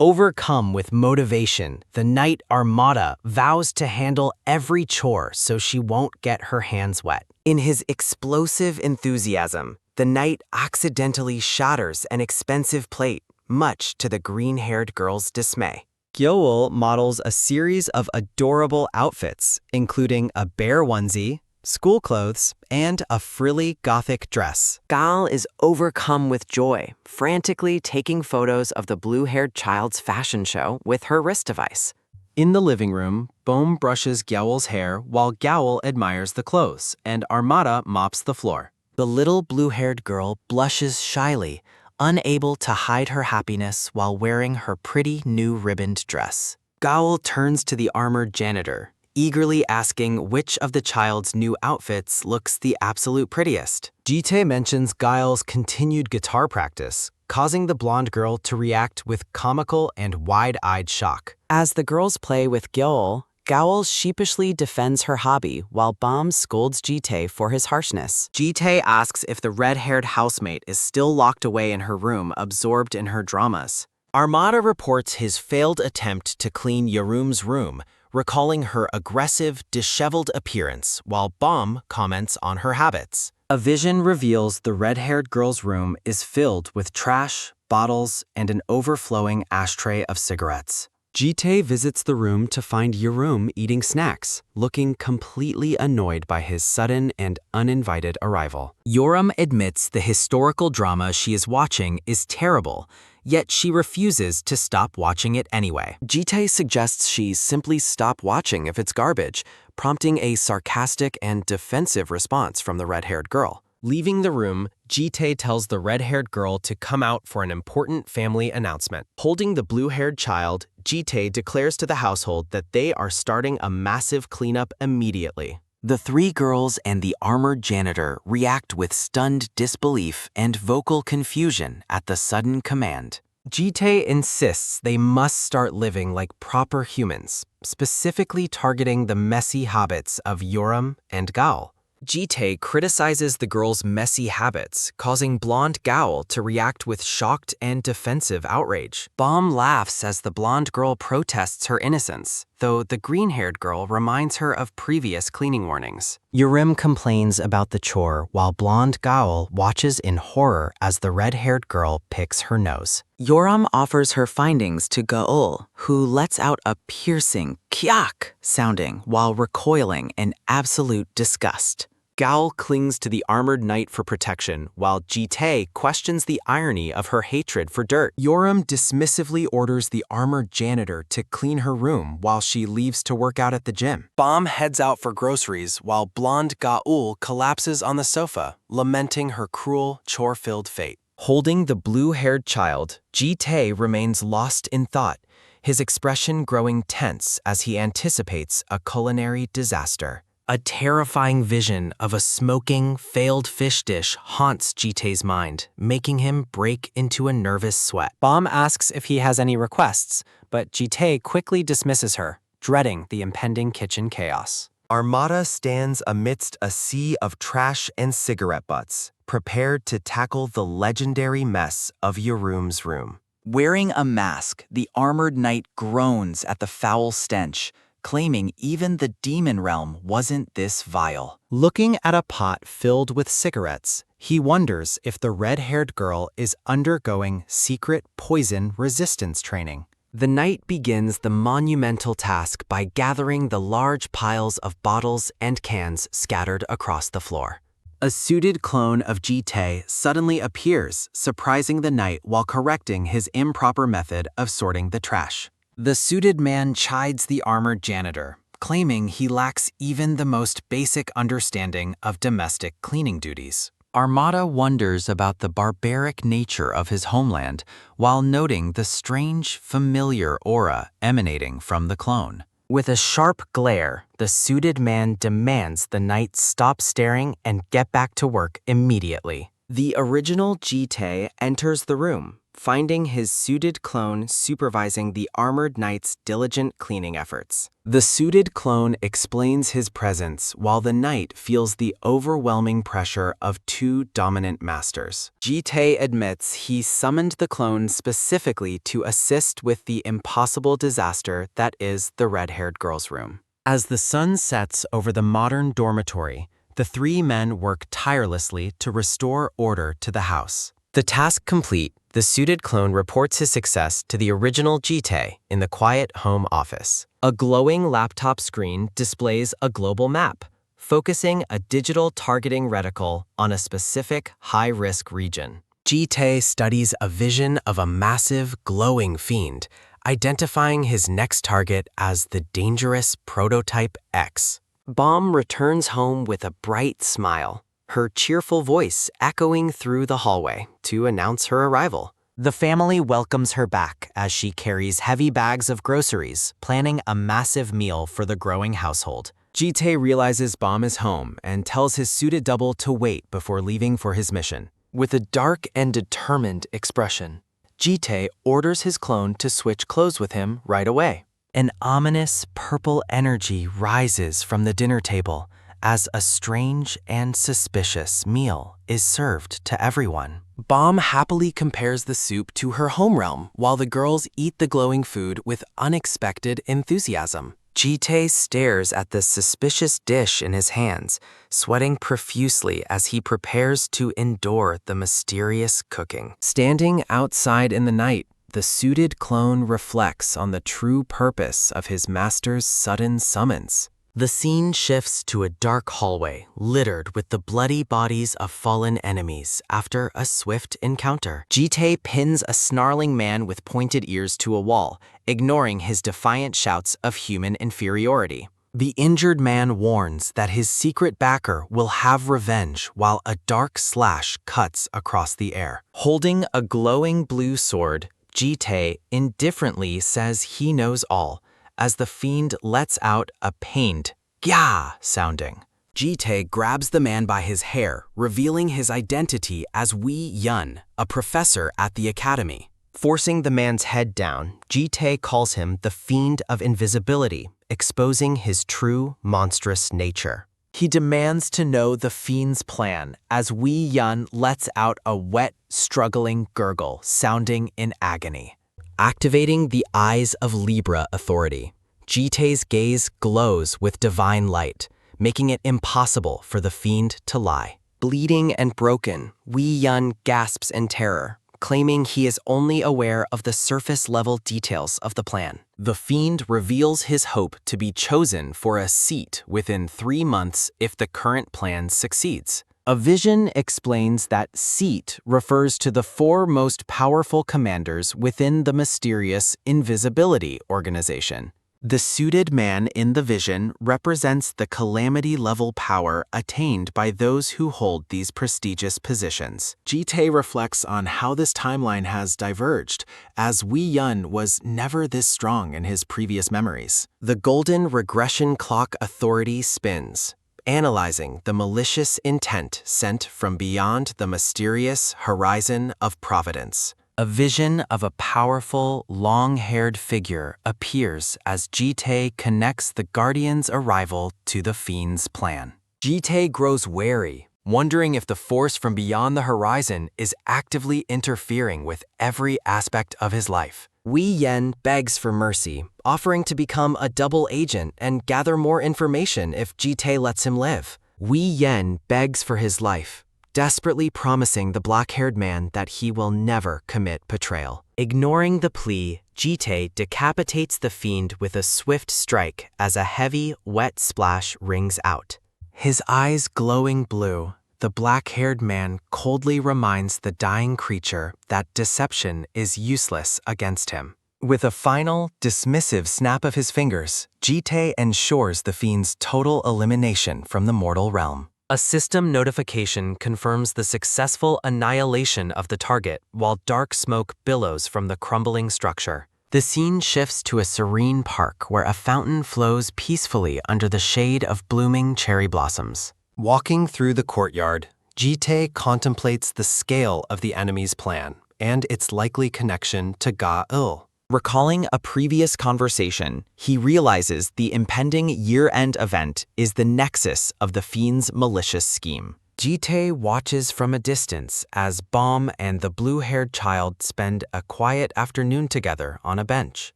S2: Overcome with motivation, the Knight Armada vows to handle every chore so she won't get her hands wet.
S3: In his explosive enthusiasm, the knight accidentally shatters an expensive plate, much to the green-haired girl's dismay.
S2: Gyoul models a series of adorable outfits, including a bear onesie, school clothes, and a frilly gothic dress.
S3: Gal is overcome with joy, frantically taking photos of the blue-haired child's fashion show with her wrist device.
S1: In the living room, Bohm brushes Gyoul's hair while Gyoul admires the clothes, and Armada mops the floor.
S2: The little blue-haired girl blushes shyly, unable to hide her happiness while wearing her pretty new ribboned dress. Gyoul turns to the armored janitor, eagerly asking which of the child's new outfits looks the absolute prettiest.
S1: Jite mentions Gyoul's continued guitar practice, causing the blonde girl to react with comical and wide-eyed shock.
S3: As the girls play with Gyoul, Gyoul sheepishly defends her hobby while Bomb scolds Jite for his harshness. Jite asks if the red-haired housemate is still locked away in her room, absorbed in her dramas.
S1: Armada reports his failed attempt to clean Yarum's room, recalling her aggressive, disheveled appearance, while Bomb comments on her habits.
S2: A vision reveals the red-haired girl's room is filled with trash, bottles, and an overflowing ashtray of cigarettes. Jite visits the room to find Yarum eating snacks, looking completely annoyed by his sudden and uninvited arrival. Yoram admits the historical drama she is watching is terrible, yet she refuses to stop watching it anyway.
S1: Jite suggests she simply stop watching if it's garbage, prompting a sarcastic and defensive response from the red-haired girl. Leaving the room, Jite tells the red-haired girl to come out for an important family announcement. Holding the blue-haired child, Jite declares to the household that they are starting a massive cleanup immediately.
S2: The three girls and the armored janitor react with stunned disbelief and vocal confusion at the sudden command.
S1: Jite insists they must start living like proper humans,
S2: specifically targeting the messy habits of Yoram and Gaul. Jite criticizes the girl's messy habits, causing blonde Gaul to react with shocked and defensive outrage. Bomb laughs as the blonde girl protests her innocence, though the green-haired girl reminds her of previous cleaning warnings.
S3: Yurim complains about the chore while blonde Gaul watches in horror as the red-haired girl picks her nose.
S5: Yoram offers her findings to Gaul, who lets out a piercing kyak sounding while recoiling in absolute disgust.
S2: Gaul clings to the armored knight for protection, while Jite questions the irony of her hatred for dirt.
S1: Yoram dismissively orders the armored janitor to clean her room while she leaves to work out at the gym. Bomb heads out for groceries while blonde Gaul collapses on the sofa, lamenting her cruel, chore-filled fate. Holding the blue-haired child, Jite remains lost in thought, his expression growing tense as he anticipates a culinary disaster. A terrifying vision of a smoking, failed fish dish haunts Jite's mind, making him break into a nervous sweat.
S2: Bomb asks if he has any requests, but Jite quickly dismisses her, dreading the impending kitchen chaos.
S4: Armada stands amidst a sea of trash and cigarette butts, prepared to tackle the legendary mess of Yorum's room.
S5: Wearing a mask, the armored knight groans at the foul stench, claiming even the demon realm wasn't this vile.
S1: Looking at a pot filled with cigarettes, he wonders if the red-haired girl is undergoing secret poison resistance training.
S2: The knight begins the monumental task by gathering the large piles of bottles and cans scattered across the floor. A suited clone of Jite suddenly appears, surprising the knight while correcting his improper method of sorting the trash. The suited man chides the armored janitor, claiming he lacks even the most basic understanding of domestic cleaning duties. Armada wonders about the barbaric nature of his homeland while noting the strange, familiar aura emanating from the clone.
S3: With a sharp glare, the suited man demands the knight stop staring and get back to work immediately.
S2: The original Jite enters the room, finding his suited clone supervising the armored knight's diligent cleaning efforts. The suited clone explains his presence while the knight feels the overwhelming pressure of two dominant masters. Jite admits he summoned the clone specifically to assist with the impossible disaster that is the red-haired girl's room.
S1: As the sun sets over the modern dormitory, the three men work tirelessly to restore order to the house.
S2: The task complete, the suited clone reports his success to the original Jite in the quiet home office. A glowing laptop screen displays a global map, focusing a digital targeting reticle on a specific high-risk region. Jite studies a vision of a massive, glowing fiend, identifying his next target as the dangerous Prototype X. Bomb returns home with a bright smile, her cheerful voice echoing through the hallway to announce her arrival.
S3: The family welcomes her back as she carries heavy bags of groceries, planning a massive meal for the growing household.
S2: Jite realizes Bomb is home and tells his suited double to wait before leaving for his mission. With a dark and determined expression, Jite orders his clone to switch clothes with him right away.
S3: An ominous purple energy rises from the dinner table as a strange and suspicious meal is served to everyone.
S2: Bomb happily compares the soup to her home realm while the girls eat the glowing food with unexpected enthusiasm. Jite stares at the suspicious dish in his hands, sweating profusely as he prepares to endure the mysterious cooking. Standing outside in the night, the suited clone reflects on the true purpose of his master's sudden summons. The scene shifts to a dark hallway littered with the bloody bodies of fallen enemies after a swift encounter. Jite pins a snarling man with pointed ears to a wall, ignoring his defiant shouts of human inferiority. The injured man warns that his secret backer will have revenge while a dark slash cuts across the air. Holding a glowing blue sword, Jite indifferently says he knows all, as the fiend lets out a pained, "Gya" sounding. Jite grabs the man by his hair, revealing his identity as Wei Yun, a professor at the academy. Forcing the man's head down, Jite calls him the Fiend of Invisibility
S4: exposing his true monstrous nature.
S2: He demands to know the fiend's plan as Wei Yun lets out a wet, struggling gurgle sounding in agony.
S4: Activating the Eyes of Libra authority, Jitae's gaze glows with divine light, making it impossible for the fiend to lie. Bleeding and broken, Wei Yun gasps in terror, claiming he is only aware of the surface-level details of the plan. The fiend reveals his hope to be chosen for a seat within 3 months if the current plan succeeds.
S2: A vision explains that seat refers to the 4 most powerful commanders within the mysterious Invisibility Organization. The suited man in the vision represents the calamity-level power attained by those who hold these prestigious positions. Jitae reflects on how this timeline has diverged, as Wei Yun was never this strong in his previous memories.
S4: The golden regression clock authority spins, analyzing the malicious intent sent from beyond the mysterious horizon of providence.
S2: A vision of a powerful, long-haired figure appears as Jitae connects the Guardian's arrival to the fiend's plan.
S1: Jitae grows wary, wondering if the force from beyond the horizon is actively interfering with every aspect of his life.
S4: Wei Yun begs for mercy, offering to become a double agent and gather more information if Jitae lets him live. Wei Yun begs for his life, desperately promising the black-haired man that he will never commit betrayal. Ignoring the plea, Jitae decapitates the fiend with a swift strike as a heavy, wet splash rings out.
S2: His eyes glowing blue, the black-haired man coldly reminds the dying creature that deception is useless against him.
S1: With a final, dismissive snap of his fingers, Jitae ensures the fiend's total elimination from the mortal realm.
S4: A system notification confirms the successful annihilation of the target while dark smoke billows from the crumbling structure. The scene shifts to a serene park where a fountain flows peacefully under the shade of blooming cherry blossoms.
S1: Walking through the courtyard, Jitae contemplates the scale of the enemy's plan and its likely connection to Ga-il.
S2: Recalling a previous conversation, he realizes the impending year-end event is the nexus of the fiend's malicious scheme.
S4: Jitae watches from a distance as Bomb and the blue-haired child spend a quiet afternoon together on a bench.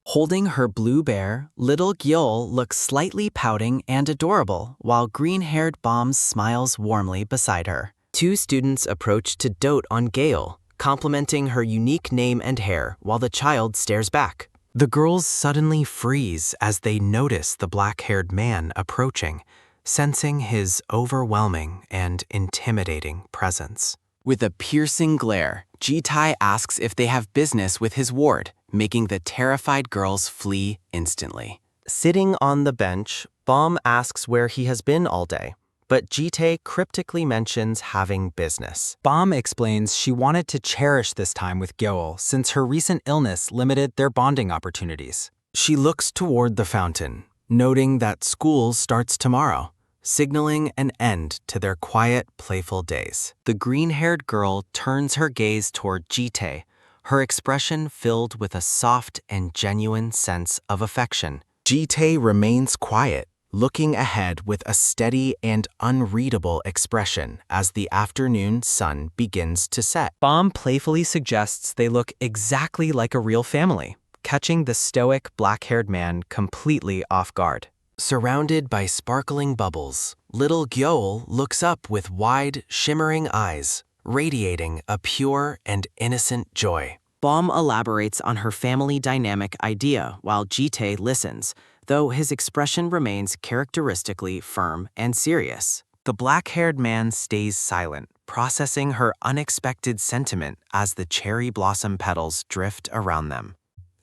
S2: Holding her blue bear, little Gyeol looks slightly pouting and adorable, while green-haired Bomb smiles warmly beside her.
S4: 2 students approach to dote on Gale, complimenting her unique name and hair while the child stares back. The girls suddenly freeze as they notice the black-haired man approaching, sensing his overwhelming and intimidating presence.
S1: With a piercing glare, Jitae asks if they have business with his ward, making the terrified girls flee instantly.
S4: Sitting on the bench, Bomb asks where he has been all day, but Jitae cryptically mentions having business.
S2: Bomb explains she wanted to cherish this time with Gyeol since her recent illness limited their bonding opportunities.
S1: She looks toward the fountain, noting that school starts tomorrow, signaling an end to their quiet, playful days.
S4: The green-haired girl turns her gaze toward Jitae, her expression filled with a soft and genuine sense of affection.
S1: Jitae remains quiet, looking ahead with a steady and unreadable expression as the afternoon sun begins to set.
S4: Bomb playfully suggests they look exactly like a real family, catching the stoic black-haired man completely off guard.
S1: Surrounded by sparkling bubbles, little Gyeol looks up with wide, shimmering eyes, radiating a pure and innocent joy.
S5: Bomb elaborates on her family dynamic idea while Jitae listens, though his expression remains characteristically firm and serious.
S2: The black-haired man stays silent, processing her unexpected sentiment as the cherry blossom petals drift around them.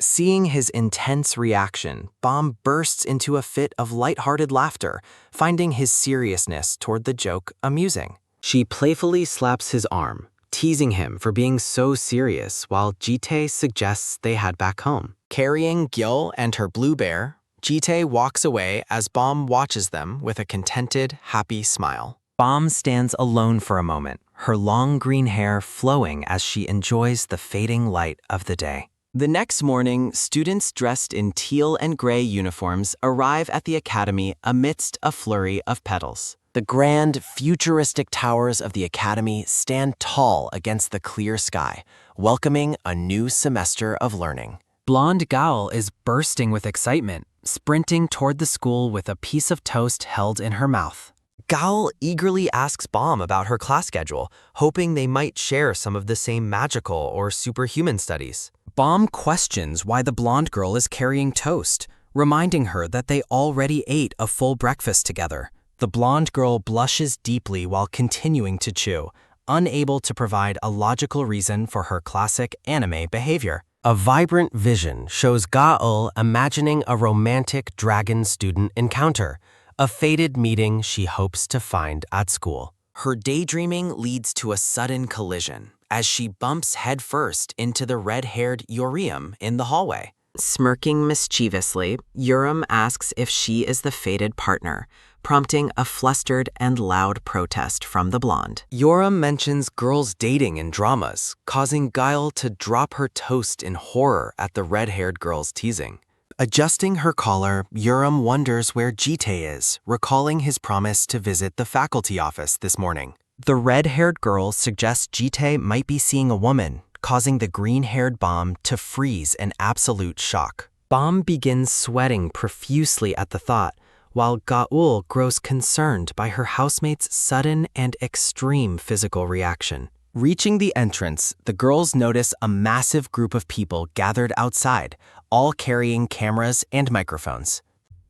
S4: Seeing his intense reaction, Bomb bursts into a fit of lighthearted laughter, finding his seriousness toward the joke amusing. She playfully slaps his arm, teasing him for being so serious while Jitae suggests they head back home.
S1: Carrying Gyeol and her blue bear, Jitae walks away as Bomb watches them with a contented, happy smile.
S2: Bomb stands alone for a moment, her long green hair flowing as she enjoys the fading light of the day. The next morning, students dressed in teal and gray uniforms arrive at the academy amidst a flurry of petals. The grand, futuristic towers of the academy stand tall against the clear sky, welcoming a new semester of learning.
S1: Blonde Gaul is bursting with excitement, sprinting toward the school with a piece of toast held in her mouth.
S4: Gaul eagerly asks Baum about her class schedule, hoping they might share some of the same magical or superhuman studies.
S1: Baum questions why the blonde girl is carrying toast, reminding her that they already ate a full breakfast together. The blonde girl blushes deeply while continuing to chew, unable to provide a logical reason for her classic anime behavior.
S4: A vibrant vision shows Gaul imagining a romantic dragon-student encounter, a fated meeting she hopes to find at school.
S2: Her daydreaming leads to a sudden collision as she bumps headfirst into the red-haired Yoriam in the hallway.
S5: Smirking mischievously, Urim asks if she is the fated partner, prompting a flustered and loud protest from the blonde.
S1: Yoram mentions girls dating in dramas, causing Guile to drop her toast in horror at the red-haired girl's teasing. Adjusting her collar, Yoram wonders where Jite is, recalling his promise to visit the faculty office this morning. The red-haired girl suggests Jite might be seeing a woman, causing the green-haired Baum to freeze in absolute shock. Baum begins sweating profusely at the thought, while Gaul grows concerned by her housemate's sudden and extreme physical reaction. Reaching the entrance, the girls notice a massive group of people gathered outside, all carrying cameras and microphones.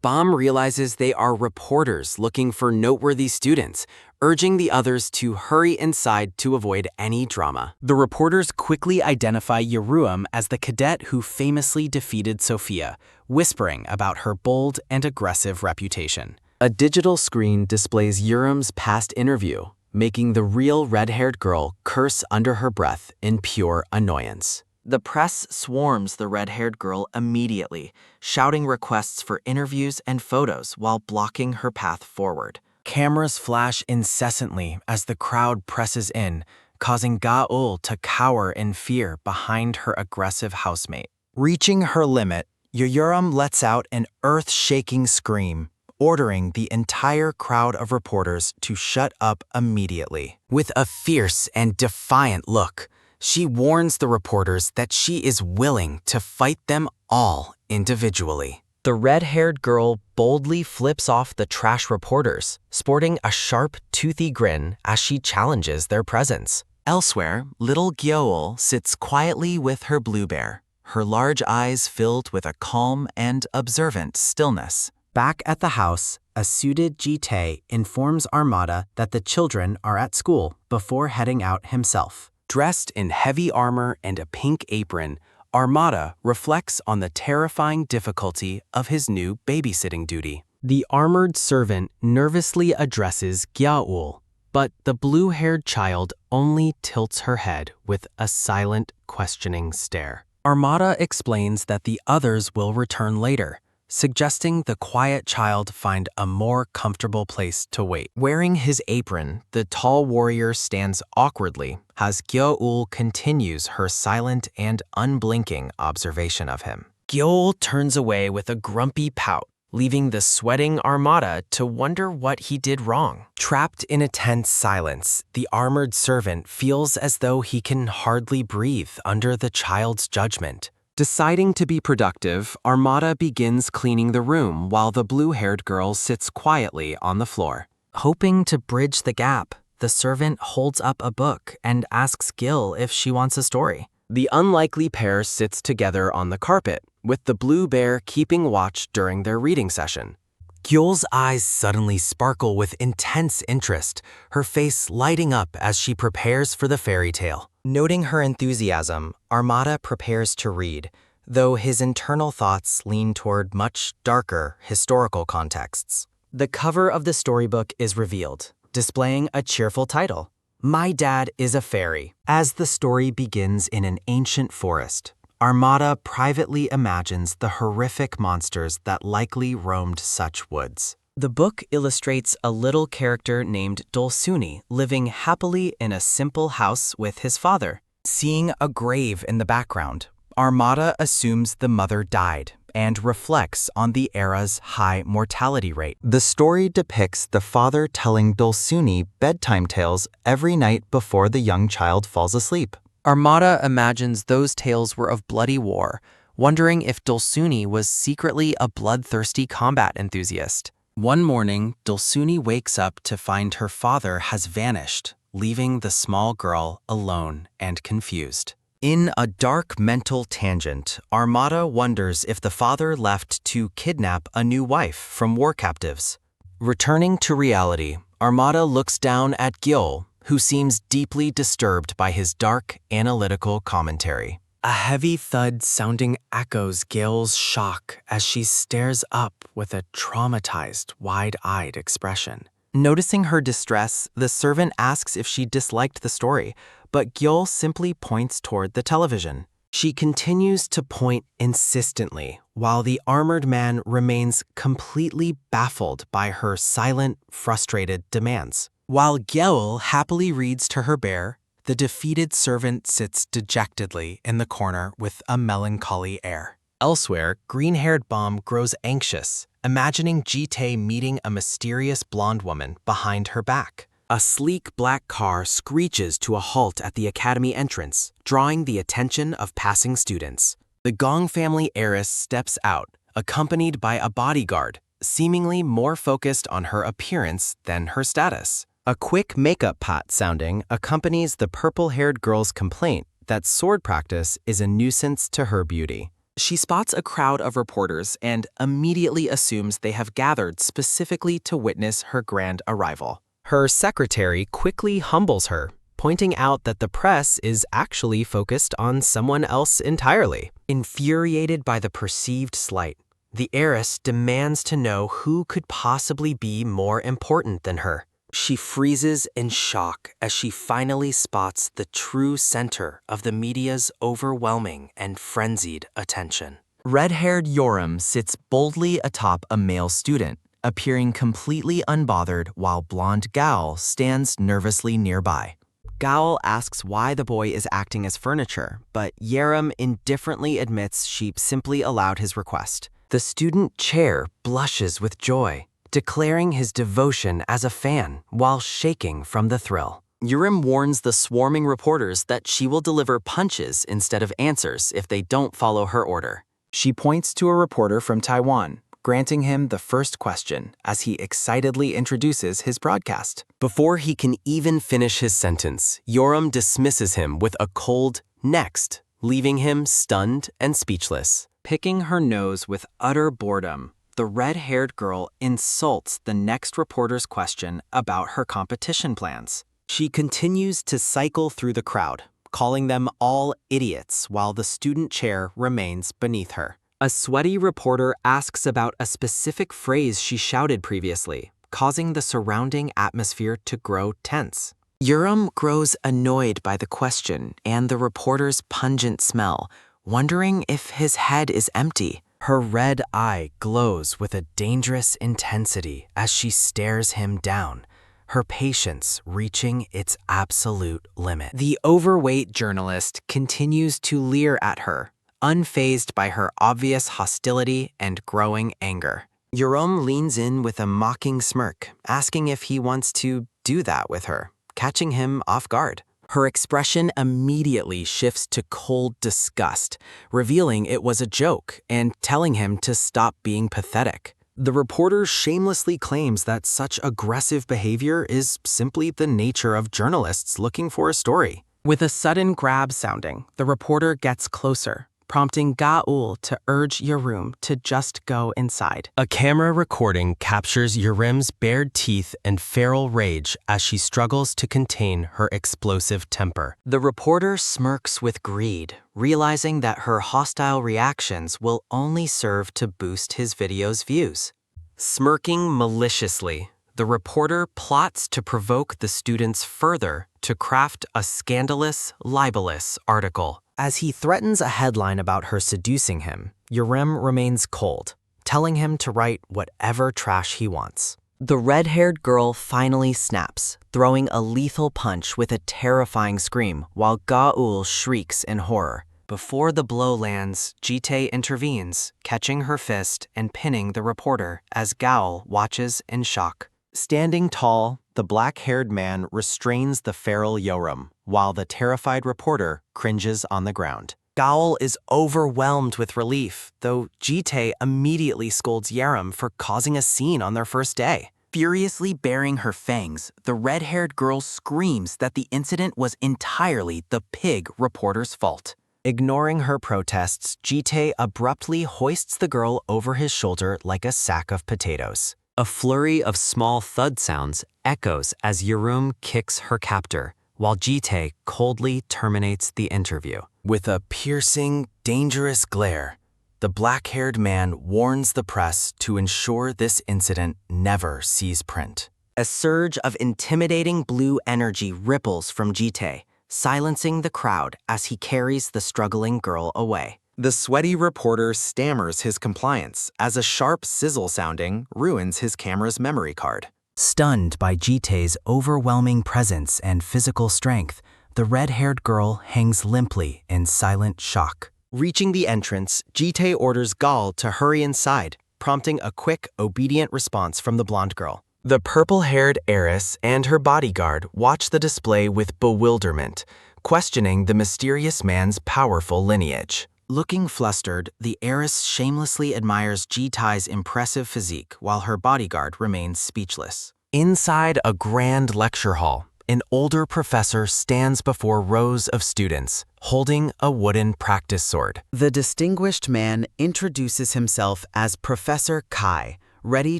S1: Baum realizes they are reporters looking for noteworthy students, urging the others to hurry inside to avoid any drama. The reporters quickly identify Yeruam as the cadet who famously defeated Sophia, whispering about her bold and aggressive reputation. A digital screen displays Yeruam's past interview, making the real red-haired girl curse under her breath in pure annoyance. The press swarms the red-haired girl immediately, shouting requests for interviews and photos while blocking her path forward. Cameras flash incessantly as the crowd presses in, causing Gaul to cower in fear behind her aggressive housemate. Reaching her limit, Yeruam lets out an earth-shaking scream, ordering the entire crowd of reporters to shut up immediately. With a fierce and defiant look, she warns the reporters that she is willing to fight them all individually. The red-haired girl boldly flips off the trash reporters, sporting a sharp, toothy grin as she challenges their presence. Elsewhere, little Gyeol sits quietly with her blue bear, her large eyes filled with a calm and observant stillness. Back at the house, a suited Jite informs Armada that the children are at school before heading out himself. Dressed in heavy armor and a pink apron, Armada reflects on the terrifying difficulty of his new babysitting duty. The armored servant nervously addresses Gyaul, but the blue-haired child only tilts her head with a silent, questioning stare. Armada explains that the others will return later, suggesting the quiet child find a more comfortable place to wait. Wearing his apron, the tall warrior stands awkwardly as Gyeol continues her silent and unblinking observation of him. Gyeol turns away with a grumpy pout, leaving the sweating Armada to wonder what he did wrong. Trapped in a tense silence, the armored servant feels as though he can hardly breathe under the child's judgment. Deciding to be productive, Armada begins cleaning the room while the blue-haired girl sits quietly on the floor. Hoping to bridge the gap, the servant holds up a book and asks Gil if she wants a story. The unlikely pair sits together on the carpet, with the blue bear keeping watch during their reading session. Gil's eyes suddenly sparkle with intense interest, her face lighting up as she prepares for the fairy tale. Noting her enthusiasm, Armada prepares to read, though his internal thoughts lean toward much darker historical contexts. The cover of the storybook is revealed, displaying a cheerful title, My Dad is a Fairy. As the story begins in an ancient forest, Armada privately imagines the horrific monsters that likely roamed such woods. The book illustrates a little character named Dolsuni living happily in a simple house with his father. Seeing a grave in the background,
S2: Armada assumes the mother died and reflects on the era's high mortality rate.
S4: The story depicts the father telling Dulsuni bedtime tales every night before the young child falls asleep.
S2: Armada imagines those tales were of bloody war, wondering if Dulsuni was secretly a bloodthirsty combat enthusiast. One morning, Dulsuni wakes up to find her father has vanished, leaving the small girl alone and confused. In a dark mental tangent, Armada wonders if the father left to kidnap a new wife from war captives. Returning to reality, Armada looks down at Gil, who seems deeply disturbed by his dark, analytical commentary. A heavy thud sounding echoes Gil's shock as she stares up with a traumatized, wide-eyed expression. Noticing her distress, the servant asks if she disliked the story, but Gil simply points toward the television. She continues to point insistently, while the armored man remains completely baffled by her silent, frustrated demands. While Gil happily reads to her bear, the defeated servant sits dejectedly in the corner with a melancholy air. Elsewhere, green-haired Bomb grows anxious, imagining Jitae meeting a mysterious blonde woman behind her back. A sleek black car screeches to a halt at the academy entrance, drawing the attention of passing students. The Gong family heiress steps out, accompanied by a bodyguard, seemingly more focused on her appearance than her status. A quick makeup pot sounding accompanies the purple-haired girl's complaint that sword practice is a nuisance to her beauty. She spots a crowd of reporters and immediately assumes they have gathered specifically to witness her grand arrival. Her secretary quickly humbles her, pointing out that the press is actually focused on someone else entirely. Infuriated by the perceived slight, the heiress demands to know who could possibly be more important than her. She freezes in shock as she finally spots the true center of the media's overwhelming and frenzied attention. Red-haired Yoram sits boldly atop a male student, appearing completely unbothered while blonde Gaul stands nervously nearby. Gaul asks why the boy is acting as furniture, but Yoram indifferently admits she simply allowed his request. The student chair blushes with joy, declaring his devotion as a fan while shaking from the thrill. Urim warns the swarming reporters that she will deliver punches instead of answers if they don't follow her order. She points to a reporter from Taiwan, granting him the first question as he excitedly introduces his broadcast. Before he can even finish his sentence, Yoram dismisses him with a cold "next," leaving him stunned and speechless. Picking her nose with utter boredom, the red-haired girl insults the next reporter's question about her competition plans. She continues to cycle through the crowd, calling them all idiots while the student chair remains beneath her. A sweaty reporter asks about a specific phrase she shouted previously, causing the surrounding atmosphere to grow tense. Urim grows annoyed by the question and the reporter's pungent smell, wondering if his head is empty. Her red eye glows with a dangerous intensity as she stares him down, her patience reaching its absolute limit. The overweight journalist continues to leer at her, unfazed by her obvious hostility and growing anger. Urim leans in with a mocking smirk, asking if he wants to do that with her, catching him off guard. Her expression immediately shifts to cold disgust, revealing it was a joke and telling him to stop being pathetic. The reporter shamelessly claims that such aggressive behavior is simply the nature of journalists looking for a story. With a sudden grab sounding, the reporter gets closer, prompting Gaul to urge Urim to just go inside. A camera recording captures Urim's bared teeth and feral rage as she struggles to contain her explosive temper. The reporter smirks with greed, realizing that her hostile reactions will only serve to boost his video's views. Smirking maliciously, the reporter plots to provoke the students further to craft a scandalous, libelous article. As he threatens a headline about her seducing him, Urim remains cold, telling him to write whatever trash he wants. The red-haired girl finally snaps, throwing a lethal punch with a terrifying scream while Gaul shrieks in horror. Before the blow lands, Jitae intervenes, catching her fist and pinning the reporter as Gaol watches in shock.
S4: Standing tall, the black-haired man restrains the feral Yoram, while the terrified reporter cringes on the ground. Gaol is overwhelmed with relief, though Jitae immediately scolds Yoram for causing a scene on their first day.
S2: Furiously baring her fangs, the red-haired girl screams that the incident was entirely the pig reporter's fault.
S4: Ignoring her protests, Jitae abruptly hoists the girl over his shoulder like a sack of potatoes.
S3: A flurry of small thud sounds echoes as Yoram kicks her captor, while Jitae coldly terminates the interview.
S4: With a piercing, dangerous glare, the black-haired man warns the press to ensure this incident never sees print.
S2: A surge of intimidating blue energy ripples from Jitae, silencing the crowd as he carries the struggling girl away.
S4: The sweaty reporter stammers his compliance as a sharp sizzle sounding ruins his camera's memory card.
S2: Stunned by Jitae's overwhelming presence and physical strength, the red-haired girl hangs limply in silent shock.
S4: Reaching the entrance, Jitae orders Gaol to hurry inside, prompting a quick, obedient response from the blonde girl. The purple-haired heiress and her bodyguard watch the display with bewilderment, questioning the mysterious man's powerful lineage.
S2: Looking flustered, the heiress shamelessly admires Jitae's impressive physique while her bodyguard remains speechless.
S4: Inside a grand lecture hall, an older professor stands before rows of students, holding a wooden practice sword.
S2: The distinguished man introduces himself as Professor Kai, ready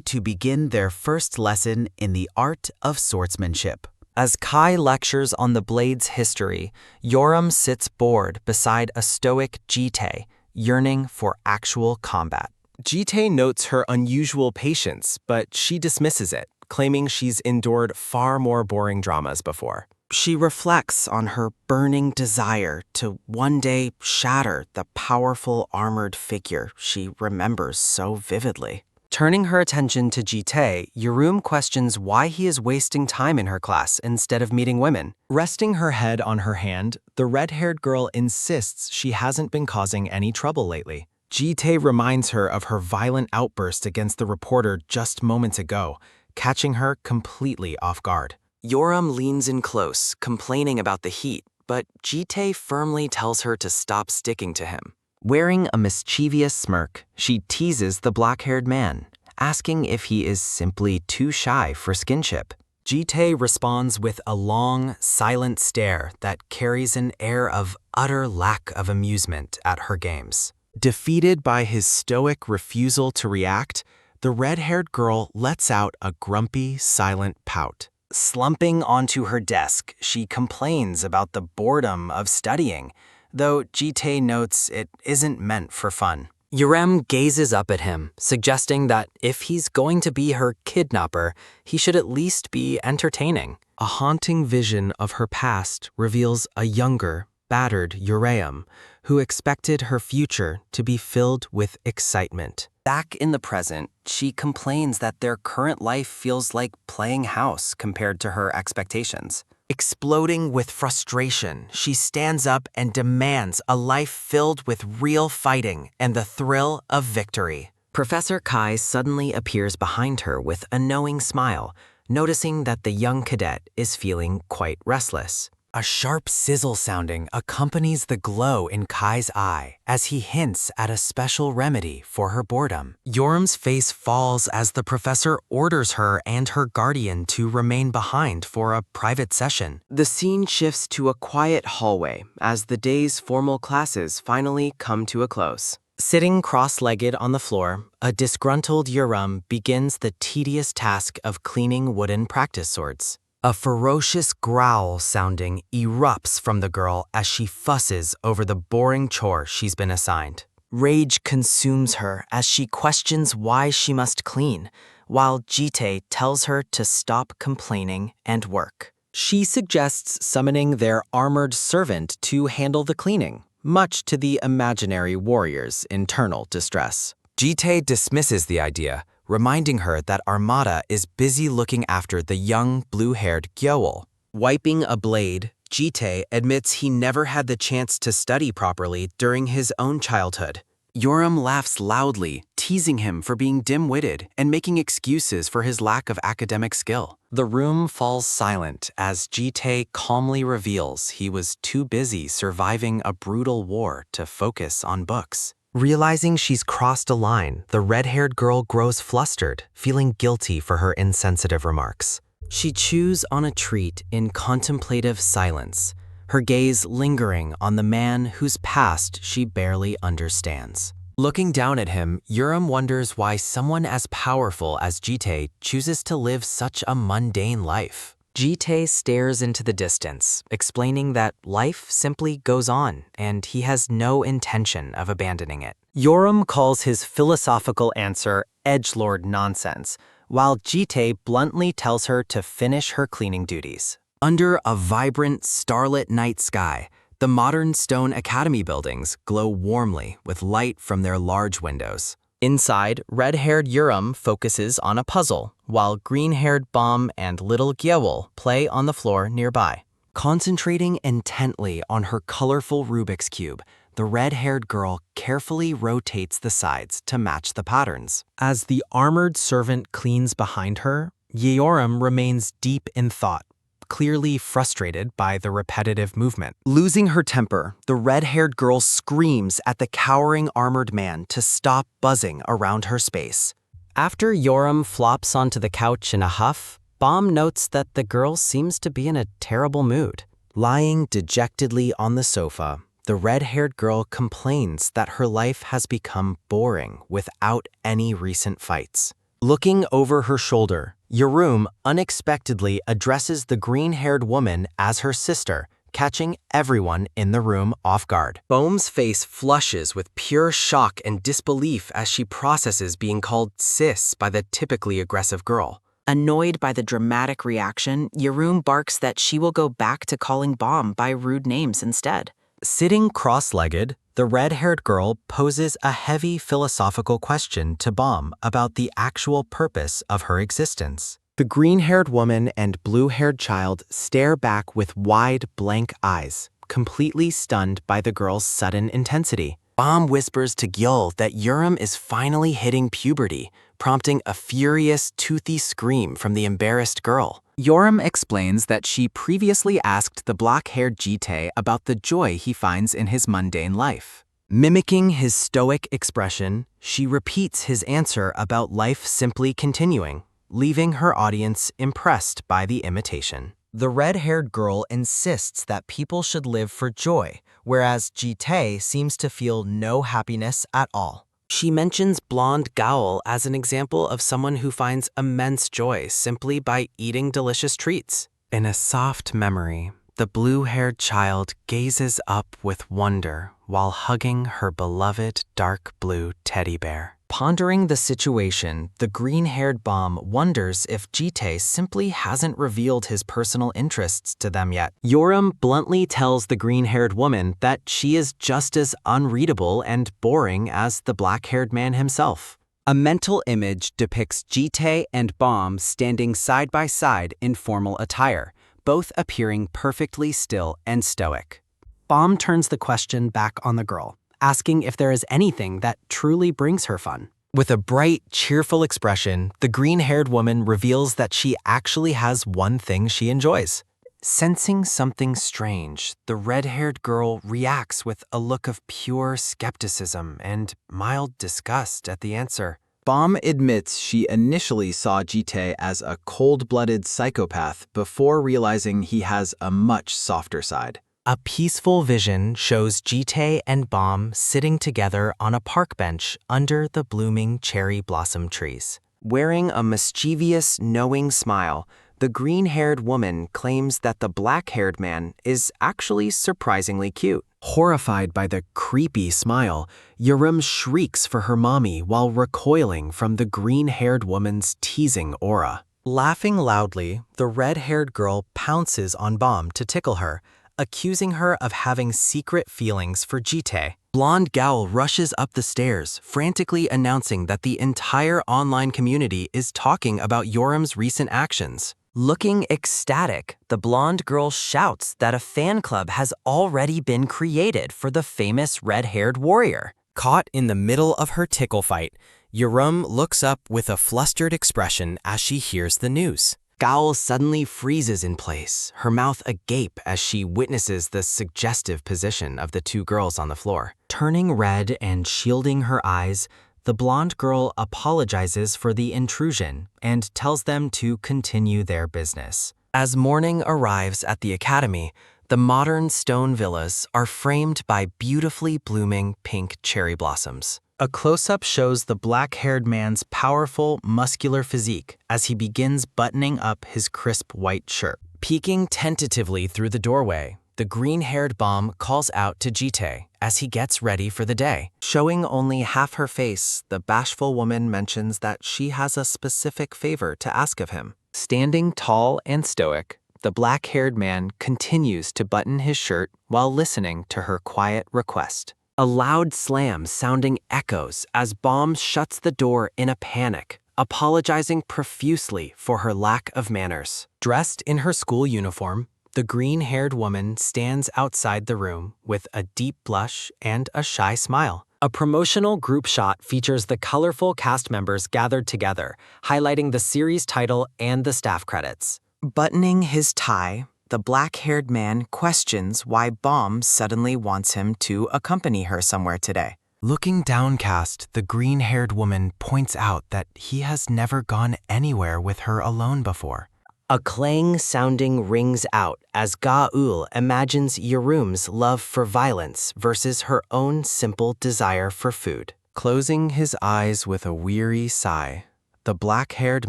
S2: to begin their first lesson in the art of swordsmanship.
S3: As Kai lectures on the blade's history, Yoram sits bored beside a stoic Jitae, yearning for actual combat.
S4: Jitae notes her unusual patience, but she dismisses it, claiming she's endured far more boring dramas before.
S2: She reflects on her burning desire to one day shatter the powerful armored figure she remembers so vividly.
S3: Turning her attention to Jitae, Yoram questions why he is wasting time in her class instead of meeting women.
S4: Resting her head on her hand, the red-haired girl insists she hasn't been causing any trouble lately. Jitae reminds her of her violent outburst against the reporter just moments ago, catching her completely off guard.
S2: Yoram leans in close, complaining about the heat, but Jitae firmly tells her to stop sticking to him.
S3: Wearing a mischievous smirk, she teases the black-haired man, asking if he is simply too shy for skinship.
S4: Jitae responds with a long, silent stare that carries an air of utter lack of amusement at her games. Defeated by his stoic refusal to react, the red-haired girl lets out a grumpy, silent pout.
S2: Slumping onto her desk, she complains about the boredom of studying, though Jitae notes it isn't meant for fun.
S3: Yoram gazes up at him, suggesting that if he's going to be her kidnapper, he should at least be entertaining.
S4: A haunting vision of her past reveals a younger, battered Yoram, who expected her future to be filled with excitement.
S2: Back in the present, she complains that their current life feels like playing house compared to her expectations.
S4: Exploding with frustration, she stands up and demands a life filled with real fighting and the thrill of victory.
S2: Professor Kai suddenly appears behind her with a knowing smile, noticing that the young cadet is feeling quite restless.
S4: A sharp sizzle sounding accompanies the glow in Kai's eye as he hints at a special remedy for her boredom. Yoram's face falls as the professor orders her and her guardian to remain behind for a private session.
S2: The scene shifts to a quiet hallway as the day's formal classes finally come to a close.
S4: Sitting cross-legged on the floor, a disgruntled Yoram begins the tedious task of cleaning wooden practice swords. A ferocious growl sounding erupts from the girl as she fusses over the boring chore she's been assigned.
S2: Rage consumes her as she questions why she must clean, while Jitae tells her to stop complaining and work.
S4: She suggests summoning their armored servant to handle the cleaning, much to the imaginary warrior's internal distress. Jitae dismisses the idea, reminding her that Armada is busy looking after the young, blue-haired Gyoul. Wiping a blade,
S2: Jitae admits he never had the chance to study properly during his own childhood. Yoram laughs loudly, teasing him for being dim-witted and making excuses for his lack of academic skill. The room falls silent as Jitae calmly reveals he was too busy surviving a brutal war to focus on books.
S4: Realizing she's crossed a line, the red-haired girl grows flustered, feeling guilty for her insensitive remarks.
S2: She chews on a treat in contemplative silence, her gaze lingering on the man whose past she barely understands. Looking down at him, Yoram wonders why someone as powerful as Jitae chooses to live such a mundane life.
S3: Jitae stares into the distance, explaining that life simply goes on and he has no intention of abandoning it.
S2: Yoram calls his philosophical answer edgelord nonsense, while Jitae bluntly tells her to finish her cleaning duties. Under a vibrant, starlit night sky, the modern stone academy buildings glow warmly with light from their large windows. Inside, red-haired Yoram focuses on a puzzle, while green-haired Bom and little Gyewol play on the floor nearby. Concentrating intently on her colorful Rubik's Cube, the red-haired girl carefully rotates the sides to match the patterns. As the armored servant cleans behind her, Yoram remains deep in thought, clearly frustrated by the repetitive movement. Losing her temper, the red-haired girl screams at the cowering armored man to stop buzzing around her space. After Yoram flops onto the couch in a huff, Bom notes that the girl seems to be in a terrible mood. Lying dejectedly on the sofa, the red-haired girl complains that her life has become boring without any recent fights. Looking over her shoulder, Yoram unexpectedly addresses the green-haired woman as her sister, catching everyone in the room off guard. Bom's face flushes with pure shock and disbelief as she processes being called sis by the typically aggressive girl.
S5: Annoyed by the dramatic reaction, Yoram barks that she will go back to calling Bom by rude names instead.
S2: Sitting cross-legged, the red-haired girl poses a heavy philosophical question to Bom about the actual purpose of her existence. The green-haired woman and blue-haired child stare back with wide, blank eyes, completely stunned by the girl's sudden intensity. Bom whispers to Gyewol that Yoram is finally hitting puberty, prompting a furious, toothy scream from the embarrassed girl. Yoram explains that she previously asked the black-haired Jitae about the joy he finds in his mundane life. Mimicking his stoic expression, she repeats his answer about life simply continuing, leaving her audience impressed by the imitation. The red-haired girl insists that people should live for joy, whereas Jitae seems to feel no happiness at all. She mentions blonde Gyewol as an example of someone who finds immense joy simply by eating delicious treats. In a soft memory, the blue-haired child gazes up with wonder while hugging her beloved dark blue teddy bear. Pondering the situation, the green-haired Bom wonders if Jitae simply hasn't revealed his personal interests to them yet. Yoram bluntly tells the green-haired woman that she is just as unreadable and boring as the black-haired man himself. A mental image depicts Jitae and Bom standing side by side in formal attire, both appearing perfectly still and stoic. Bom turns the question back on the girl, asking if there is anything that truly brings her fun. With a bright, cheerful expression, the green-haired woman reveals that she actually has one thing she enjoys. Sensing something strange, the red-haired girl reacts with a look of pure skepticism and mild disgust at the answer. Bom admits she initially saw Jitae as a cold-blooded psychopath before realizing he has a much softer side. A peaceful vision shows Jitae and Bom sitting together on a park bench under the blooming cherry blossom trees. Wearing a mischievous, knowing smile, the green-haired woman claims that the black-haired man is actually surprisingly cute. Horrified by the creepy smile, Yoram shrieks for her mommy while recoiling from the green-haired woman's teasing aura. Laughing loudly, the red-haired girl pounces on Bom to tickle her, accusing her of having secret feelings for Jitae. Blonde Gyewol rushes up the stairs, frantically announcing that the entire online community is talking about Yoram's recent actions.
S3: Looking ecstatic, the blonde girl shouts that a fan club has already been created for the famous red-haired warrior.
S4: Caught in the middle of her tickle fight, Yurum looks up with a flustered expression as she hears the news. Gaol suddenly freezes in place, her mouth agape as she witnesses the suggestive position of the two girls on the floor.
S2: Turning red and shielding her eyes, the blonde girl apologizes for the intrusion and tells them to continue their business.
S1: As morning arrives at the academy, the modern stone villas are framed by beautifully blooming pink cherry blossoms.
S2: A close-up shows the black-haired man's powerful, muscular physique as he begins buttoning up his crisp white shirt.
S1: Peeking tentatively through the doorway, the green-haired Bomb calls out to Jite as he gets ready for the day.
S4: Showing only half her face, the bashful woman mentions that she has a specific favor to ask of him.
S1: Standing tall and stoic, the black-haired man continues to button his shirt while listening to her quiet request.
S3: A loud slam sounding echoes as Bomb shuts the door in a panic, apologizing profusely for her lack of manners.
S1: Dressed in her school uniform, the green-haired woman stands outside the room with a deep blush and a shy smile.
S3: A promotional group shot features the colorful cast members gathered together, highlighting the series title and the staff credits. Buttoning his tie, the black-haired man questions why Bomb suddenly wants him to accompany her somewhere today.
S4: Looking downcast, the green-haired woman points out that he has never gone anywhere with her alone before.
S3: A clang sounding rings out as Gaul imagines Yurum's love for violence versus her own simple desire for food.
S1: Closing his eyes with a weary sigh, the black-haired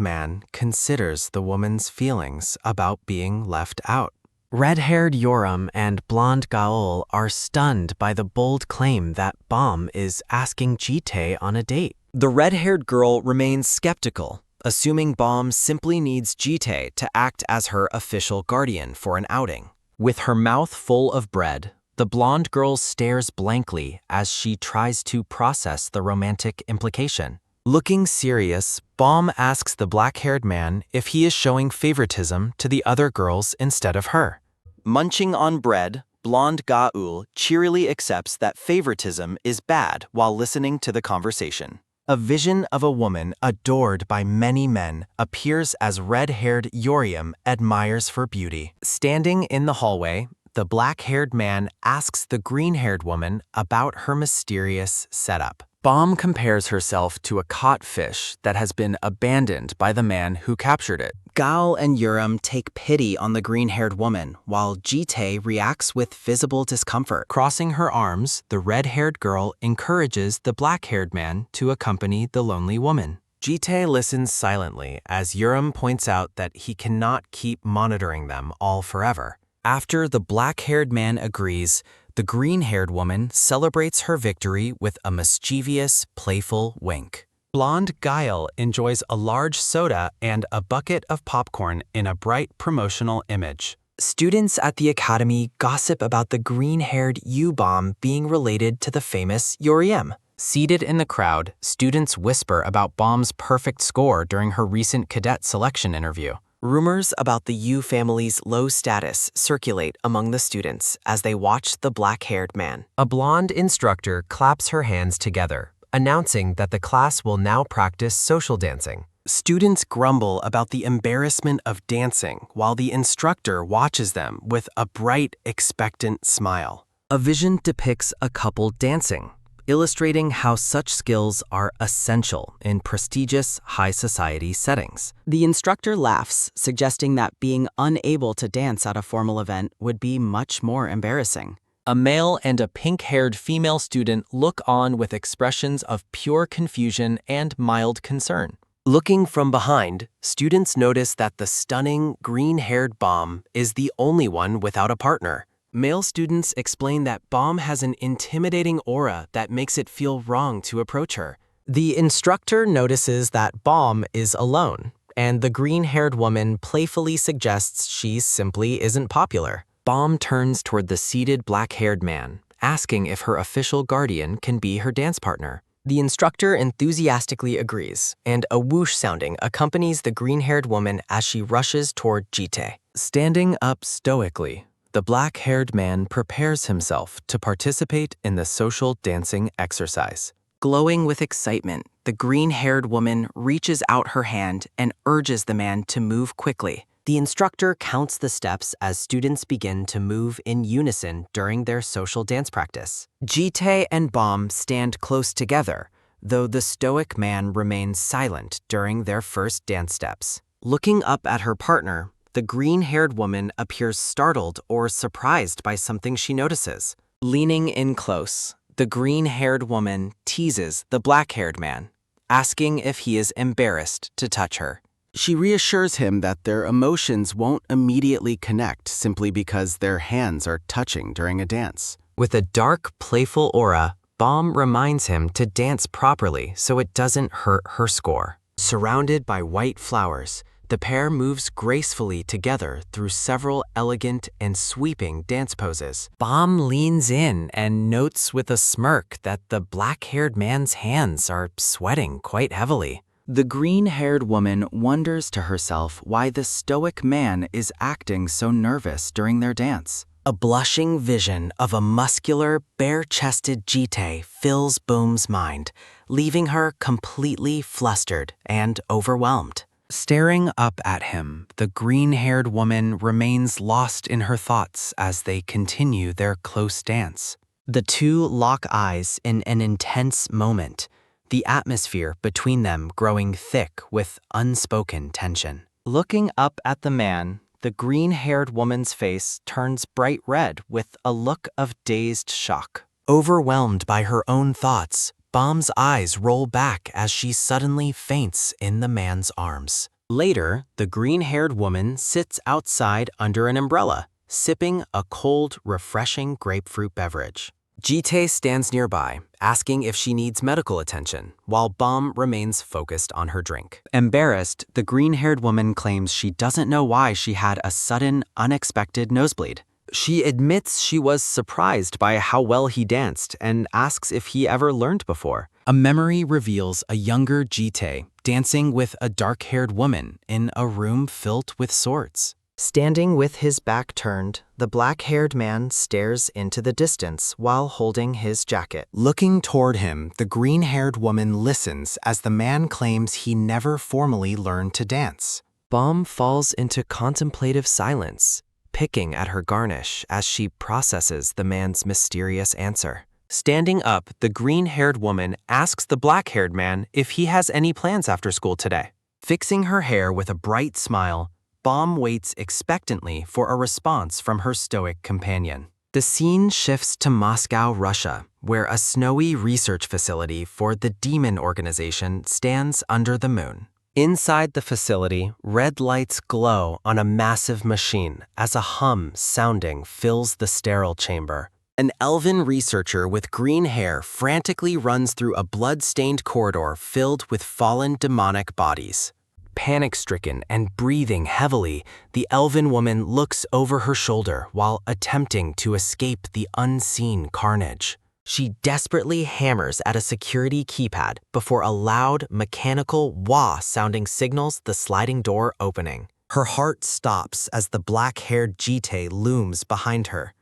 S1: man considers the woman's feelings about being left out.
S3: Red-haired Yoram and blonde Gaul are stunned by the bold claim that Bomb is asking Jite on a date.
S1: The red-haired girl remains skeptical, assuming Bomb simply needs Jite to act as her official guardian for an outing. With her mouth full of bread, the blonde girl stares blankly as she tries to process the romantic implication. Looking serious, Bomb asks the black-haired man if he is showing favoritism to the other girls instead of her. Munching on bread, blonde Gaul cheerily accepts that favoritism is bad while listening to the conversation. A vision of a woman adored by many men appears as red-haired Yoriam admires for beauty. Standing in the hallway, the black-haired man asks the green-haired woman about her mysterious setup. Bomb compares herself to a caught fish that has been abandoned by the man who captured it.
S3: Gaul and Yuram take pity on the green-haired woman, while Jite reacts with visible discomfort.
S1: Crossing her arms, the red-haired girl encourages the black-haired man to accompany the lonely woman. Jite listens silently as Yuram points out that he cannot keep monitoring them all forever. After the black-haired man agrees, the green-haired woman celebrates her victory with a mischievous, playful wink. Blonde Gail enjoys a large soda and a bucket of popcorn in a bright promotional image.
S3: Students at the academy gossip about the green-haired U-bomb being related to the famous Yoriem.
S1: Seated in the crowd, students whisper about Bomb's perfect score during her recent cadet selection interview.
S3: Rumors about the Yu family's low status circulate among the students as they watch the black-haired man.
S4: A blonde instructor claps her hands together, announcing that the class will now practice social dancing.
S1: Students grumble about the embarrassment of dancing while the instructor watches them with a bright, expectant smile.
S4: A vision depicts a couple dancing, illustrating how such skills are essential in prestigious high society settings.
S3: The instructor laughs, suggesting that being unable to dance at a formal event would be much more embarrassing.
S1: A male and a pink-haired female student look on with expressions of pure confusion and mild concern. Looking from behind, students notice that the stunning, green-haired Bomb is the only one without a partner. Male students explain that Bomb has an intimidating aura that makes it feel wrong to approach her.
S3: The instructor notices that Bomb is alone, and the green-haired woman playfully suggests she simply isn't popular.
S1: Bomb turns toward the seated black-haired man, asking if her official guardian can be her dance partner.
S3: The instructor enthusiastically agrees, and a whoosh sounding accompanies the green-haired woman as she rushes toward Jite.
S1: Standing up stoically, the black-haired man prepares himself to participate in the social dancing exercise.
S2: Glowing with excitement, the green-haired woman reaches out her hand and urges the man to move quickly.
S3: The instructor counts the steps as students begin to move in unison during their social dance practice.
S2: Jite and Bomb stand close together, though the stoic man remains silent during their first dance steps.
S3: Looking up at her partner, the green-haired woman appears startled or surprised by something she notices.
S2: Leaning in close, the green-haired woman teases the black-haired man, asking if he is embarrassed to touch her.
S1: She reassures him that their emotions won't immediately connect simply because their hands are touching during a dance.
S3: With a dark, playful aura, Bomb reminds him to dance properly so it doesn't hurt her score. Surrounded by white flowers, the pair moves gracefully together through several elegant and sweeping dance poses.
S2: Bomb leans in and notes with a smirk that the black-haired man's hands are sweating quite heavily.
S1: The green-haired woman wonders to herself why the stoic man is acting so nervous during their dance.
S2: A blushing vision of a muscular, bare-chested Jite fills Boom's mind, leaving her completely flustered and overwhelmed.
S1: Staring up at him, the green-haired woman remains lost in her thoughts as they continue their close dance.
S2: The two lock eyes in an intense moment, the atmosphere between them growing thick with unspoken tension. Looking up at the man, the green-haired woman's face turns bright red with a look of dazed shock.
S1: Overwhelmed by her own thoughts, Bomb's eyes roll back as she suddenly faints in the man's arms.
S2: Later, the green-haired woman sits outside under an umbrella, sipping a cold, refreshing grapefruit beverage. Jite stands nearby, asking if she needs medical attention, while Bomb remains focused on her drink. Embarrassed, the green-haired woman claims she doesn't know why she had a sudden, unexpected nosebleed. She admits she was surprised by how well he danced and asks if he ever learned before.
S1: A memory reveals a younger Jite dancing with a dark-haired woman in a room filled with swords.
S2: Standing with his back turned, the black-haired man stares into the distance while holding his jacket.
S1: Looking toward him, the green-haired woman listens as the man claims he never formally learned to dance.
S3: Bomb falls into contemplative silence, picking at her garnish as she processes the man's mysterious answer. Standing up, the green-haired woman asks the black-haired man if he has any plans after school today. Fixing her hair with a bright smile, Bomb waits expectantly for a response from her stoic companion. The scene shifts to Moscow, Russia, where a snowy research facility for the Demon Organization stands under the moon. Inside the facility, red lights glow on a massive machine as a hum sounding fills the sterile chamber. An elven researcher with green hair frantically runs through a blood-stained corridor filled with fallen demonic bodies. Panic-stricken and breathing heavily, the elven woman looks over her shoulder while attempting to escape the unseen carnage. She desperately hammers at a security keypad before a loud, mechanical wah-sounding signals the sliding door opening. Her heart stops as the black-haired Jite looms behind her,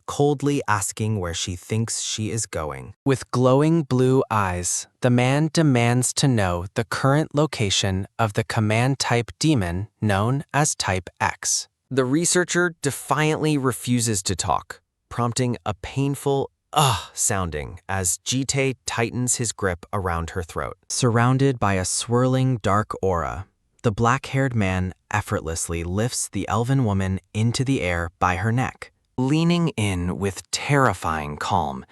S3: coldly asking where she thinks she is going.
S1: With glowing blue eyes, the man demands to know the current location of the command-type demon known as Type X.
S3: The researcher defiantly refuses to talk, prompting a painful sounding as Jite tightens his grip around her throat. Surrounded by a swirling dark aura, the black-haired man effortlessly lifts the elven woman into the air by her neck.
S1: Leaning in with terrifying calm,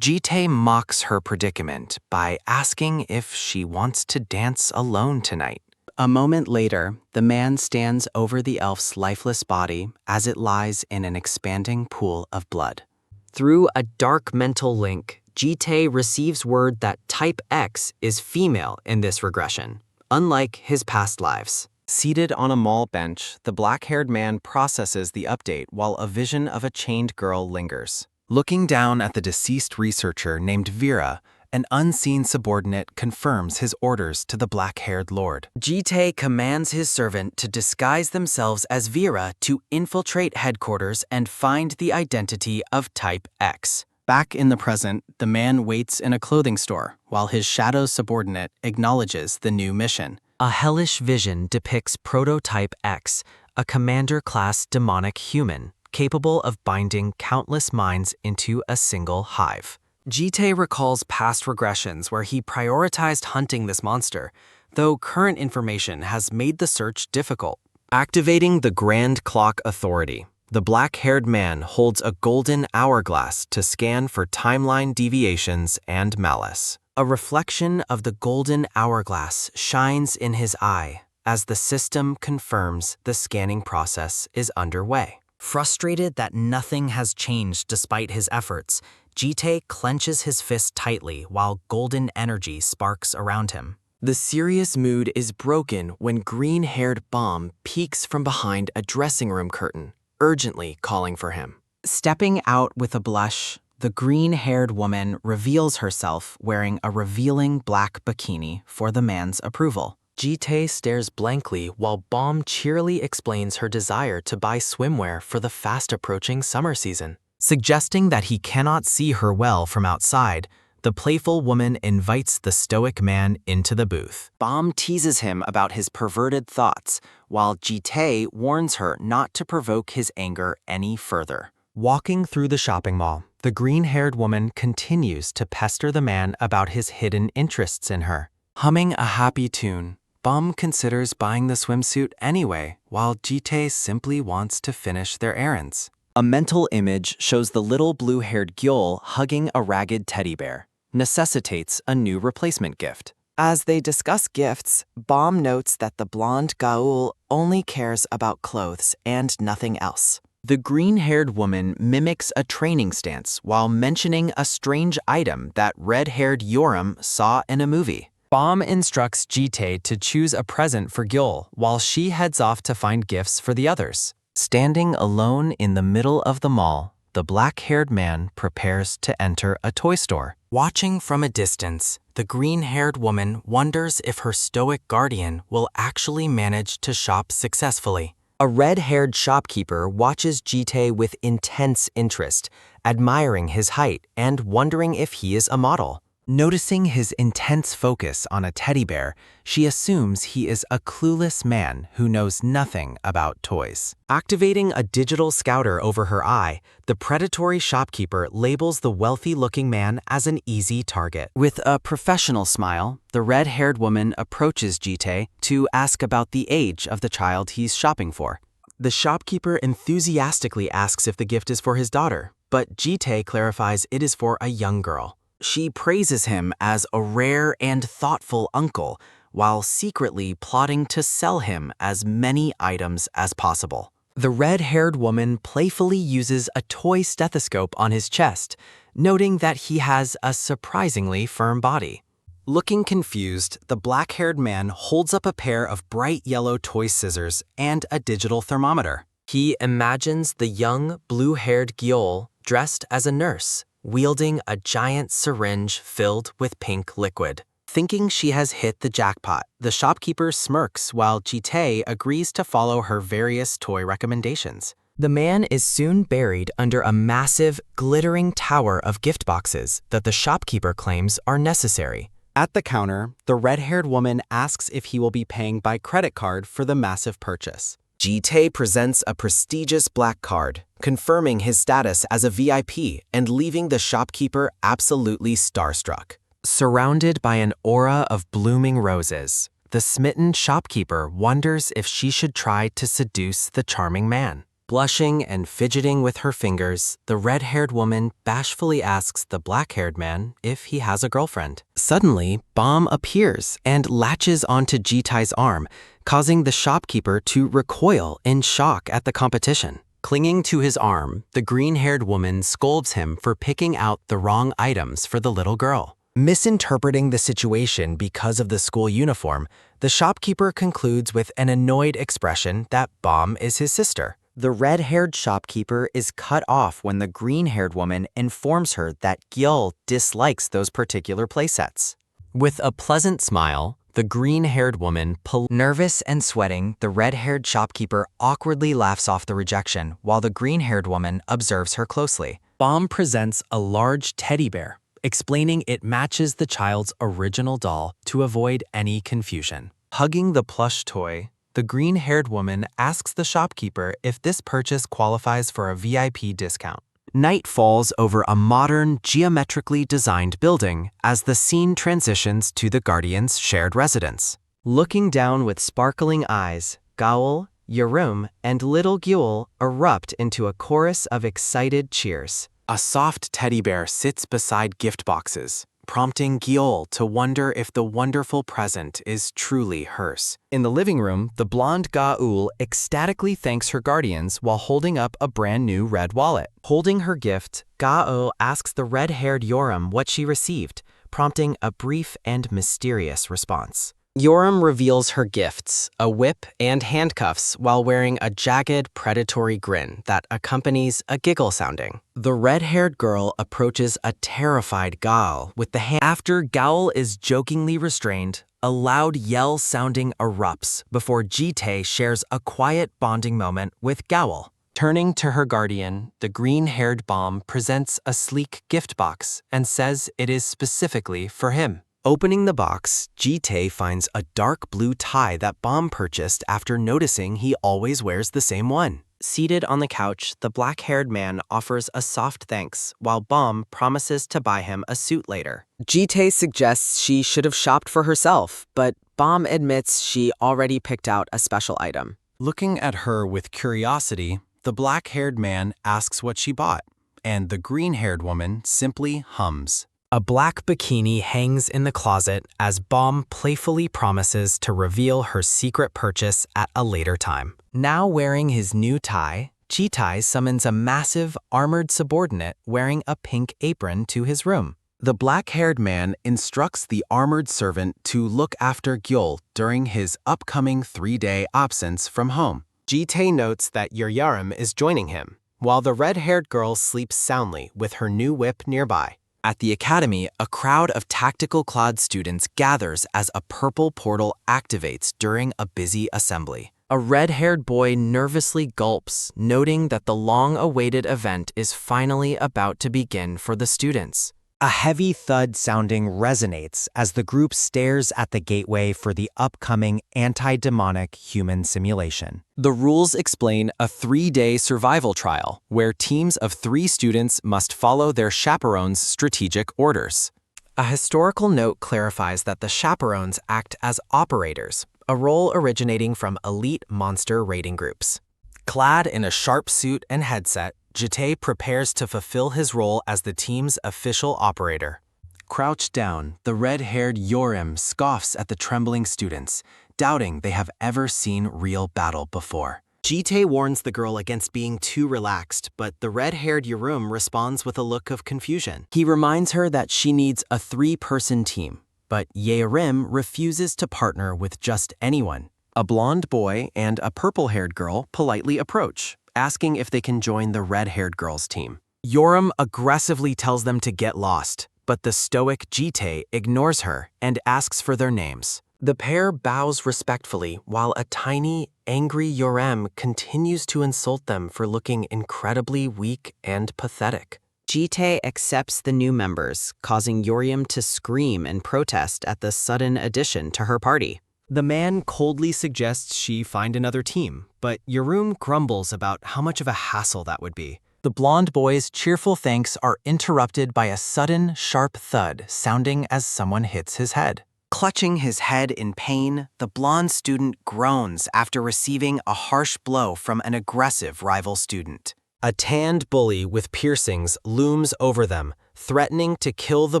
S1: Jite mocks her predicament by asking if she wants to dance alone tonight.
S2: A moment later, the man stands over the elf's lifeless body as it lies in an expanding pool of blood.
S3: Through a dark mental link, Jite receives word that Type X is female in this regression, unlike his past lives.
S2: Seated on a mall bench, the black-haired man processes the update while a vision of a chained girl lingers.
S1: Looking down at the deceased researcher named Vera, An unseen subordinate confirms his orders to the black-haired lord.
S2: Jitae commands his servant to disguise themselves as Vera to infiltrate headquarters and find the identity of Type X.
S1: Back in the present, the man waits in a clothing store while his shadow subordinate acknowledges the new mission.
S2: A hellish vision depicts Prototype X, a commander-class demonic human, capable of binding countless minds into a single hive. Jitae recalls past regressions where he prioritized hunting this monster, though current information has made the search difficult.
S1: Activating the Grand Clock Authority, the black-haired man holds a golden hourglass to scan for timeline deviations and malice.
S2: A reflection of the golden hourglass shines in his eye as the system confirms the scanning process is underway. Frustrated that nothing has changed despite his efforts, Jitae clenches his fist tightly while golden energy sparks around him.
S3: The serious mood is broken when green-haired Bomb peeks from behind a dressing room curtain, urgently calling for him.
S2: Stepping out with a blush, the green-haired woman reveals herself wearing a revealing black bikini for the man's approval.
S3: Jitae stares blankly while Bomb cheerily explains her desire to buy swimwear for the fast-approaching summer season.
S2: Suggesting that he cannot see her well from outside, the playful woman invites the stoic man into the booth.
S5: Bomb teases him about his perverted thoughts, while Jitae warns her not to provoke his anger any further.
S1: Walking through the shopping mall, the green-haired woman continues to pester the man about his hidden interests in her. Humming a happy tune, Bum considers buying the swimsuit anyway, while Jitae simply wants to finish their errands.
S5: A mental image shows the little blue-haired Gyul hugging a ragged teddy bear, necessitates a new replacement gift. As they discuss gifts, Bomb notes that the blonde Gaul only cares about clothes and nothing else.
S2: The green-haired woman mimics a training stance while mentioning a strange item that red-haired Yoram saw in a movie.
S1: Bomb instructs Jitae to choose a present for Gyul while she heads off to find gifts for the others. Standing alone in the middle of the mall, the black-haired man prepares to enter a toy store.
S2: Watching from a distance, the green-haired woman wonders if her stoic guardian will actually manage to shop successfully.
S5: A red-haired shopkeeper watches Jitae with intense interest, admiring his height and wondering if he is a model.
S1: Noticing his intense focus on a teddy bear, she assumes he is a clueless man who knows nothing about toys.
S2: Activating a digital scouter over her eye, the predatory shopkeeper labels the wealthy-looking man as an easy target. With a professional smile, the red-haired woman approaches Jitae to ask about the age of the child he's shopping for. The shopkeeper enthusiastically asks if the gift is for his daughter, but Jitae clarifies it is for a young girl. She praises him as a rare and thoughtful uncle, while secretly plotting to sell him as many items as possible. The red-haired woman playfully uses a toy stethoscope on his chest, noting that he has a surprisingly firm body. Looking confused, the black-haired man holds up a pair of bright yellow toy scissors and a digital thermometer. He imagines the young, blue-haired Gyul dressed as a nurse, wielding a giant syringe filled with pink liquid. Thinking she has hit the jackpot, the shopkeeper smirks while Jitae agrees to follow her various toy recommendations. The man is soon buried under a massive, glittering tower of gift boxes that the shopkeeper claims are necessary. At the counter, the red-haired woman asks if he will be paying by credit card for the massive purchase.
S5: Jitae presents a prestigious black card, confirming his status as a VIP and leaving the shopkeeper absolutely starstruck.
S1: Surrounded by an aura of blooming roses, the smitten shopkeeper wonders if she should try to seduce the charming man. Blushing and fidgeting with her fingers, the red-haired woman bashfully asks the black-haired man if he has a girlfriend. Suddenly, Bomb appears and latches onto Jitae's arm, causing the shopkeeper to recoil in shock at the competition. Clinging to his arm, the green-haired woman scolds him for picking out the wrong items for the little girl. Misinterpreting the situation because of the school uniform, the shopkeeper concludes with an annoyed expression that Bomb is his sister.
S2: The red-haired shopkeeper is cut off when the green-haired woman informs her that Gyeol dislikes those particular playsets.
S1: With a pleasant smile, the green-haired woman
S2: Nervous and sweating, the red-haired shopkeeper awkwardly laughs off the rejection while the green-haired woman observes her closely.
S1: Bomb presents a large teddy bear, explaining it matches the child's original doll to avoid any confusion. Hugging the plush toy, the green-haired woman asks the shopkeeper if this purchase qualifies for a VIP discount.
S5: Night falls over a modern, geometrically designed building as the scene transitions to the Guardian's shared residence.
S3: Looking down with sparkling eyes, Gaul, Yerum, and little Gyul erupt into a chorus of excited cheers.
S5: A soft teddy bear sits beside gift boxes, prompting Gyeol to wonder if the wonderful present is truly hers.
S1: In the living room, the blonde Gaul ecstatically thanks her guardians while holding up a brand new red wallet.
S3: Holding her gift, Gao asks the red-haired Yoram what she received, prompting a brief and mysterious response. Yoram reveals her gifts, a whip and handcuffs, while wearing a jagged, predatory grin that accompanies a giggle sounding. The red-haired girl approaches a terrified Gaul with the hand.
S1: After Gaul is jokingly restrained, a loud yell sounding erupts before Jitae shares a quiet bonding moment with Gaul. Turning to her guardian, the green-haired Bomb presents a sleek gift box and says it is specifically for him.
S5: Opening the box, Jitae finds a dark blue tie that Bomb purchased after noticing he always wears the same one.
S3: Seated on the couch, the black-haired man offers a soft thanks, while Bomb promises to buy him a suit later. Jitae suggests she should have shopped for herself, but Bomb admits she already picked out a special item.
S1: Looking at her with curiosity, the black-haired man asks what she bought, and the green-haired woman simply hums.
S2: A black bikini hangs in the closet as Bomb playfully promises to reveal her secret purchase at a later time. Now wearing his new tie, Jitae summons a massive, armored subordinate wearing a pink apron to his room.
S5: The black-haired man instructs the armored servant to look after Gyeol during his upcoming 3-day absence from home. Jitae notes that Yerum is joining him, while the red-haired girl sleeps soundly with her new whip nearby.
S1: At the academy, a crowd of tactical-clad students gathers as a purple portal activates during a busy assembly.
S3: A red-haired boy nervously gulps, noting that the long-awaited event is finally about to begin for the students.
S2: A heavy thud sounding resonates as the group stares at the gateway for the upcoming anti-demonic human simulation.
S1: The rules explain a 3-day survival trial, where teams of 3 students must follow their chaperones' strategic orders.
S3: A historical note clarifies that the chaperones act as operators, a role originating from elite monster raiding groups.
S1: Clad in a sharp suit and headset, Jitae prepares to fulfill his role as the team's official operator. Crouched down, the red-haired Yoram scoffs at the trembling students, doubting they have ever seen real battle before.
S5: Jitae warns the girl against being too relaxed, but the red-haired Yerum responds with a look of confusion.
S3: He reminds her that she needs a 3-person team, but Yerim refuses to partner with just anyone.
S5: A blonde boy and a purple-haired girl politely approach, asking if they can join the red-haired girl's team.
S3: Yoram aggressively tells them to get lost, but the stoic Jitae ignores her and asks for their names. The pair bows respectfully while a tiny, angry Yoram continues to insult them for looking incredibly weak and pathetic. Jitae accepts the new members, causing Yoram to scream and protest at the sudden addition to her party.
S2: The man coldly suggests she find another team, but Yerum grumbles about how much of a hassle that would be.
S1: The blonde boy's cheerful thanks are interrupted by a sudden, sharp thud sounding as someone hits his head.
S5: Clutching his head in pain, the blonde student groans after receiving a harsh blow from an aggressive rival student.
S3: A tanned bully with piercings looms over them, threatening to kill the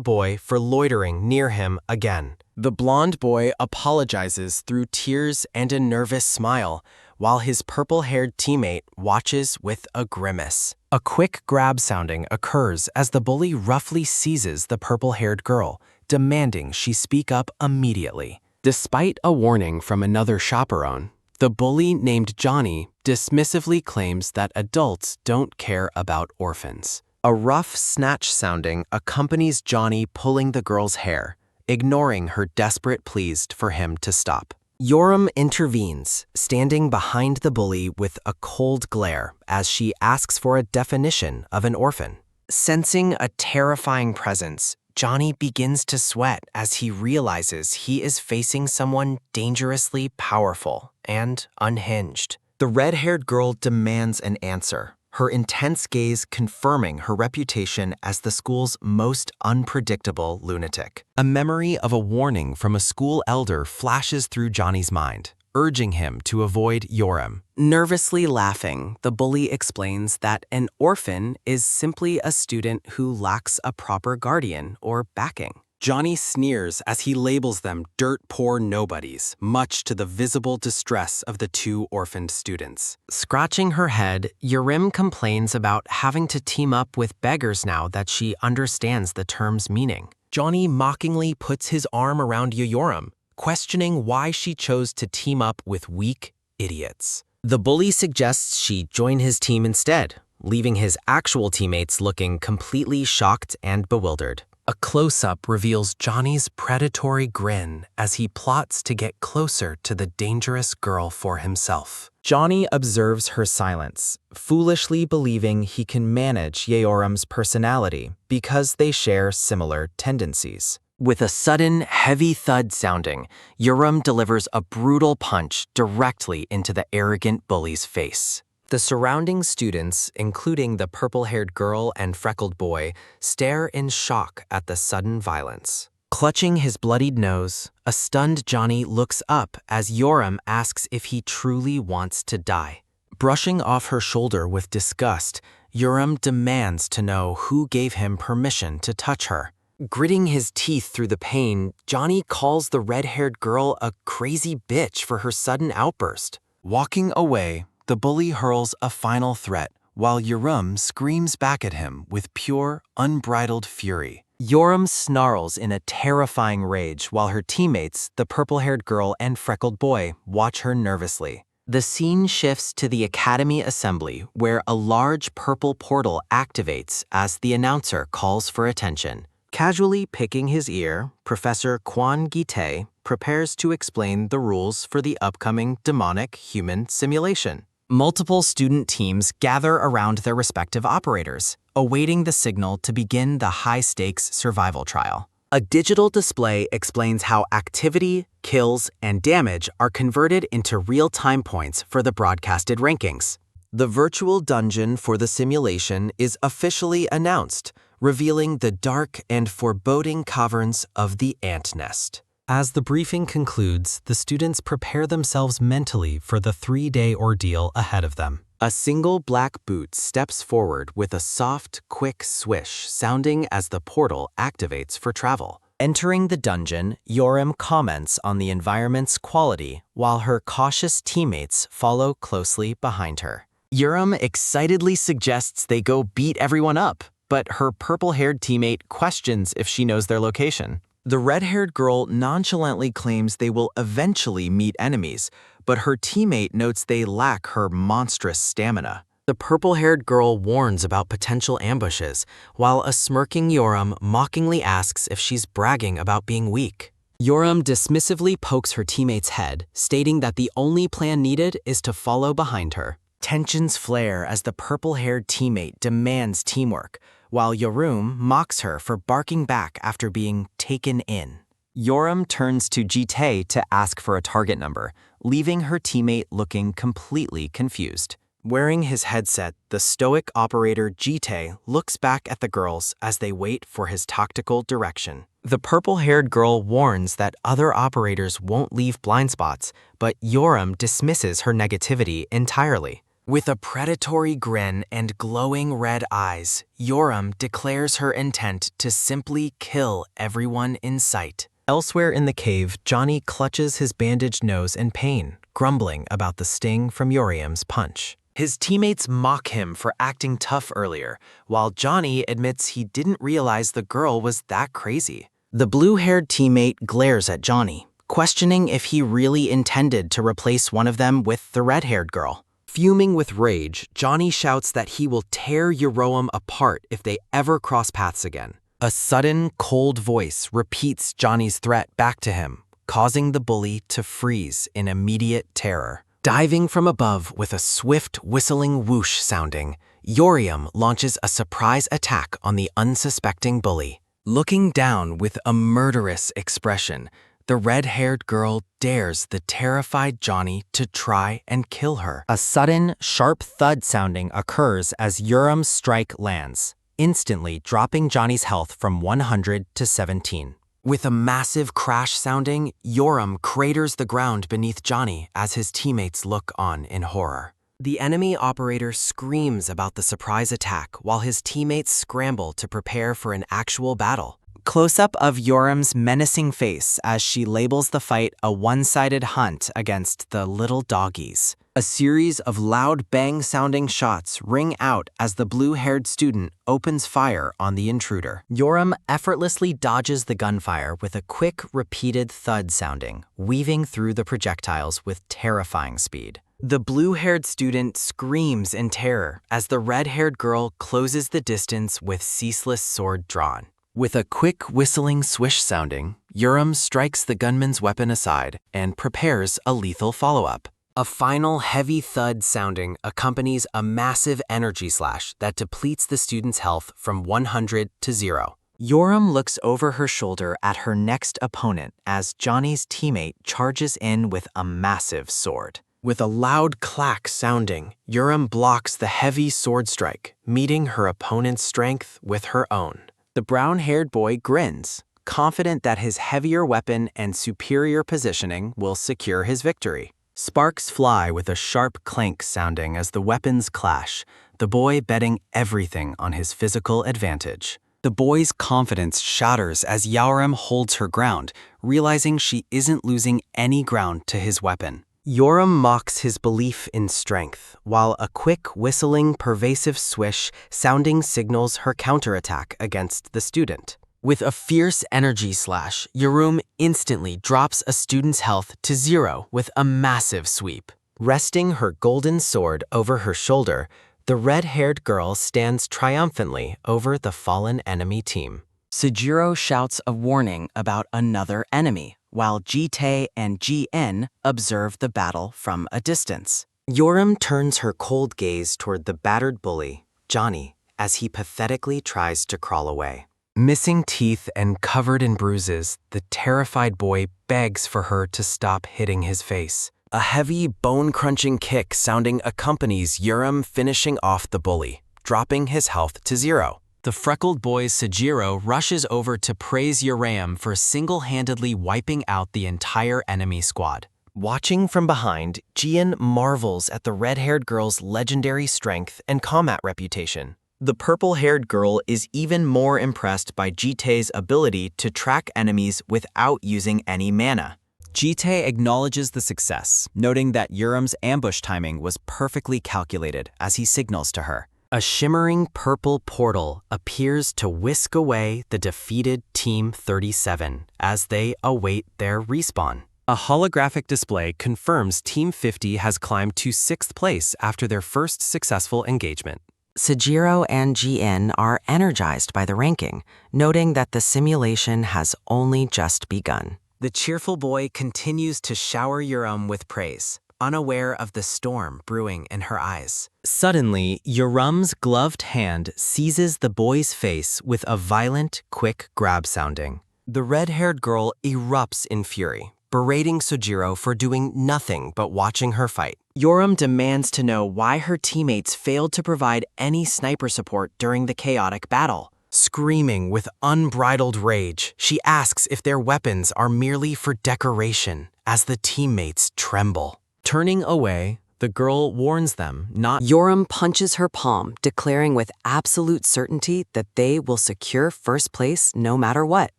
S3: boy for loitering near him again. The blonde boy apologizes through tears and a nervous smile, while his purple-haired teammate watches with a grimace.
S1: A quick grab sounding occurs as the bully roughly seizes the purple-haired girl, demanding she speak up immediately.
S3: Despite a warning from another chaperone,
S1: The bully named Johnny dismissively claims that adults don't care about orphans.
S4: A rough snatch sounding accompanies Johnny pulling the girl's hair, ignoring her desperate pleas for him to stop. Yoram intervenes, standing behind the bully with a cold glare as she asks for a definition of an orphan. Sensing a terrifying presence, Johnny begins to sweat as he realizes he is facing someone dangerously powerful and unhinged. The red-haired girl demands an answer, her intense gaze confirming her reputation as the school's most unpredictable lunatic. A memory of a warning from a school elder flashes through Johnny's mind, urging him to avoid Yoram.
S1: Nervously laughing, the bully explains that an orphan is simply a student who lacks a proper guardian or backing. Johnny sneers as he labels them dirt-poor nobodies, much to the visible distress of the two orphaned students.
S4: Scratching her head, Yoram complains about having to team up with beggars now that she understands the term's meaning. Johnny mockingly puts his arm around Yoram, questioning why she chose to team up with weak idiots. The bully suggests she join his team instead, leaving his actual teammates looking completely shocked and bewildered. A close-up reveals Johnny's predatory grin as he plots to get closer to the dangerous girl for himself. Johnny observes her silence, foolishly believing he can manage Yoram's personality because they share similar tendencies. With a sudden, heavy thud sounding, Yoram delivers a brutal punch directly into the arrogant bully's face. The surrounding students, including the purple-haired girl and freckled boy, stare in shock at the sudden violence. Clutching his bloodied nose, a stunned Johnny looks up as Yoram asks if he truly wants to die. Brushing off her shoulder with disgust, Yoram demands to know who gave him permission to touch her. Gritting his teeth through the pain, Johnny calls the red-haired girl a crazy bitch for her sudden outburst.
S1: Walking away, the bully hurls a final threat, while Yoram screams back at him with pure, unbridled fury.
S4: Yoram snarls in a terrifying rage while her teammates, the purple-haired girl and freckled boy, watch her nervously. The scene shifts to the Academy Assembly, where a large purple portal activates as the announcer calls for attention. Casually picking his ear, Professor Kwon Gi-tae prepares to explain the rules for the upcoming demonic human simulation. Multiple student teams gather around their respective operators, awaiting the signal to begin the high-stakes survival trial. A digital display explains how activity, kills, and damage are converted into real-time points for the broadcasted rankings. The virtual dungeon for the simulation is officially announced, revealing the dark and foreboding caverns of the ant nest. As the briefing concludes, the students prepare themselves mentally for the 3-day ordeal ahead of them. A single black boot steps forward with a soft, quick swish sounding as the portal activates for travel. Entering the dungeon, Yoram comments on the environment's quality while her cautious teammates follow closely behind her. Yoram excitedly suggests they go beat everyone up, but her purple-haired teammate questions if she knows their location. The red-haired girl nonchalantly claims they will eventually meet enemies, but her teammate notes they lack her monstrous stamina. The purple-haired girl warns about potential ambushes, while a smirking Yoram mockingly asks if she's bragging about being weak. Yoram dismissively pokes her teammate's head, stating that the only plan needed is to follow behind her. Tensions flare as the purple-haired teammate demands teamwork, while Yoram mocks her for barking back after being taken in. Yoram turns to Gi-tae to ask for a target number, leaving her teammate looking completely confused. Wearing his headset, the stoic operator Gi-tae looks back at the girls as they wait for his tactical direction. The purple-haired girl warns that other operators won't leave blind spots, but Yoram dismisses her negativity entirely. With a predatory grin and glowing red eyes, Yoram declares her intent to simply kill everyone in sight. Elsewhere in the cave, Johnny clutches his bandaged nose in pain, grumbling about the sting from Yoram's punch. His teammates mock him for acting tough earlier, while Johnny admits he didn't realize the girl was that crazy. The blue-haired teammate glares at Johnny,
S2: questioning if he really intended to replace one of them with the red-haired girl.
S1: Fuming with rage, Johnny shouts that he will tear Yoram apart if they ever cross paths again. A sudden, cold voice repeats Johnny's threat back to him, causing the bully to freeze in immediate terror. Diving from above with a swift, whistling whoosh sounding, Yoram launches a surprise attack on the unsuspecting bully. Looking down with a murderous expression, the red-haired girl dares the terrified Johnny to try and kill her.
S2: A sudden, sharp thud sounding occurs as Yoram's strike lands, instantly dropping Johnny's health from 100 to 17.
S1: With a massive crash sounding, Yoram craters the ground beneath Johnny as his teammates look on in horror. The enemy operator screams about the surprise attack while his teammates scramble to prepare for an actual battle.
S2: Close-up of Yoram's menacing face as she labels the fight a one-sided hunt against the little doggies.
S1: A series of loud bang-sounding shots ring out as the blue-haired student opens fire on the intruder.
S2: Yoram effortlessly dodges the gunfire with a quick, repeated thud sounding, weaving through the projectiles with terrifying speed.
S1: The blue-haired student screams in terror as the red-haired girl closes the distance with ceaseless sword drawn. With a quick whistling swish sounding, Yoram strikes the gunman's weapon aside and prepares a lethal follow-up. A final heavy thud sounding accompanies a massive energy slash that depletes the student's health from 100 to 0.
S2: Yoram looks over her shoulder at her next opponent as Johnny's teammate charges in with a massive sword.
S1: With a loud clack sounding, Yoram blocks the heavy sword strike, meeting her opponent's strength with her own. The brown-haired boy grins, confident that his heavier weapon and superior positioning will secure his victory. Sparks fly with a sharp clank sounding as the weapons clash, the boy betting everything on his physical advantage. The boy's confidence shatters as Yoram holds her ground, realizing she isn't losing any ground to his weapon. Yoram mocks his belief in strength, while a quick, whistling, pervasive swish sounding signals her counterattack against the student. With a fierce energy slash, Yoram instantly drops a student's health to 0 with a massive sweep. Resting her golden sword over her shoulder, the red-haired girl stands triumphantly over the fallen enemy team.
S2: Sujiro shouts a warning about another enemy, while Jitae and GN observe the battle from a distance.
S1: Yoram turns her cold gaze toward the battered bully, Johnny, as he pathetically tries to crawl away. Missing teeth and covered in bruises, the terrified boy begs for her to stop hitting his face. A heavy, bone-crunching kick sounding accompanies Yoram finishing off the bully, dropping his health to 0. The freckled boy Sujiro rushes over to praise Yoram for single-handedly wiping out the entire enemy squad. Watching from behind, Jian marvels at the red-haired girl's legendary strength and combat reputation. The purple-haired girl is even more impressed by Jitae's ability to track enemies without using any mana.
S2: Jitae acknowledges the success, noting that Yoram's ambush timing was perfectly calculated as he signals to her.
S1: A shimmering purple portal appears to whisk away the defeated Team 37 as they await their respawn. A holographic display confirms Team 50 has climbed to 6th place after their first successful engagement.
S5: Sujiro and GN are energized by the ranking, noting that the simulation has only just begun.
S1: The cheerful boy continues to shower Yoram with praise, unaware of the storm brewing in her eyes. Suddenly, Yoram's gloved hand seizes the boy's face with a violent, quick grab sounding. The red-haired girl erupts in fury, berating Sujiro for doing nothing but watching her fight. Yoram demands to know why her teammates failed to provide any sniper support during the chaotic battle. Screaming with unbridled rage, she asks if their weapons are merely for decoration, as the teammates tremble. Turning away, the girl warns them not.
S5: Yoram punches her palm, declaring with absolute certainty that they will secure first place no matter what.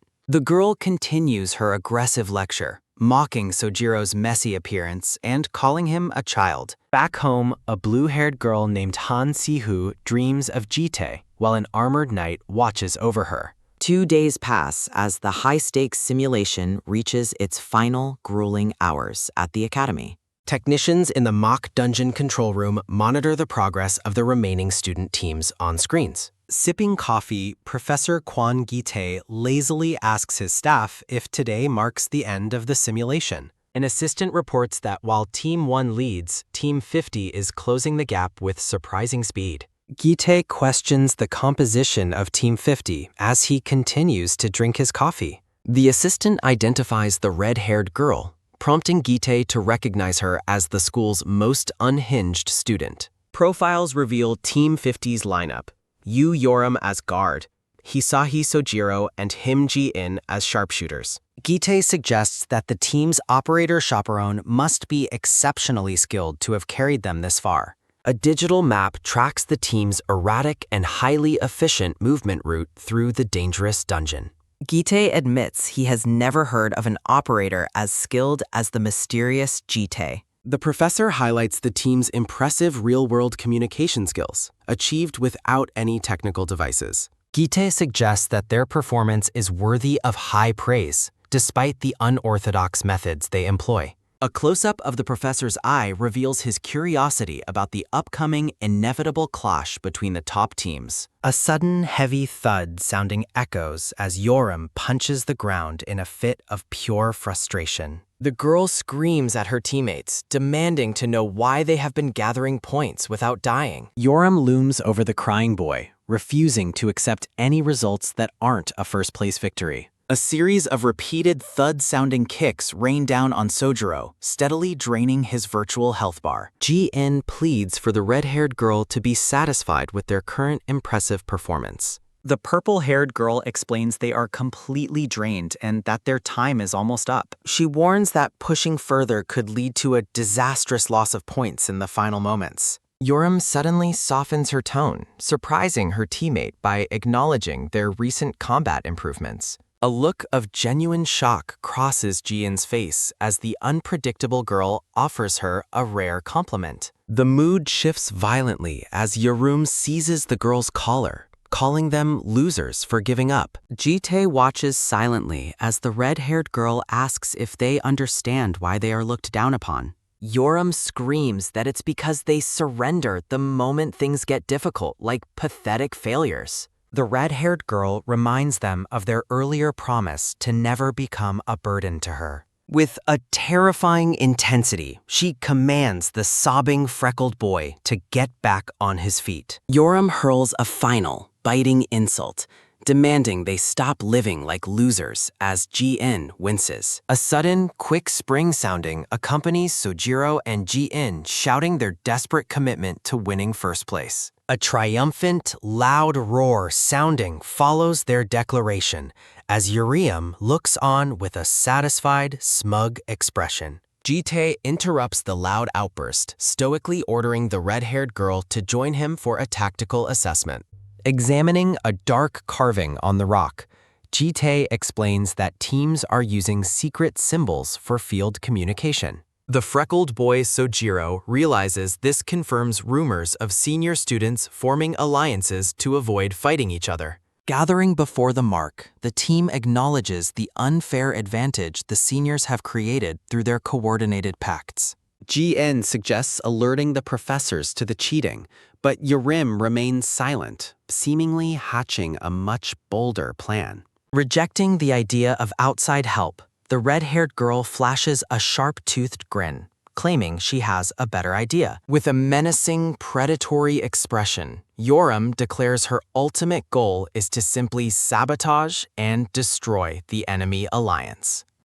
S1: The girl continues her aggressive lecture, mocking Sojiro's messy appearance and calling him a child. Back home, a blue-haired girl named Han Sihu dreams of Jitae, while an armored knight watches over her.
S2: 2 days pass as the high-stakes simulation reaches its final grueling hours at the academy.
S4: Technicians in the mock dungeon control room monitor the progress of the remaining student teams on screens. Sipping coffee, Professor Kwon Gi-tae lazily asks his staff if today marks the end of the simulation. An assistant reports that while Team 1 leads, Team 50 is closing the gap with surprising speed. Gi-tae questions the composition of Team 50 as he continues to drink his coffee. The assistant identifies the red-haired girl, prompting Gi-tae to recognize her as the school's most unhinged student. Profiles reveal Team 50's lineup: Yu Yoram as guard, Hisahi Sojiro and Him Ji-in as sharpshooters. Gi-tae suggests that the team's operator-chaperone must be exceptionally skilled to have carried them this far. A digital map tracks the team's erratic and highly efficient movement route through the dangerous dungeon.
S2: Gi-tae admits he has never heard of an operator as skilled as the mysterious Gi-tae.
S4: The professor highlights the team's impressive real-world communication skills, achieved without any technical devices. Gi-tae suggests that their performance is worthy of high praise, despite the unorthodox methods they employ. A close-up of the professor's eye reveals his curiosity about the upcoming inevitable clash between the top teams. A sudden heavy thud sounding echoes as Yoram punches the ground in a fit of pure frustration. The girl screams at her teammates, demanding to know why they have been gathering points without dying. Yoram looms over the crying boy, refusing to accept any results that aren't a first-place victory.
S5: A series of repeated thud-sounding kicks rain down on Sojiro, steadily draining his virtual health bar.
S4: Ji-in pleads for the red-haired girl to be satisfied with their current impressive performance.
S5: The purple-haired girl explains they are completely drained and that their time is almost up.
S4: She warns that pushing further could lead to a disastrous loss of points in the final moments. Yoram suddenly softens her tone, surprising her teammate by acknowledging their recent combat improvements. A look of genuine shock crosses Ji-in's face as the unpredictable girl offers her a rare compliment. The mood shifts violently as Yoram seizes the girl's collar, calling them losers for giving up.
S2: Gi-tae watches silently as the red-haired girl asks if they understand why they are looked down upon. Yoram screams that it's because they surrender the moment things get difficult, like pathetic failures.
S4: The red-haired girl reminds them of their earlier promise to never become a burden to her. With a terrifying intensity, she commands the sobbing freckled boy to get back on his feet.
S2: Yoram hurls a final, biting insult, demanding they stop living like losers as Ji-in winces.
S4: A sudden, quick spring sounding accompanies Sojiro and Ji-in shouting their desperate commitment to winning first place. A triumphant, loud roar sounding follows their declaration as Uriam looks on with a satisfied, smug expression. Gi-tae interrupts the loud outburst, stoically ordering the red-haired girl to join him for a tactical assessment. Examining a dark carving on the rock, Gi-tae explains that teams are using secret symbols for field communication. The freckled boy Sojiro realizes this confirms rumors of senior students forming alliances to avoid fighting each other. Gathering before the mark, the team acknowledges the unfair advantage the seniors have created through their coordinated pacts. Ji-in suggests alerting the professors to the cheating, but Yoram remains silent, seemingly hatching a much bolder plan. Rejecting the idea of outside help, the red-haired girl flashes a sharp-toothed grin, claiming she has a better idea. With a menacing, predatory expression, Yoram declares her ultimate goal is to simply sabotage and destroy the enemy alliance.